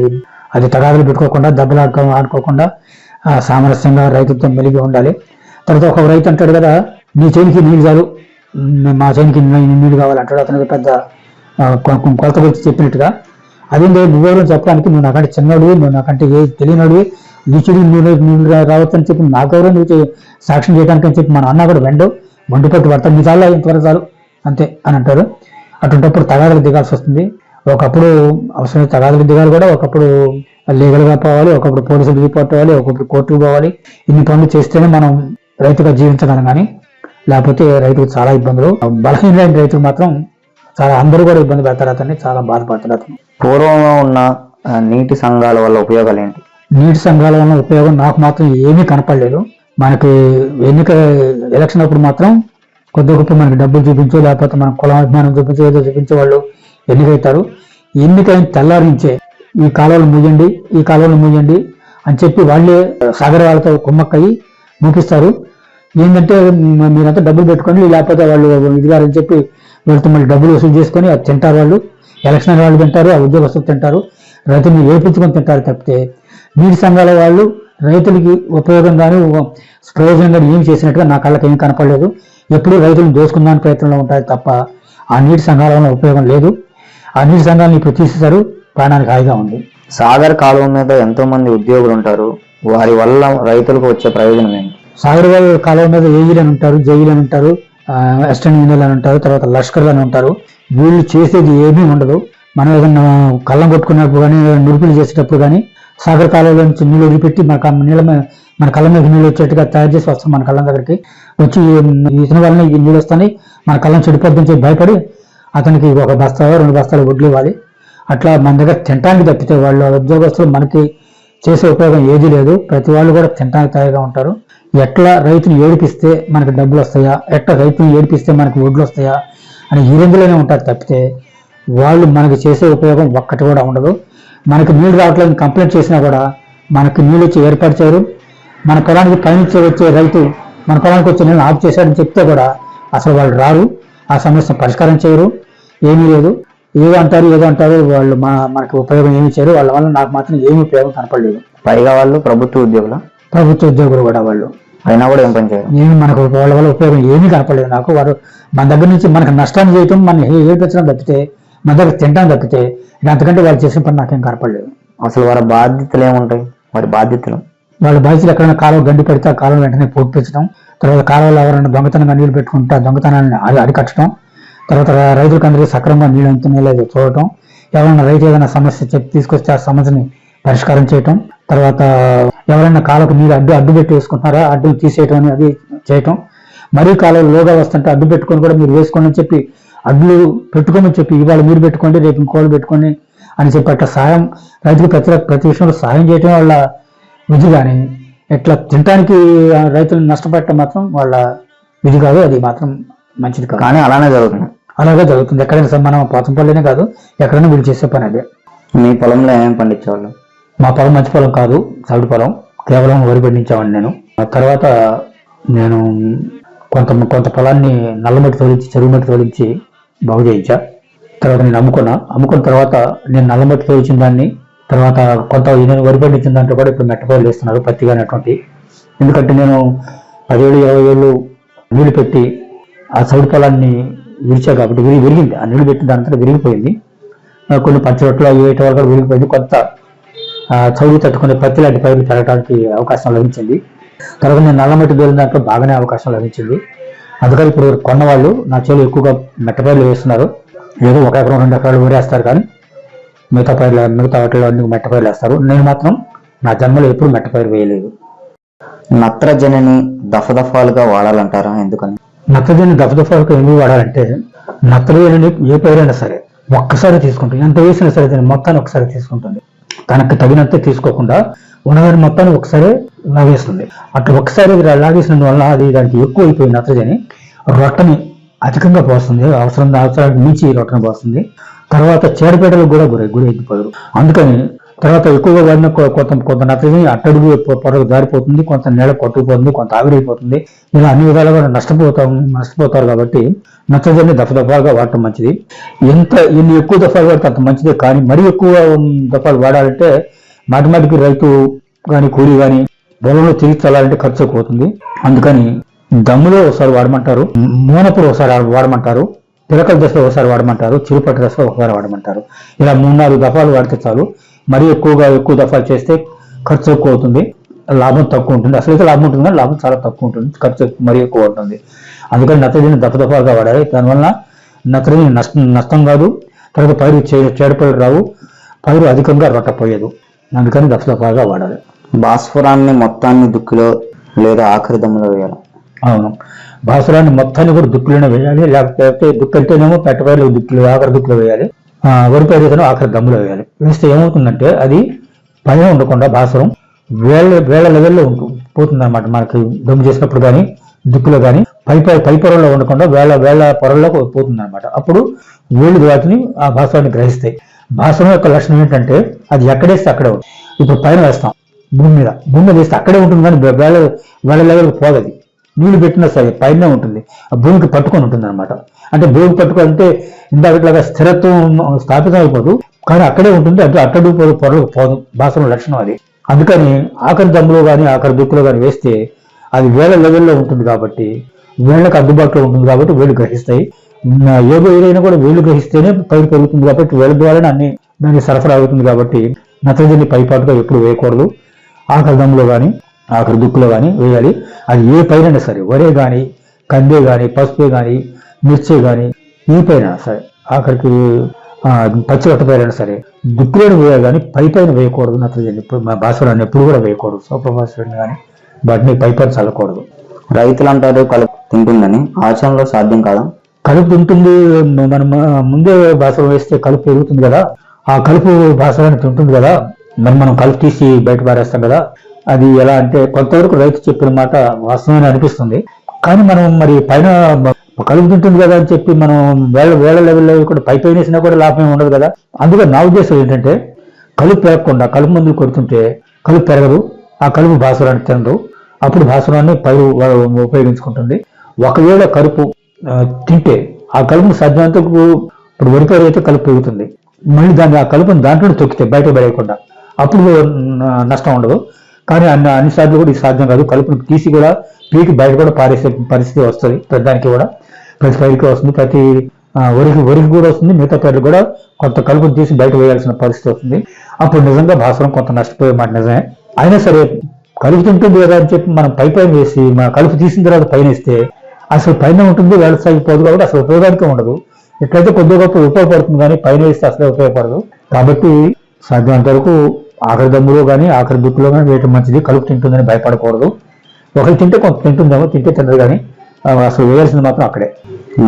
Speaker 2: అది తగాదులు పెట్టుకోకుండా, దెబ్బలు ఆడుకోకుండా సామరస్యంగా రైతులతో మెలిగి ఉండాలి. తర్వాత ఒక రైతు అంటాడు కదా, నీ చేనికి నీళ్ళు చాలు, మా చేనికి నీళ్ళు కావాలంటాడు. అతనికి పెద్ద కొలత గురించి చెప్పినట్టుగా. అదే వివరం చెప్పడానికి నువ్వు నాకంటే చిన్నోడివి, నువ్వు నాకంటే ఏ తెలియనోడివి, నీచుడి నీళ్ళు రావచ్చని చెప్పి నాకెవరో నువ్వు సాక్ష్యం చేయడానికి అని చెప్పి మన అన్న కూడా మండిపట్టు పడతాడు. నీ చాలా ఇంతవరకు చాలు అంతే అని అంటారు. అటువంటిప్పుడు తగాదులు దిగాల్సి వస్తుంది. ఒకప్పుడు అవసరం తగాదులు దిగాలి కూడా, ఒకప్పుడు లీగల్గా పోవాలి, ఒకప్పుడు పోలీసులు రిపోర్ట్ అవ్వాలి, ఒకప్పుడు కోర్టుకు పోవాలి. ఇన్ని పనులు చేస్తేనే మనం రైతుగా జీవించగలం, కానీ లేకపోతే రైతుకు చాలా ఇబ్బందులు. బలహీనమైన రైతులు మాత్రం చాలా అందరూ కూడా ఇబ్బంది పెడతారు, అతన్ని చాలా బాధపడతారు. అతను
Speaker 1: పూర్వంలో ఉన్న నీటి సంఘాల వల్ల ఉపయోగాలు ఏంటి?
Speaker 2: నీటి సంఘాల వల్ల ఉపయోగం నాకు మాత్రం ఏమీ కనపడలేదు. మనకి ఎలక్షన్ అప్పుడు మాత్రం కొద్ది గొప్ప మనకి డబ్బులు చూపించు, లేకపోతే మన కులం అభిమానం చూపించు, ఏదో చూపించే వాళ్ళు ఎన్నికైతారు. ఎన్నికైన తెల్లారించే ఈ కాలువలు మూయండి అని చెప్పి వాళ్ళే సాగర వాళ్ళతో కుమ్మక్కయ్యి మూపిస్తారు. ఏంటంటే మీరంతా డబ్బులు పెట్టుకొని, లేకపోతే వాళ్ళు ఇదిగారని చెప్పి వీళ్ళతో మళ్ళీ డబ్బులు వసూలు చేసుకొని అది తింటారు. వాళ్ళు ఎలక్షన్ వాళ్ళు తింటారు, ఆ ఉద్యోగస్తులు తింటారు, రైతులు ఏపించుకొని తింటారు తప్పితే నీటి సంఘాల వాళ్ళు రైతులకి ఉపయోగం కానీ ప్రయోజనం కానీ ఏం చేసినట్టుగా నా కళ్ళకి ఏం కనపడలేదు. ఎప్పుడూ రైతులను దోసుకుందాని ప్రయత్నంలో ఉంటాయి తప్ప ఆ నీటి సంఘాల వల్ల ఉపయోగం లేదు. ఆ నీటి సంఘాలను ఇప్పుడు తీసేశారు, ప్రాణానికి హాయిగా ఉంది.
Speaker 1: సాగర్ కాలువ మీద ఎంతో మంది ఉద్యోగులు ఉంటారు, వారి వల్ల రైతులకు వచ్చే ప్రయోజనం ఏంటి?
Speaker 2: సాగర్ కాలువ మీద ఏఈలు అని ఉంటారు, జైలు అని ఉంటారు, అసిస్టెంట్ ఇంజనీర్లు అని ఉంటారు, తర్వాత లష్కర్లు అని ఉంటారు. వీళ్ళు చేసేది ఏమీ ఉండదు. మనం ఏదన్నా కళ్ళం కొట్టుకున్నప్పుడు కానీ నురుపులు చేసేటప్పుడు కానీ సాగర్ కాలువలో నుంచి నీళ్ళు వదిలిపెట్టి మన కళ్ళ మీద నీళ్ళు వచ్చేట్టుగా తయారు చేసి వస్తాం. మన కళ్ళం దగ్గరికి వచ్చి ఇతని వలన ఈ నీళ్ళు వస్తాయి, మన కళ్ళం చెడిపోద్దని చెప్పి భయపడి అతనికి 1 బస్తా 2 బస్తాలు వడ్లు ఇవ్వాలి. అట్లా మన దగ్గర తినడానికి తప్పితే వాళ్ళు ఉద్యోగస్తులు మనకి చేసే ఉపయోగం ఏదీ లేదు. ప్రతి వాళ్ళు కూడా తినడానికి తయారుగా ఉంటారు. ఎట్లా రైతుని ఏడిపిస్తే మనకి డబ్బులు వస్తాయా, ఎట్లా రైతుని ఏడిపిస్తే మనకి వడ్లు వస్తాయా అని ఈ రంగులోనే ఉంటారు తప్పితే వాళ్ళు మనకి చేసే ఉపయోగం ఒక్కటి కూడా ఉండదు. మనకి నీళ్ళు రావట్లేదు కంప్లైంట్ చేసినా కూడా మనకి నీళ్ళు వచ్చి ఏర్పాటు చేయరు. మన పొలానికి పైనుంచి వచ్చే రైతు మన పొలానికి వచ్చే నీళ్ళు ఆఫ్ చేశాడని చెప్తే కూడా అసలు వాళ్ళు రారు, ఆ సమస్యను పరిష్కారం చేయరు. ఏమీ లేదు, ఏదో అంటారు వాళ్ళు మనకి ఉపయోగం ఏమీ చేయరు. వాళ్ళ వల్ల నాకు మాత్రం ఏమీ ఉపయోగం కనపడలేదు.
Speaker 1: పైగా వాళ్ళు ప్రభుత్వ ఉద్యోగులు
Speaker 2: కూడా వాళ్ళు
Speaker 1: అయినా కూడా ఏం పని చేయరు.
Speaker 2: ఏమి మనకు వాళ్ళ వల్ల ఉపయోగం ఏమీ కనపడలేదు నాకు. వారు మన దగ్గర నుంచి మనకు నష్టాన్ని చేయటం, మన ఏడిపించడం తప్పితే, మన దగ్గర తినడం తప్పితే అంతకంటే వాళ్ళు చేసిన పని నాకేం కనపడలేదు.
Speaker 1: అసలు వారి బాధ్యతలు ఏముంటాయి? వాళ్ళ
Speaker 2: బాధ్యతలు ఎక్కడైనా కాలువ గండి పెడితే ఆ కాలువ వెంటనే పూడ్పించడం, తర్వాత కాలువలో ఎవరైనా దొంగతనంగా నీళ్లు పెట్టుకుంటే ఆ దొంగతనాన్ని అరికట్టడం, తర్వాత రైతులకు అందరికీ సక్రమంగా నీళ్ళు చూడటం, ఎవరైనా రైతు ఏదైనా సమస్య తీసుకొస్తే ఆ సమస్యని పరిష్కారం చేయటం, తర్వాత ఎవరైనా కాలువకు నీళ్ళు అడ్డు పెట్టి వేసుకుంటున్నారా అడ్డు తీసేయటం అని అది చేయటం, మరీ కాలువ లోగా వస్తుంటే అడ్డు పెట్టుకొని కూడా మీరు వేసుకోండి అని చెప్పి అడ్లు పెట్టుకోమని చెప్పి ఇవాళ మీరు పెట్టుకోండి రేపు ఇంకోళ్ళు పెట్టుకోండి అని చెప్పి అట్లా సాయం రైతుకు ప్రతి విషయంలో సాయం చేయటం వాళ్ళ విధి. కానీ ఎట్లా తినడానికి రైతులను నష్టపెట్టడం మాత్రం వాళ్ళ విధి కాదు, అది మాత్రం మంచిది కాదు.
Speaker 1: కానీ అలాగే
Speaker 2: జరుగుతుంది ఎక్కడైనా. మనం పోతంపల్లినే కాదు, ఎక్కడైనా వీళ్ళు చేసే పని అదే.
Speaker 1: మీ పొలంలో ఏమేమి పండించేవాళ్ళు?
Speaker 2: మా పొలం మంచి పొలం కాదు, చౌడు పొలం, కేవలం వరి పండించామండి నేను. ఆ తర్వాత నేను కొంత పొలాన్ని నల్లమట్టి తోలించి చెరువు మట్టి తోలించి బాగు చేయించా. తర్వాత నేను అమ్ముకున్న తర్వాత నేను నల్లమట్టి తోలించిన దాన్ని తర్వాత కొంత నేను వరి పండించిన దాంట్లో కూడా ఇప్పుడు మెట్టపైర్లు వేస్తున్నారు, పత్తి కానిటువంటి. ఎందుకంటే నేను 10 ఏళ్ళు 20 ఏళ్ళు నీళ్లు పెట్టి ఆ చౌడు పొలాన్ని విరిచా కాబట్టి విరిగింది. ఆ నీళ్లు పెట్టిన దాంతో విరిగిపోయింది. కొన్ని పంచరొట్లు వేయటం వల్ల కూడా విరిగిపోయింది. కొంత చౌడు తట్టుకునే పత్తి లాంటి పైర్లు పెరగడానికి అవకాశం లభించింది. తర్వాత నేను నల్లమట్టి దూరం దాంట్లో బాగానే అవకాశం లభించింది. అందుకని ఇప్పుడు కొన్నవాళ్ళు నా చేలు ఎక్కువగా మెట్టపైర్లు వేస్తున్నారు. ఏదో 1 ఎకరం 2 ఎకరాలు ఊరేస్తారు, కానీ మిగతా వాటిలో అన్ని మెట్టపైర్లు వేస్తారు. నేను మాత్రం నా జన్మలో ఎప్పుడు మెట్టపైరు వేయలేదు.
Speaker 1: నత్రజనిని దఫదఫాలుగా వాడాలంటారా? ఎందుకని?
Speaker 2: నత్రజని దఫదఫాలుగా ఎందుకు వాడాలంటే, నత్రజనిని ఏ పైరైనా సరే ఒక్కసారి తీసుకుంటుంది. ఎంత వేసినా సరే దాన్ని మొత్తాన్ని ఒకసారి తీసుకుంటుంది. తనకు తగినంత తీసుకోకుండా ఉన్నదాన్ని మొత్తాన్ని ఒకసారి లాగేస్తుంది. అట్లా ఒకసారి లాగేసినందు వల్ల అది దానికి ఎక్కువ అయిపోయి నత్రజని రొట్టని అధికంగా పోస్తుంది. అవసరానికి మించి రొట్టని పోస్తుంది. తర్వాత చీడపీడలు కూడా గురి ఎక్కిపోయారు. అందుకని తర్వాత ఎక్కువగా వాడిన కొంత నత్రజని అట్టడుగు పొరకు జారిపోతుంది, కొంత నేల కొట్టుకుపోతుంది, కొంత ఆవిరైపోతుంది. ఇలా అన్ని విధాలుగా నష్టపోతారు. కాబట్టి నత్రజని దఫాలుగా వాడటం మంచిది. ఎన్ని ఎక్కువ దఫాలు వాడితే అంత మంచిదే. కానీ మరీ ఎక్కువ దఫాలు వాడాలంటే మాటిమాటికి రైతు కానీ కూలి కానీ పొలంలో తిరిగి చల్లాలంటే ఖర్చు ఎక్కువ అవుతుంది. అందుకని దమ్ములో ఒకసారి వాడమంటారు, మూనప్పుడు ఒకసారి వాడమంటారు, పిలకల దశలో ఒకసారి వాడమంటారు, చిరుపట్టు దశలో ఒకసారి వాడమంటారు. ఇలా 3-4 దఫాలు వాడితే చాలు. మరీ ఎక్కువ దఫాలు చేస్తే ఖర్చు ఎక్కువ అవుతుంది, లాభం తక్కువ ఉంటుంది. అసలైతే లాభం ఉంటుంది కానీ లాభం చాలా తక్కువ ఉంటుంది, ఖర్చు మరీ ఎక్కువ ఉంటుంది. అందుకని నత్రజని దఫాలుగా వాడాలి. దానివల్ల నత్రజని నష్టం కాదు. తర్వాత పైరు చెడపలు రావు, పైరు అధికంగా రొట్టపోయేదు. అందుకని దఫాలుగా వాడాలి.
Speaker 1: భాస్వరాన్ని మొత్తాన్ని దుక్కిలో లేదా ఆఖరి దమ్ములో వేయాలి.
Speaker 2: అవును, భాస్వరాన్ని మొత్తాన్ని కూడా దుక్కులోనే వేయాలి. లేకపోతే దుక్కు అంటేనేమో పెట్టపైర్లు ఆఖరి దుక్కులో వేయాలి, వరి పైరు ఆఖరి దమ్ములో వేయాలి. వేస్తే ఏమవుతుందంటే అది పైన ఉండకుండా భాస్వరం వేళ లెవెల్లో పోతుంది అనమాట. మనకి దమ్ము చేసినప్పుడు కానీ దుక్కులో కానీ పై పొరల్లో ఉండకుండా వేళ పొరల్లో పోతుంది అనమాట. అప్పుడు వేళ్ళు వాటిని ఆ భాస్వరాన్ని గ్రహిస్తాయి. భాస్వరం యొక్క లక్షణం ఏంటంటే అది ఎక్కడేస్తే అక్కడే ఉంటుంది. ఇప్పుడు పైన వేస్తాం భూమి మీద వేస్తే అక్కడే ఉంటుంది, కానీ వేళ లెవెల్కి పోదది. నీళ్లు పెట్టినా సరే పైన ఉంటుంది, ఆ భూమికి పట్టుకొని ఉంటుంది అనమాట. అంటే భూమికి పట్టుకుంటే ఇందాకట్లాగా స్థిరత్వం స్థాపితం అయిపోదు, కానీ అక్కడే ఉంటుంది. అంటే అట్టడు పొరలకు పోదు. భాస్వరం లక్షణం అది. అందుకని ఆఖరి దమ్ములో కానీ ఆఖరి దుక్కులో కానీ వేస్తే అది వేల లెవెల్లో ఉంటుంది కాబట్టి వేళ్ళకి అందుబాటులో ఉంటుంది కాబట్టి వేళ్ళు గ్రహిస్తాయి. ఏదో ఏదైనా కూడా వేళ్ళు గ్రహిస్తేనే పైరు పెరుగుతుంది కాబట్టి వేళ్ళ ద్వారానే అన్ని దానికి సరఫరా అవుతుంది కాబట్టి నత్రజని పైపాటుగా ఎప్పుడు వేయకూడదు. ఆఖరి దమ్ములో కానీ ఆఖరి దుక్కులో కానీ వేయాలి. అది ఏ పైరైనా సరే, వరే కానీ కందే కానీ పసుపే కానీ మిర్చి కానీ ఏ పైన సరే, ఆఖరికి పచ్చిరొట్ట పైరైనా సరే దుక్కులోనే వేయాలి కానీ పైన వేయకూడదు. నత్రజని భాస్వరాన్ని ఎప్పుడు కూడా వేయకూడదు. సూపర్ భాస్వరాన్ని కానీ వాటిని పైన చల్లకూడదు.
Speaker 1: రైతులు అంటారు కలుపు తింటుందని, ఆచరణలో సాధ్యం కాదా?
Speaker 2: కలుపు తింటుంది. మనం ముందే భాస్వరం వేస్తే కలుపు పెరుగుతుంది కదా, ఆ కలుపు భాస్వరాన్ని తింటుంది కదా, మరి మనం కలుపు తీసి బయట పారేస్తాం కదా. అది ఎలా అంటే కొంతవరకు రైతు చెప్పిన మాట వాస్తవమే అనిపిస్తుంది. కానీ మనం మరి పైన కలుపు తింటుంది కదా అని చెప్పి మనం వేళ లెవెల్లో కూడా పైన వేసినా కూడా లాభం ఉండదు కదా. అందుకని నా ఉద్దేశం ఏంటంటే కలుపు పెరగకుండా కలుపు మందులు కొడుతుంటే కలుపు పెరగదు, ఆ కలుపు భాస్వరాన్ని తినదు, అప్పుడు భాస్వరాన్ని పైరు ఉపయోగించుకుంటుంది. ఒకవేళ కలుపు తింటే ఆ కలుపును సాధ్యమంతకు ఇప్పుడు వరిపైరు అయితే కలుపు పెరుగుతుంది, మళ్ళీ ఆ కలుపును దాంట్లో తొక్కితే బయట పడేయకుండా అప్పుడు నష్టం ఉండదు. కానీ అన్నిసార్లు కూడా ఇది సాధ్యం కాదు. కలుపును తీసి కూడా పీకి బయట కూడా పారేసే పరిస్థితి వస్తుంది. ప్రతిదానికి కూడా ప్రతి పైరుకి వస్తుంది, ప్రతి వరికి కూడా వస్తుంది. మిగతా పైరులు కూడా కొంత కలుపును తీసి బయట వేయాల్సిన పరిస్థితి వస్తుంది. అప్పుడు నిజంగా భాస్వరం కొంత నష్టపోయే మాట నిజమే. అయినా సరే కలుపు తింటుంది కదా అని చెప్పి మనం పైన వేసి మన కలుపు తీసిన తర్వాత పైన వేస్తే అసలు పైన ఉంటుంది, వేళ సాగిపోదు కాబట్టి అసలు ఉపయోగానికి ఉండదు. ఎట్లయితే కొద్దిగా గొప్ప ఉపయోగపడుతుంది కానీ పైన వేస్తే అసలే ఉపయోగపడదు. కాబట్టి సాధ్యమంత వరకు ఆఖరి దమ్ములో కానీ ఆఖరి దుక్కులో కానీ వేయటం మంచిది. కలుపు తింటుందని భయపడకూడదు. ఒకరు తింటే కొంత తింటుందేమో, తింటే తినదు, కానీ అసలు వేయాల్సింది మాత్రం అక్కడే.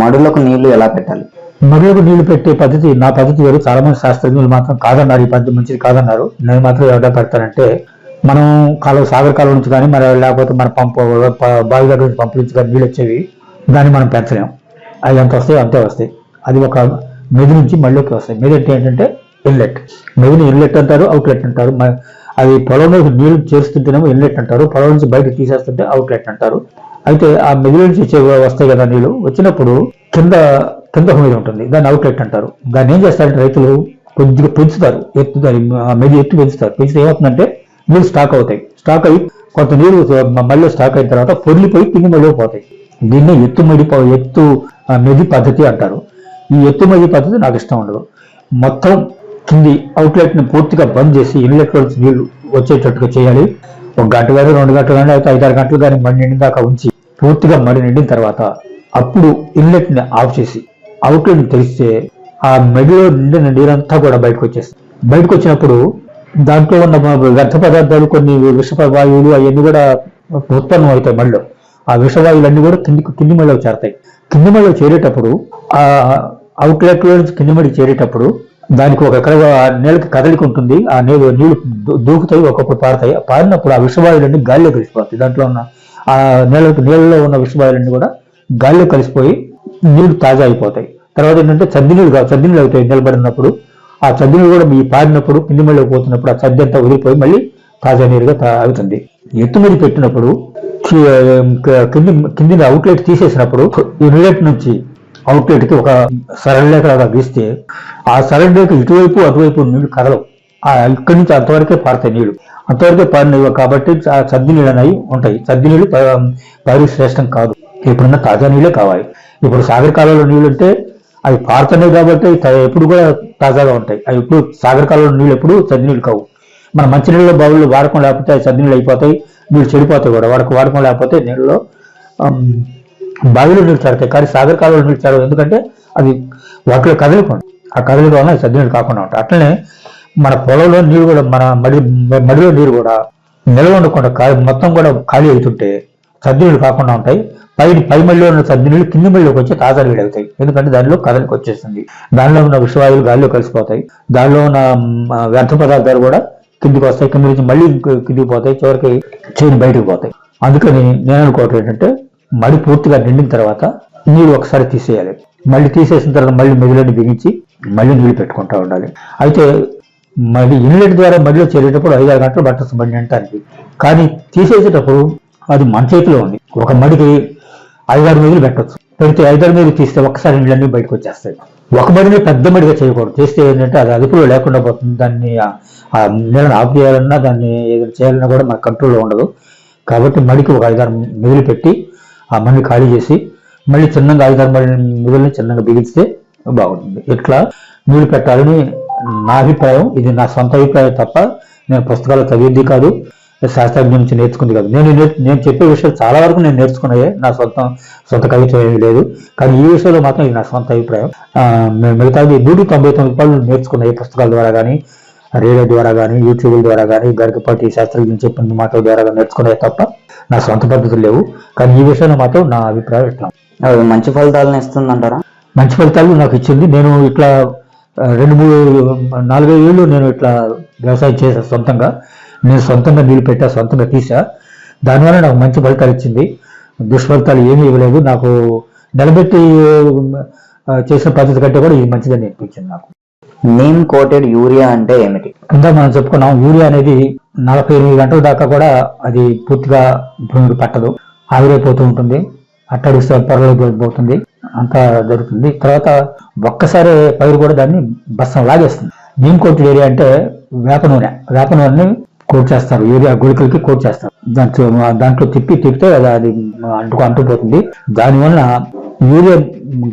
Speaker 1: మడులకు నీళ్లు ఎలా పెట్టాలి?
Speaker 2: మడులకు నీళ్లు పెట్టే పద్ధతి నా పద్ధతి వేరు. చాలా మంది శాస్త్రజ్ఞులు మాత్రం కాదన్నారు, ఈ పద్ధతి మంచిది కాదన్నారు. నేను మాత్రం ఎవరైనా పెడతానంటే మనం సాగర కాలం నుంచి కానీ మరి లేకపోతే మన బావి దగ్గర నుంచి పంపు నుంచి కానీ నీళ్ళు వచ్చేవి, దాన్ని మనం పెంచలేం. అవి ఎంత వస్తాయి అంతే వస్తాయి. అది ఒక మెది నుంచి మళ్ళీకి వస్తాయి. మెది అంటే ఏంటంటే ఇన్లెట్. మెదిని ఇన్లెట్ అంటారు, అవుట్లెట్ అంటారు. అది పొలంలో నీళ్లు చేరుస్తుంటేనేమో ఇన్లెట్ అంటారు, పొలం నుంచి బయట తీసేస్తుంటే అవుట్లెట్ అంటారు. అయితే ఆ మెది నుంచి వస్తాయి కదా నీళ్లు, వచ్చినప్పుడు కింద మీద ఉంటుంది, దాన్ని అవుట్లెట్ అంటారు. దాన్ని ఏం చేస్తారంటే రైతులు కొద్దిగా పెంచుతారు, మెది ఎత్తు పెంచుతారు. పెంచితే ఏమవుతుందంటే నీళ్ళు స్టాక్ అవుతాయి. స్టాక్ అయ్యి కొంత నీరు మళ్ళీ స్టాక్ అయిన తర్వాత పొర్లిపోయి కింది మళ్ళీ పోతాయి. దీన్ని ఎత్తు మెది పద్ధతి అంటారు. ఈ ఎత్తు మెది పద్ధతి నాకు ఇష్టం ఉండదు. మొత్తం కింది అవుట్లెట్ ని పూర్తిగా బంద్ చేసి ఇన్లెట్ నుంచి నీళ్లు వచ్చేటట్టుగా చేయాలి. 1 గంట కానీ 2 గంటలు కానీ అయితే 5-6 గంటలు కానీ మడి నిండిన దాకా ఉంచి పూర్తిగా మడి నిండిన తర్వాత అప్పుడు ఇన్లెట్ ని ఆఫ్ చేసి అవుట్లెట్ ని తెరిస్తే ఆ మెడిలో నిండిన నీరంతా కూడా బయటకు వచ్చేస్తుంది. బయటకు వచ్చినప్పుడు దాంట్లో ఉన్న వ్యర్థ పదార్థాలు, కొన్ని విషవాయువులు అవన్నీ కూడా ఉత్పన్నం అవుతాయి మళ్ళీ. ఆ విషవాయువులన్నీ కూడా కింది మళ్ళీ చేరతాయి. కింది మళ్ళీ చేరేటప్పుడు ఆ అవుట్లెట్ లో నుంచి కింది మళ్ళీ చేరేటప్పుడు దానికి ఒక నీళ్ళకి కదలిక ఉంటుంది. ఆ నీళ్లు దూకుతాయి, ఒక్కొక్కటి పారుతాయి. పారినప్పుడు ఆ విషవాయువులన్నీ గాలిలో కలిసిపోతాయి. దాంట్లో ఉన్న ఆ నీళ్ళలో ఉన్న విషవాయువులన్నీ కూడా గాలిలో కలిసిపోయి నీళ్లు తాజా అయిపోతాయి. తర్వాత ఏంటంటే చద్ది నీళ్ళు అవుతాయి నిలబడినప్పుడు. ఆ చద్ది నీళ్ళు కూడా మీ పారినప్పుడు కింది మళ్ళీ పోతున్నప్పుడు ఆ చద్ది అంతా వదిలిపోయి మళ్ళీ తాజా నీరుగా అవుతుంది. ఎత్తు మీద పెట్టినప్పుడు కింది అవుట్లెట్ తీసేసినప్పుడు ఇన్లెట్ నుంచి అవుట్లెట్ కి ఒక సరళ రేఖ లాగా గీస్తే ఆ సరళ రేఖ ఇటువైపు అటువైపు నీళ్లు కదలవు. ఇక్కడి నుంచి అంతవరకే పారుతాయి నీళ్లు. అంతవరకే పారినవి కాబట్టి ఆ చద్ది నీళ్ళు అనేవి ఉంటాయి. చద్ది నీళ్లు పైరు శ్రేష్టం కాదు. ఎప్పుడున్నా తాజా నీళ్ళే కావాలి. ఇప్పుడు సాగర కాలంలో నీళ్ళు అంటే అవి పారుతున్నాయి కాబట్టి ఎప్పుడు కూడా తాజాగా ఉంటాయి. అవి ఎప్పుడు సాగర కాలంలో నీళ్ళు ఎప్పుడు చద్ది నీళ్ళు కావు. మన మంచినీళ్ళలో బావుల్లో వాడకం లేకపోతే అవి చద్ది నీళ్ళు అయిపోతాయి, నీళ్ళు చెడిపోతాయి కూడా. వాడకం లేకపోతే నీళ్ళలో బావిలో నీళ్ళు చేరతాయి, కానీ సాగర కాలంలో నీళ్ళు చేరవు. ఎందుకంటే అది వాటిలో కదలిపోండి, ఆ కదలిక వల్ల చద్ది నీళ్ళు కాకుండా ఉంటాయి. అట్లనే మన పొలంలో నీళ్ళు కూడా మన మడిలో నీరు కూడా నిల్వ ఉండకుండా మొత్తం కూడా ఖాళీ అవుతుంటే చద్ది నీళ్ళు కాకుండా ఉంటాయి. పై మళ్ళీ ఉన్న చద్ది నీళ్ళు కింది మళ్ళీకి వచ్చి తాజా నీళ్ళు అవుతాయి. ఎందుకంటే దానిలో కదలిక వచ్చేస్తుంది. దానిలో ఉన్న విషవాయువులు గాలిలో కలిసిపోతాయి. దానిలో ఉన్న వ్యర్థ పదార్థాలు కూడా కిందికి వస్తాయి. కింది నుంచి మళ్ళీ కిందికి పోతాయి, చివరికి చేను బయటకు పోతాయి. అందుకని నేను అనుకోవటం ఏంటంటే మడి పూర్తిగా నిండిన తర్వాత నీళ్ళు ఒకసారి తీసేయాలి. మళ్ళీ తీసేసిన తర్వాత మళ్ళీ మెదులని బిగించి మళ్ళీ నీళ్లు పెట్టుకుంటూ ఉండాలి. అయితే మళ్ళీ ఇన్లెట్ ద్వారా మడిలో చేరేటప్పుడు 5-6 గంటలు పట్టచ్చు మడి నిండటానికి. కానీ తీసేసేటప్పుడు అది మన చేతిలో ఉంది. ఒక మడికి 5-6 మెదులు పెట్టచ్చు. పెడితే 5-6 మెదులు తీస్తే ఒక్కసారి నీళ్ళన్నీ బయటకు వచ్చేస్తాయి. ఒక మడిని పెద్ద మడిగా చేయకూడదు. చేస్తే ఏంటంటే అది అదుపులో లేకుండా పోతుంది. దాన్ని ఆ నీళ్ళని ఆఫ్ చేయాలన్నా దాన్ని ఏదైనా చేయాలన్నా కూడా మన కంట్రోల్లో ఉండదు. కాబట్టి మడికి ఒక 5-6 మిగులు పెట్టి ఆ మడిని ఖాళీ చేసి మళ్ళీ చిన్నగా 5-6 మిగుల్ని చిన్నగా బిగిస్తే బాగుంటుంది. ఇట్లా నీళ్లు పెట్టాలని నా అభిప్రాయం. ఇది నా సొంత అభిప్రాయం తప్ప నేను పుస్తకాలు చదివింది కాదు, శాస్త్రజ్ఞ నుంచి నేర్చుకుంది కాదు. నేను చెప్పే విషయాలు చాలా వరకు నేను నేర్చుకున్నాయే, నా సొంత కవిత్వం ఏమీ లేదు. కానీ ఈ విషయంలో మాత్రం ఇది నా సొంత అభిప్రాయం. మిగతాది 199 రూపాయలు నేర్చుకున్నాయి పుస్తకాల ద్వారా కానీ, రేడియో ద్వారా కానీ, యూట్యూబ్ ద్వారా కానీ, గరికపాటి శాస్త్రజ్ఞ చెప్పిన మాటల ద్వారా నేర్చుకున్నాయి తప్ప నా సొంత పద్ధతులు లేవు. కానీ ఈ విషయంలో మాత్రం నా అభిప్రాయం ఇట్లా.
Speaker 1: మంచి ఫలితాలను ఇస్తుందంటారా?
Speaker 2: మంచి ఫలితాలు నాకు ఇచ్చింది. నేను ఇట్లా 2-3-4 ఏళ్ళు నేను ఇట్లా వ్యవసాయం చేశాను సొంతంగా. నేను సొంతంగా నీళ్ళు పెట్టా, సొంతంగా తీసా. దానివల్ల నాకు మంచి ఫలితాలు ఇచ్చింది. దుష్ఫలితాలు ఏమీ ఇవ్వలేదు. నాకు నిలబెట్టి చేసిన పద్ధతి కంటే కూడా ఇది మంచిదని అనిపించింది నాకు.
Speaker 1: నీమ్ కోటెడ్ యూరియా అంటే ఏమిటి?
Speaker 2: ఇందాక మనం చెప్పుకున్నాం, యూరియా అనేది 48 గంటల దాకా కూడా అది పూర్తిగా భూమికి పట్టదు, ఆవిరైపోతూ ఉంటుంది, అట్టడి పొరలో పోతుంది, అంతా జరుగుతుంది. తర్వాత ఒక్కసారి పైరు కూడా దాన్ని బస్సం లాగేస్తుంది. నీమ్ కోటెడ్ ఏరియా అంటే వేప నూనెని కోట్ చేస్తారు, యూరియా గుళికలకి కోట్ చేస్తారు. దాంట్లో తిప్పితే అది అంటుకుపోతుంది. దానివల్ల యూరియా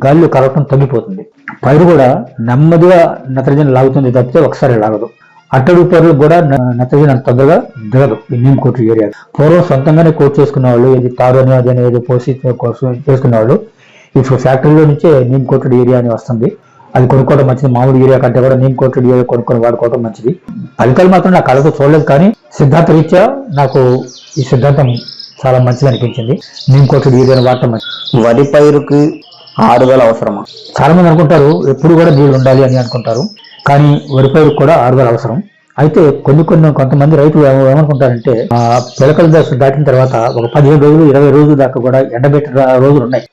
Speaker 2: గాలిలో కరగటం తగ్గిపోతుంది. పైరు కూడా నెమ్మదిగా నత్రజని లాగుతుంది తప్పితే ఒకసారి లాగదు. అట్టడుగు పొరలు కూడా నత్రజని అంత తొందరగా దిగదు ఈ నీమ్ కోటెడ్ యూరియా. పూర్వం సొంతంగానే కోట్ చేసుకున్న వాళ్ళు, ఇది తారు అని అది అనేది పోసి చేసుకునే వాళ్ళు, ఇప్పుడు ఫ్యాక్టరీలో నుంచే నీమ్ కోటెడ్ యూరియా అని వస్తుంది. అది కొనుక్కోవడం మంచిది. మామూలు యూరియా కంటే కూడా నీమ్ కోటెడ్ యూరియా కొనుక్కొని వాడుకోవడం మంచిది. ఫలితాలు మాత్రం నా కళ్ళతో చూడలేదు, కానీ సిద్ధాంత రీత్యా నాకు ఈ సిద్ధాంతం చాలా మంచిది అనిపించింది. నీమ్ కోటెడ్ యూరియాని వాడటం మంచిది.
Speaker 1: వరి పైరుకి ఆరుదల అవసరమా?
Speaker 2: చాలా మంది అనుకుంటారు ఎప్పుడు కూడా నీళ్ళు ఉండాలి అని అనుకుంటారు, కానీ వరి పైరుకి కూడా ఆరుదల అవసరం. అయితే కొంతమంది రైతులు ఏమనుకుంటారంటే పిలకల దశ దాటిన తర్వాత ఒక 15 రోజులు 20 రోజుల దాకా కూడా ఎండబెట్టిన రోజులు ఉన్నాయి.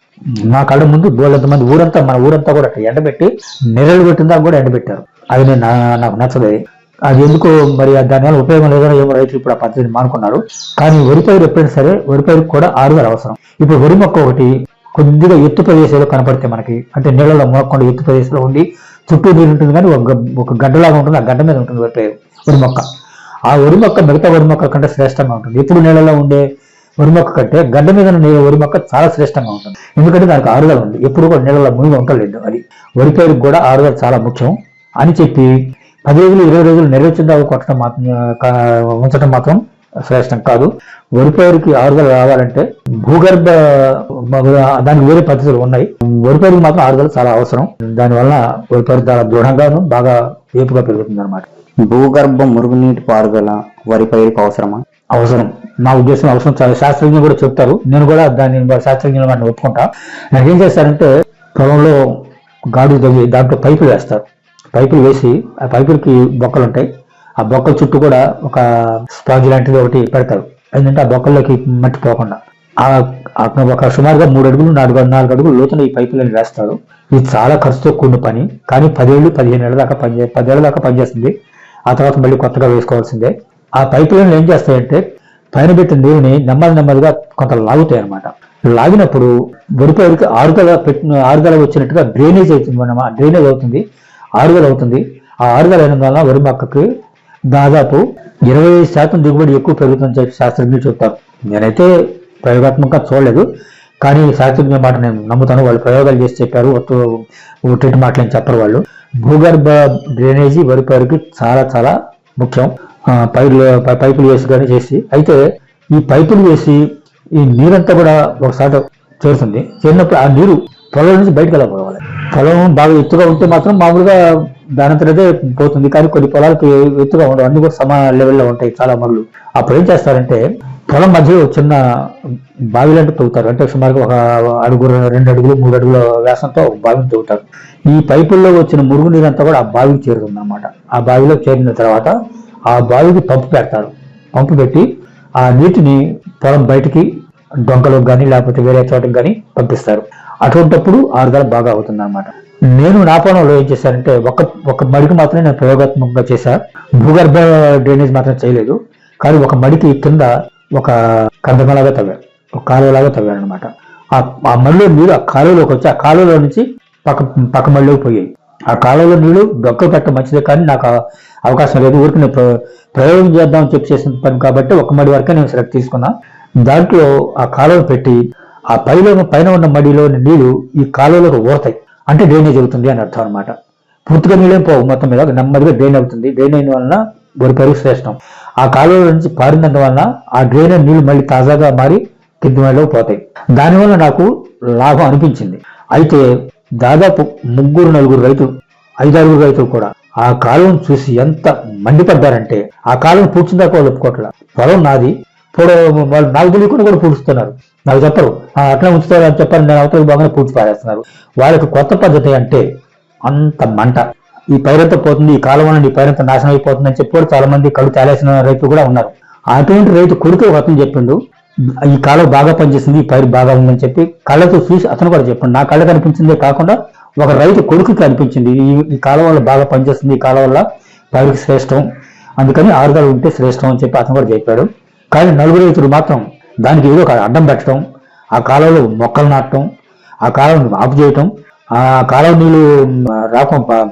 Speaker 2: నా కళ్ళ ముందు బోళ్ళంతమంది మన ఊరంతా కూడా ఎండబెట్టి నెరలు పెట్టిన దాకా కూడా ఎండబెట్టారు. అది నాకు నచ్చదు. అది ఎందుకు మరి దానివల్ల ఉపయోగం లేదని ఏమో రైతులు ఇప్పుడు ఆ పద్ధతిని మానుకున్నారు. కానీ వరి పైరు ఎప్పుడైనా సరే వరి పైరుకి కూడా ఆరుదల అవసరం. ఇప్పుడు వరి మొక్క ఒకటి కొద్దిగా ఎత్తు ప్రదేశాలు కనపడితే మనకి, అంటే నీళ్ళలో మోకుండా ఎత్తు ప్రదేశంలో ఉండి చుట్టూ నీరు ఉంటుంది, కానీ ఒక గడ్డలాగా ఉంటుంది, ఆ గడ్డ మీద ఉంటుంది వరి మొక్క. ఆ వరి మొక్క మిగతా వరి మొక్క కంటే శ్రేష్టంగా ఉంటుంది. ఎప్పుడు నీళ్ళలో ఉండే వరి మొక్క కంటే గడ్డ మీద వరి మొక్క చాలా శ్రేష్టంగా ఉంటుంది. ఎందుకంటే దానికి ఆరుదల ఉంది, ఎప్పుడు కూడా నీళ్ళలో మునిగి ఉండలేదు. అది వరి పైరుకి కూడా ఆరుదల చాలా ముఖ్యం అని చెప్పి 10 రోజులు 20 రోజులు నెరవేర్చిందా ఉంచడం మాత్రం శ్రేష్టం కాదు. వరి పైరుకి ఆరుదల రావాలంటే భూగర్భ దానికి వేరే పద్ధతులు ఉన్నాయి. వరి పైరుకి మాత్రం ఆరుదల చాలా అవసరం. దానివల్ల వరి పైరు చాలా దృఢంగాను బాగా ఏపుగా పెరుగుతుంది అనమాట.
Speaker 1: భూగర్భ మురుగునీటి పారుదల వరి పైరుకి అవసరమా?
Speaker 2: అవసరం. నా ఉద్దేశం అవసరం. చాలా శాస్త్రజ్ఞులు కూడా చెప్తారు, నేను కూడా దాన్ని శాస్త్రజ్ఞులు వాటిని ఒప్పుకుంటా. నాకు ఏం చేస్తారంటే పొలంలో గాడు తవ్వి దాంట్లో పైపులు వేస్తారు. పైపులు వేసి ఆ పైపులకి బొక్కలు ఉంటాయి, ఆ బొక్కల చుట్టూ కూడా ఒక స్పాంజ్ లాంటిది ఒకటి పెడతారు. ఏంటంటే ఆ బొక్కల్లోకి మట్టి పోకుండా ఒక సుమారుగా 3 అడుగులు 4 అడుగులు లోతున ఈ పైపులను వేస్తారు. ఇది చాలా ఖర్చుతో కూడిన పని, కానీ 10-15 ఏళ్ళ దాకా 10 ఏళ్ళ దాకా పనిచేస్తుంది. ఆ తర్వాత మళ్ళీ కొత్తగా వేసుకోవాల్సిందే. ఆ పైపులను ఏం చేస్తాయంటే పైన పెట్టిన నీరుని నెమ్మదిగా కొంత లాగుతాయి అనమాట. లాగినప్పుడు వరి పైరుకి ఆరుదల వచ్చినట్టుగా డ్రైనేజ్ అవుతుంది, ఆరుదల అవుతుంది. ఆ ఆరుదల అయిన వల్ల వరి మొక్కకి దాదాపు 25% దిగుబడి ఎక్కువ పెరుగుతుందని చెప్పి శాస్త్రజ్ఞులు చెప్తారు. నేనైతే ప్రయోగాత్మకంగా చూడలేదు, కానీ శాస్త్రజ్ఞుల మాట నేను నమ్ముతాను. వాళ్ళు ప్రయోగాలు చేసి చెప్పారు, ఒట్టి మాటలేం చెప్పరు వాళ్ళు. భూగర్భ డ్రైనేజీ వరి పైరుకి చాలా చాలా ముఖ్యం. పైపులు వేసి కానీ చేసి, అయితే ఈ పైపులు వేసి ఈ నీరంతా కూడా ఒకసారి చేరుతుంది. చేరినప్పుడు ఆ నీరు పొలం నుంచి బయటకు వెళ్ళకపోవాలి. పొలం బాగా ఎత్తుగా ఉంటే మాత్రం మామూలుగా దానంతరదే పోతుంది, కానీ కొన్ని పొలాలకు ఎత్తుగా ఉండవు, అన్ని కూడా సమ లెవెల్లో ఉంటాయి చాలా మడులు. అప్పుడు ఏం చేస్తారంటే పొలం మధ్యలో చిన్న బావి లాంటి తవ్వుతారు. అంటే సుమారుగా 1 అడుగు 2 అడుగులు 3 అడుగుల వ్యాసంతో ఒక బావిని తవ్వుతారు. ఈ పైపుల్లో వచ్చిన మురుగు నీరంతా కూడా ఆ బావికి చేరుతుంది అన్నమాట. ఆ బావిలో చేరిన తర్వాత ఆ బావికి పంపు పెడతారు. పంపు పెట్టి ఆ నీటిని పొలం బయటికి డొంకలకు కానీ లేకపోతే వేరే చోటకి కానీ పంపిస్తారు. అటువంటిప్పుడు ఆరుదల బాగా అవుతుంది అన్నమాట. నేను నా పొలంలో ఏం చేశానంటే ఒక మడికి మాత్రమే నేను ప్రయోగాత్మకంగా చేశా. భూగర్భ డ్రైనేజ్ మాత్రం చేయలేదు, కానీ ఒక మడికి కింద ఒక కందమలాగా తవ్వారు, ఒక కాలువలాగా తవ్వారు అనమాట. ఆ మడిలో నీరు ఆ కాలువలోకి వచ్చి ఆ కాలువలో నుంచి పక్క మడిలోకి పోయాయి. ఆ కాలువలో నీళ్లు డొక్క పెట్ట మంచిదే, కానీ నాకు అవకాశం లేదు. ఊరికి నేను ప్రయోగం చేద్దామని చెప్పి చేసిన పని కాబట్టి ఒక మడి వరకే నేను సెలెక్ట్ తీసుకున్నా. దాంట్లో ఆ కాలువ పెట్టి ఆ పైన ఉన్న మడిలోని నీళ్లు ఈ కాలువలోకి ఊరతాయి, అంటే డ్రైనేజ్ అవుతుంది అని అర్థం అనమాట. పూర్తిగా నీళ్ళేం పోవు, మొత్తం మీద నెమ్మదిగా డ్రైన్ అవుతుంది. డ్రైన్ అయిన వలన వరి పైరుకు శ్రేష్టం. ఆ కాలువ నుంచి పారినందువలన ఆ డ్రైన్ అయిన నీళ్లు మళ్ళీ తాజాగా మారి కింది మడిలోకి పోతాయి. దానివల్ల నాకు లాభం అనిపించింది. అయితే దాదాపు 3-4 రైతులు, 5-6 రైతులు కూడా ఆ కాలువను చూసి ఎంత మండిపడ్డారంటే, ఆ కాలువను పూడ్చిందాక వాళ్ళు ఒప్పుకోవట్లా. పొలం నాది, వాళ్ళు నాకు తెలియకుండా కూడా పూడుస్తున్నారు. నాకు చెప్పరు, అట్లా ఉంచుతారు అని చెప్పారు. నేను అవతలకు బాగానే పూడ్చి పారేస్తున్నారు. వాళ్ళకి కొత్త పద్ధతి అంటే అంత మంట. ఈ పైరంతా పోతుంది, ఈ కాలువ నుండి ఈ పైరంతా నాశనం అయిపోతుంది అని చెప్పి కూడా చాలా మంది కళ్ళు తేలేసిన రైతులు కూడా ఉన్నారు. అటువంటి రైతు కొడుకు ఒక అతను చెప్పిండు, ఈ కాలువ బాగా పనిచేస్తుంది, ఈ పైరు బాగా ఉందని చెప్పి కళ్ళతో చూసి అతను కూడా చెప్పండి. నా కళ్ళకి అనిపించిందే కాకుండా ఒక రైతు కొడుకుకి అనిపించింది, ఈ కాలువ వల్ల బాగా పనిచేస్తుంది, ఈ కాలువ వల్ల పైరుకి శ్రేష్టం, అందుకని ఆరుగాలు ఉంటే శ్రేష్టం అని చెప్పి అతను కూడా చెప్పాడు. కానీ 4 రైతులు మాత్రం దానికి ఏదో ఒక అడ్డం పెట్టడం, ఆ కాలువలో మొక్కలు నాటడం, ఆ కాలువను ఆపు చేయటం, ఆ కాలువ నీళ్లు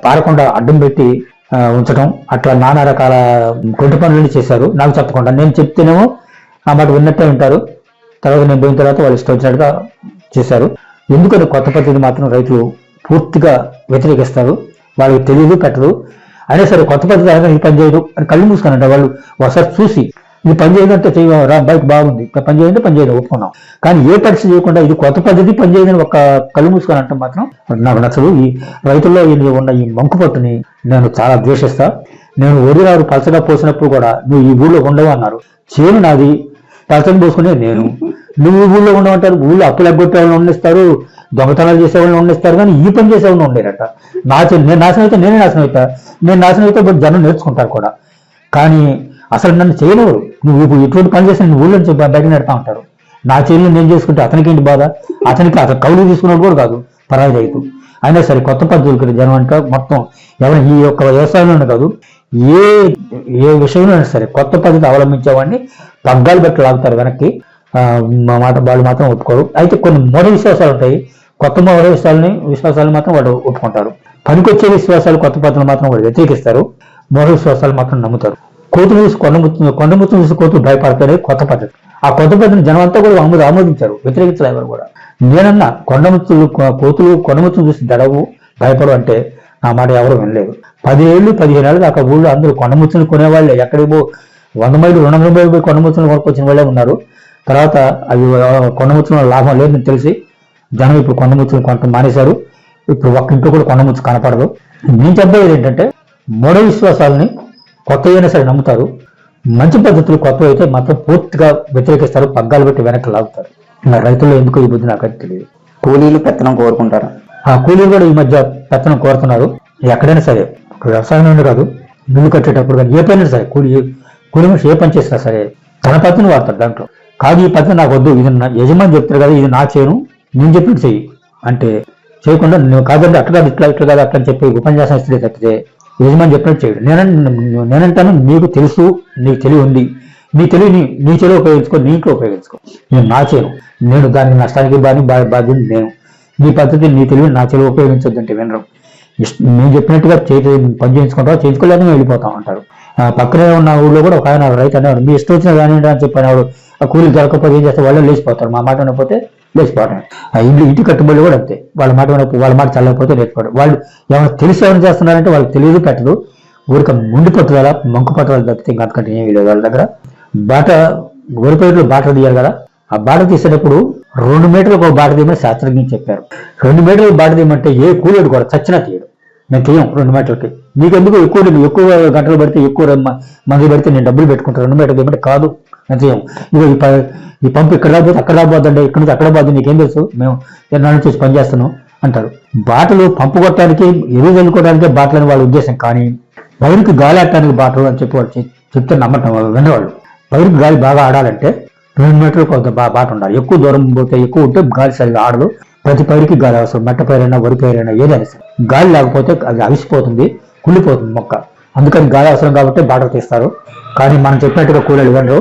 Speaker 2: పారకుండా అడ్డం పెట్టి ఉంచడం, అట్లా నానా రకాల కొంటి పనులు చేశారు నాకు చెప్పకుండా. నేను చెప్తేనేమో ఆ మాట విన్నట్టే ఉంటారు, తర్వాత నేను పోయిన తర్వాత వాళ్ళు ఇష్టం వచ్చినట్టుగా చేశారు. ఎందుకని కొత్త పద్ధతి మాత్రం రైతులు పూర్తిగా వ్యతిరేకిస్తారు. వాళ్ళకి తెలియదు, పెట్టదు. అయినా సరే కొత్త పద్ధతి అయినా ఈ పని చేయదు అని కళ్ళు మూసుకున్నారంట. వాళ్ళు ఒకసారి చూసి ఇది పని చేయదంటే బైక్ బాగుంది, పని చేయండి, పని చేయదు ఒప్పుకున్నాం. కానీ ఏ పరీక్ష చేయకుండా ఇది కొత్త పద్ధతి, పని చేయదని ఒక కళ్ళు మూసుకొని అంటే మాత్రం నాకు నచ్చదు. ఈ రైతుల్లో ఉన్న ఈ మంకు పట్టుని నేను చాలా ద్వేషిస్తా. నేను వరినారు పలసగా పోసినప్పుడు కూడా నువ్వు ఈ ఊళ్ళో ఉండవు అన్నారు. చేను నాది, పలసగా పోసుకునే నేను, నువ్వు ఈ ఊళ్ళో ఉండమంటారు. ఊళ్ళో అప్పులు ఎగ్గొట్టే వాళ్ళని ఉండిస్తారు, దొంగతనాలు చేసే వాళ్ళని ఉండిస్తారు, కానీ ఈ పని చేసే వాళ్ళని ఉండేరట. నేను నాశనం అయితే నేనే నాశనం అవుతా, నేను నాశనం అయితే జనం నేర్చుకుంటారు కూడా. కానీ అసలు నన్ను చేయలేరు, నువ్వు ఇటువంటి పని చేసి నేను ఊళ్ళో నుంచి బయట నెడతా ఉంటారు. నా చేతులు నేను చేసుకుంటే అతనికి ఏంటి బాధ? అతనికి అతను కౌలు తీసుకున్నాడు కూడా కాదు, పరాయి రైతు. అయినా సరే కొత్త పద్ధతులకి జనం అంటే మొత్తం ఎవరు ఈ యొక్క వ్యవసాయంలోనే కాదు, ఏ విషయంలో అయినా సరే కొత్త పద్ధతి అవలంబించేవాడిని పగ్గాలు బట్టి లాగుతారు వెనక్కి. మా మాట వాళ్ళు మాత్రం ఒప్పుకోరు. అయితే కొన్ని మూఢ విశ్వాసాలు ఉంటాయి, కొత్త మూఢ విశ్వాసాలు మాత్రం వాళ్ళు ఒప్పుకుంటారు. పనికొచ్చే విశ్వాసాలు, కొత్త పద్ధతులు మాత్రం వాళ్ళు వ్యతిరేకిస్తారు. మూఢ విశ్వాసాలు మాత్రం నమ్ముతారు. కోతులు చూసి కొండముత్తులు చూసి కోతులు భయపడతారే కొత్త పద్ధతి. ఆ కొత్త పద్ధతిని జనం అంతా కూడా ఆమోదించారు, వ్యతిరేకించలే ఎవరు కూడా. నేనన్నా కోతులు కొండముత్తులు చూసి దడవు, భయపడు అంటే నా మాట ఎవరు వినలేదు. 10 ఏళ్ళు 15 ఏళ్ళు దాకా ఊళ్ళో అందరూ కొండముచ్చులు కొనేవాళ్ళే. ఎక్కడికో 100 మైళ్ళు 200 మైళ్ళు కొండముచ్చులు కొనుక్కొచ్చిన వాళ్ళే ఉన్నారు. తర్వాత అవి కొండముచ్చుల లాభం లేదని తెలిసి జనం ఇప్పుడు కొండముచ్చులు కొనటం మానేశారు. ఇప్పుడు ఒక్క ఇంట్లో కూడా కొండముచ్చు కనపడదు. నేను చెప్పేది ఏంటంటే, మూఢ విశ్వాసాలని కొత్త అయినా సరే నమ్ముతారు, మంచి పద్ధతులు కొత్త అయితే మాత్రం పూర్తిగా వ్యతిరేకిస్తారు, పగ్గాలు పెట్టి వెనక్కి లాగుతారు. రైతుల్లో ఎందుకో ఈ బుద్ధి నాకైతే తెలియదు.
Speaker 1: కూలీలు పెత్తనం కోరుకుంటారు.
Speaker 2: ఆ కూలీలు కూడా ఈ మధ్య పెత్తనం కోరుతున్నారు. ఎక్కడైనా సరే, వ్యవసాయం కాదు, ఇల్లు కట్టేటప్పుడు కానీ ఏ పని సరే, కూలి మనిషి ఏ పని చేసినా సరే తన పద్ధతిని వాడతారు. దాంట్లో కాదు ఈ పద్ధతి నాకు వద్దు, ఇది యజమాని చెప్తారు కదా, ఇది నా చేయను, నేను చెప్పినట్టు చెయ్యి అంటే చేయకుండా, నువ్వు కాదండి అట్లా కాదు ఇట్లా కాదు అట్లా అని చెప్పి ఉపన్యాసం ఇస్తే తప్పితే యజమాని చెప్పినట్టు చేయడు. నేనంటాను నీకు తెలుసు, నీకు తెలివి ఉంది, నీ తెలివిని నీ చెరువు ఉపయోగించుకో, నీ ఇంట్లో ఉపయోగించుకో. నేను నా చేయను, నేను దానికి నష్టానికి బాధ్యత నేను. నీ పద్ధతి నీ తెలివి నా చెరువు ఉపయోగించొద్దంటే వినరు. నేను చెప్పినట్టుగా పని చేయించుకుంటావా, చేయించుకోలేదని వెళ్ళిపోతాం అంటారు. పక్కనే ఉన్న ఊళ్ళో కూడా ఒక ఆయన రైతు అనేవాడు, మీ ఇష్టం వచ్చిన కానివ్వండి అని చెప్పినాడు. ఆ కూలీలు దొరకకపోతే ఏం చేస్తే వాళ్ళు లేచిపోతారు, మా మాట వినకపోతే లేచిపోవటం. ఆ ఇంటి కట్టుబడి కూడా అంతే, వాళ్ళ మాట చల్లకపోతే లేచిపోవడం. వాళ్ళు ఏమైనా తెలిసి ఏమైనా చేస్తున్నారంటే వాళ్ళకి తెలియదు, పెట్టదు, ఊరిక ముండి పట్టుదల మంకు పట్టుదల తప్పితే ఇంకా అంతకంటే ఏమీ లేదు వాళ్ళ దగ్గర. వరిపేటలో బాట తీయాలి కదా, ఆ బాట తీసేటప్పుడు 2 మీటర్లకు ఒక బాట తీయమని శాస్త్రజ్ఞులు చెప్పారు. 2 మీటర్లకు బాట తీయమంటే ఏ కూలీడు కూడా చచ్చినా తీయడు. నేను తీయం 2 మీటర్లకి, నీకెందుకు ఎక్కువ గంటలు పడితే ఎక్కువ మంది పడితే నేను డబ్బులు పెట్టుకుంటాను, 2 మీటర్లు తీయమంటే కాదు నేను తీయం. ఇదిగో ఈ పంపు ఇక్కడ రాబోతే అక్కడ రాబోద్దండి, ఇక్కడ నుంచి అక్కడ పోద్దు, నీకేం తెలుసు, మేము ఎన్నాళ్ళ చూసి పనిచేస్తున్నాం అంటారు. బాటలు పంపు కొట్టడానికి ఎరువు చల్లుకోవడానికే బాటలని వాళ్ళ ఉద్దేశం, కానీ పైరుకి గాలి ఆడటానికి బాటలు అని చెప్పి వాళ్ళు చెప్తే నమ్మటం వాళ్ళు వినేవాళ్ళు. పైరుకి గాలి బాగా ఆడాలంటే 2 మీటర్లు కొంత బాట ఉండాలి. ఎక్కువ దూరం పోతే ఎక్కువ ఉంటే గాలి సరిగా ఆడదు. ప్రతి పైరుకి గాలి అవసరం, మెట్ట పైరైనా వరి పైరైనా ఏదైనా సరే గాలి లేకపోతే అది అవిసిపోతుంది, కుళ్ళిపోతుంది మొక్క. అందుకని గాలి అవసరం కాబట్టి బాటలు తీస్తారు. కానీ మనం చెప్పినట్టుగా కూలీలు వినరు.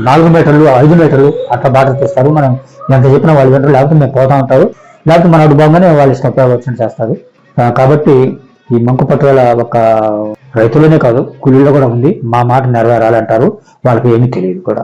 Speaker 2: 4 మీటర్లు 5 మీటర్లు అట్లా బాటలు తీస్తారు. మనం ఎంత చెప్పినా వాళ్ళు వినరు, లేకపోతే మేము పోతా ఉంటారు, లేకపోతే మన అడుగు బాగానే వాళ్ళు ఇష్టం వచ్చినట్టు చేస్తారు. కాబట్టి ఈ మంకు పట్టుదల ఒక రైతులోనే కాదు కూలీలో కూడా ఉంది. మా మాట నెరవేరాలి అంటారు, వాళ్ళకి ఏమీ తెలియదు కూడా.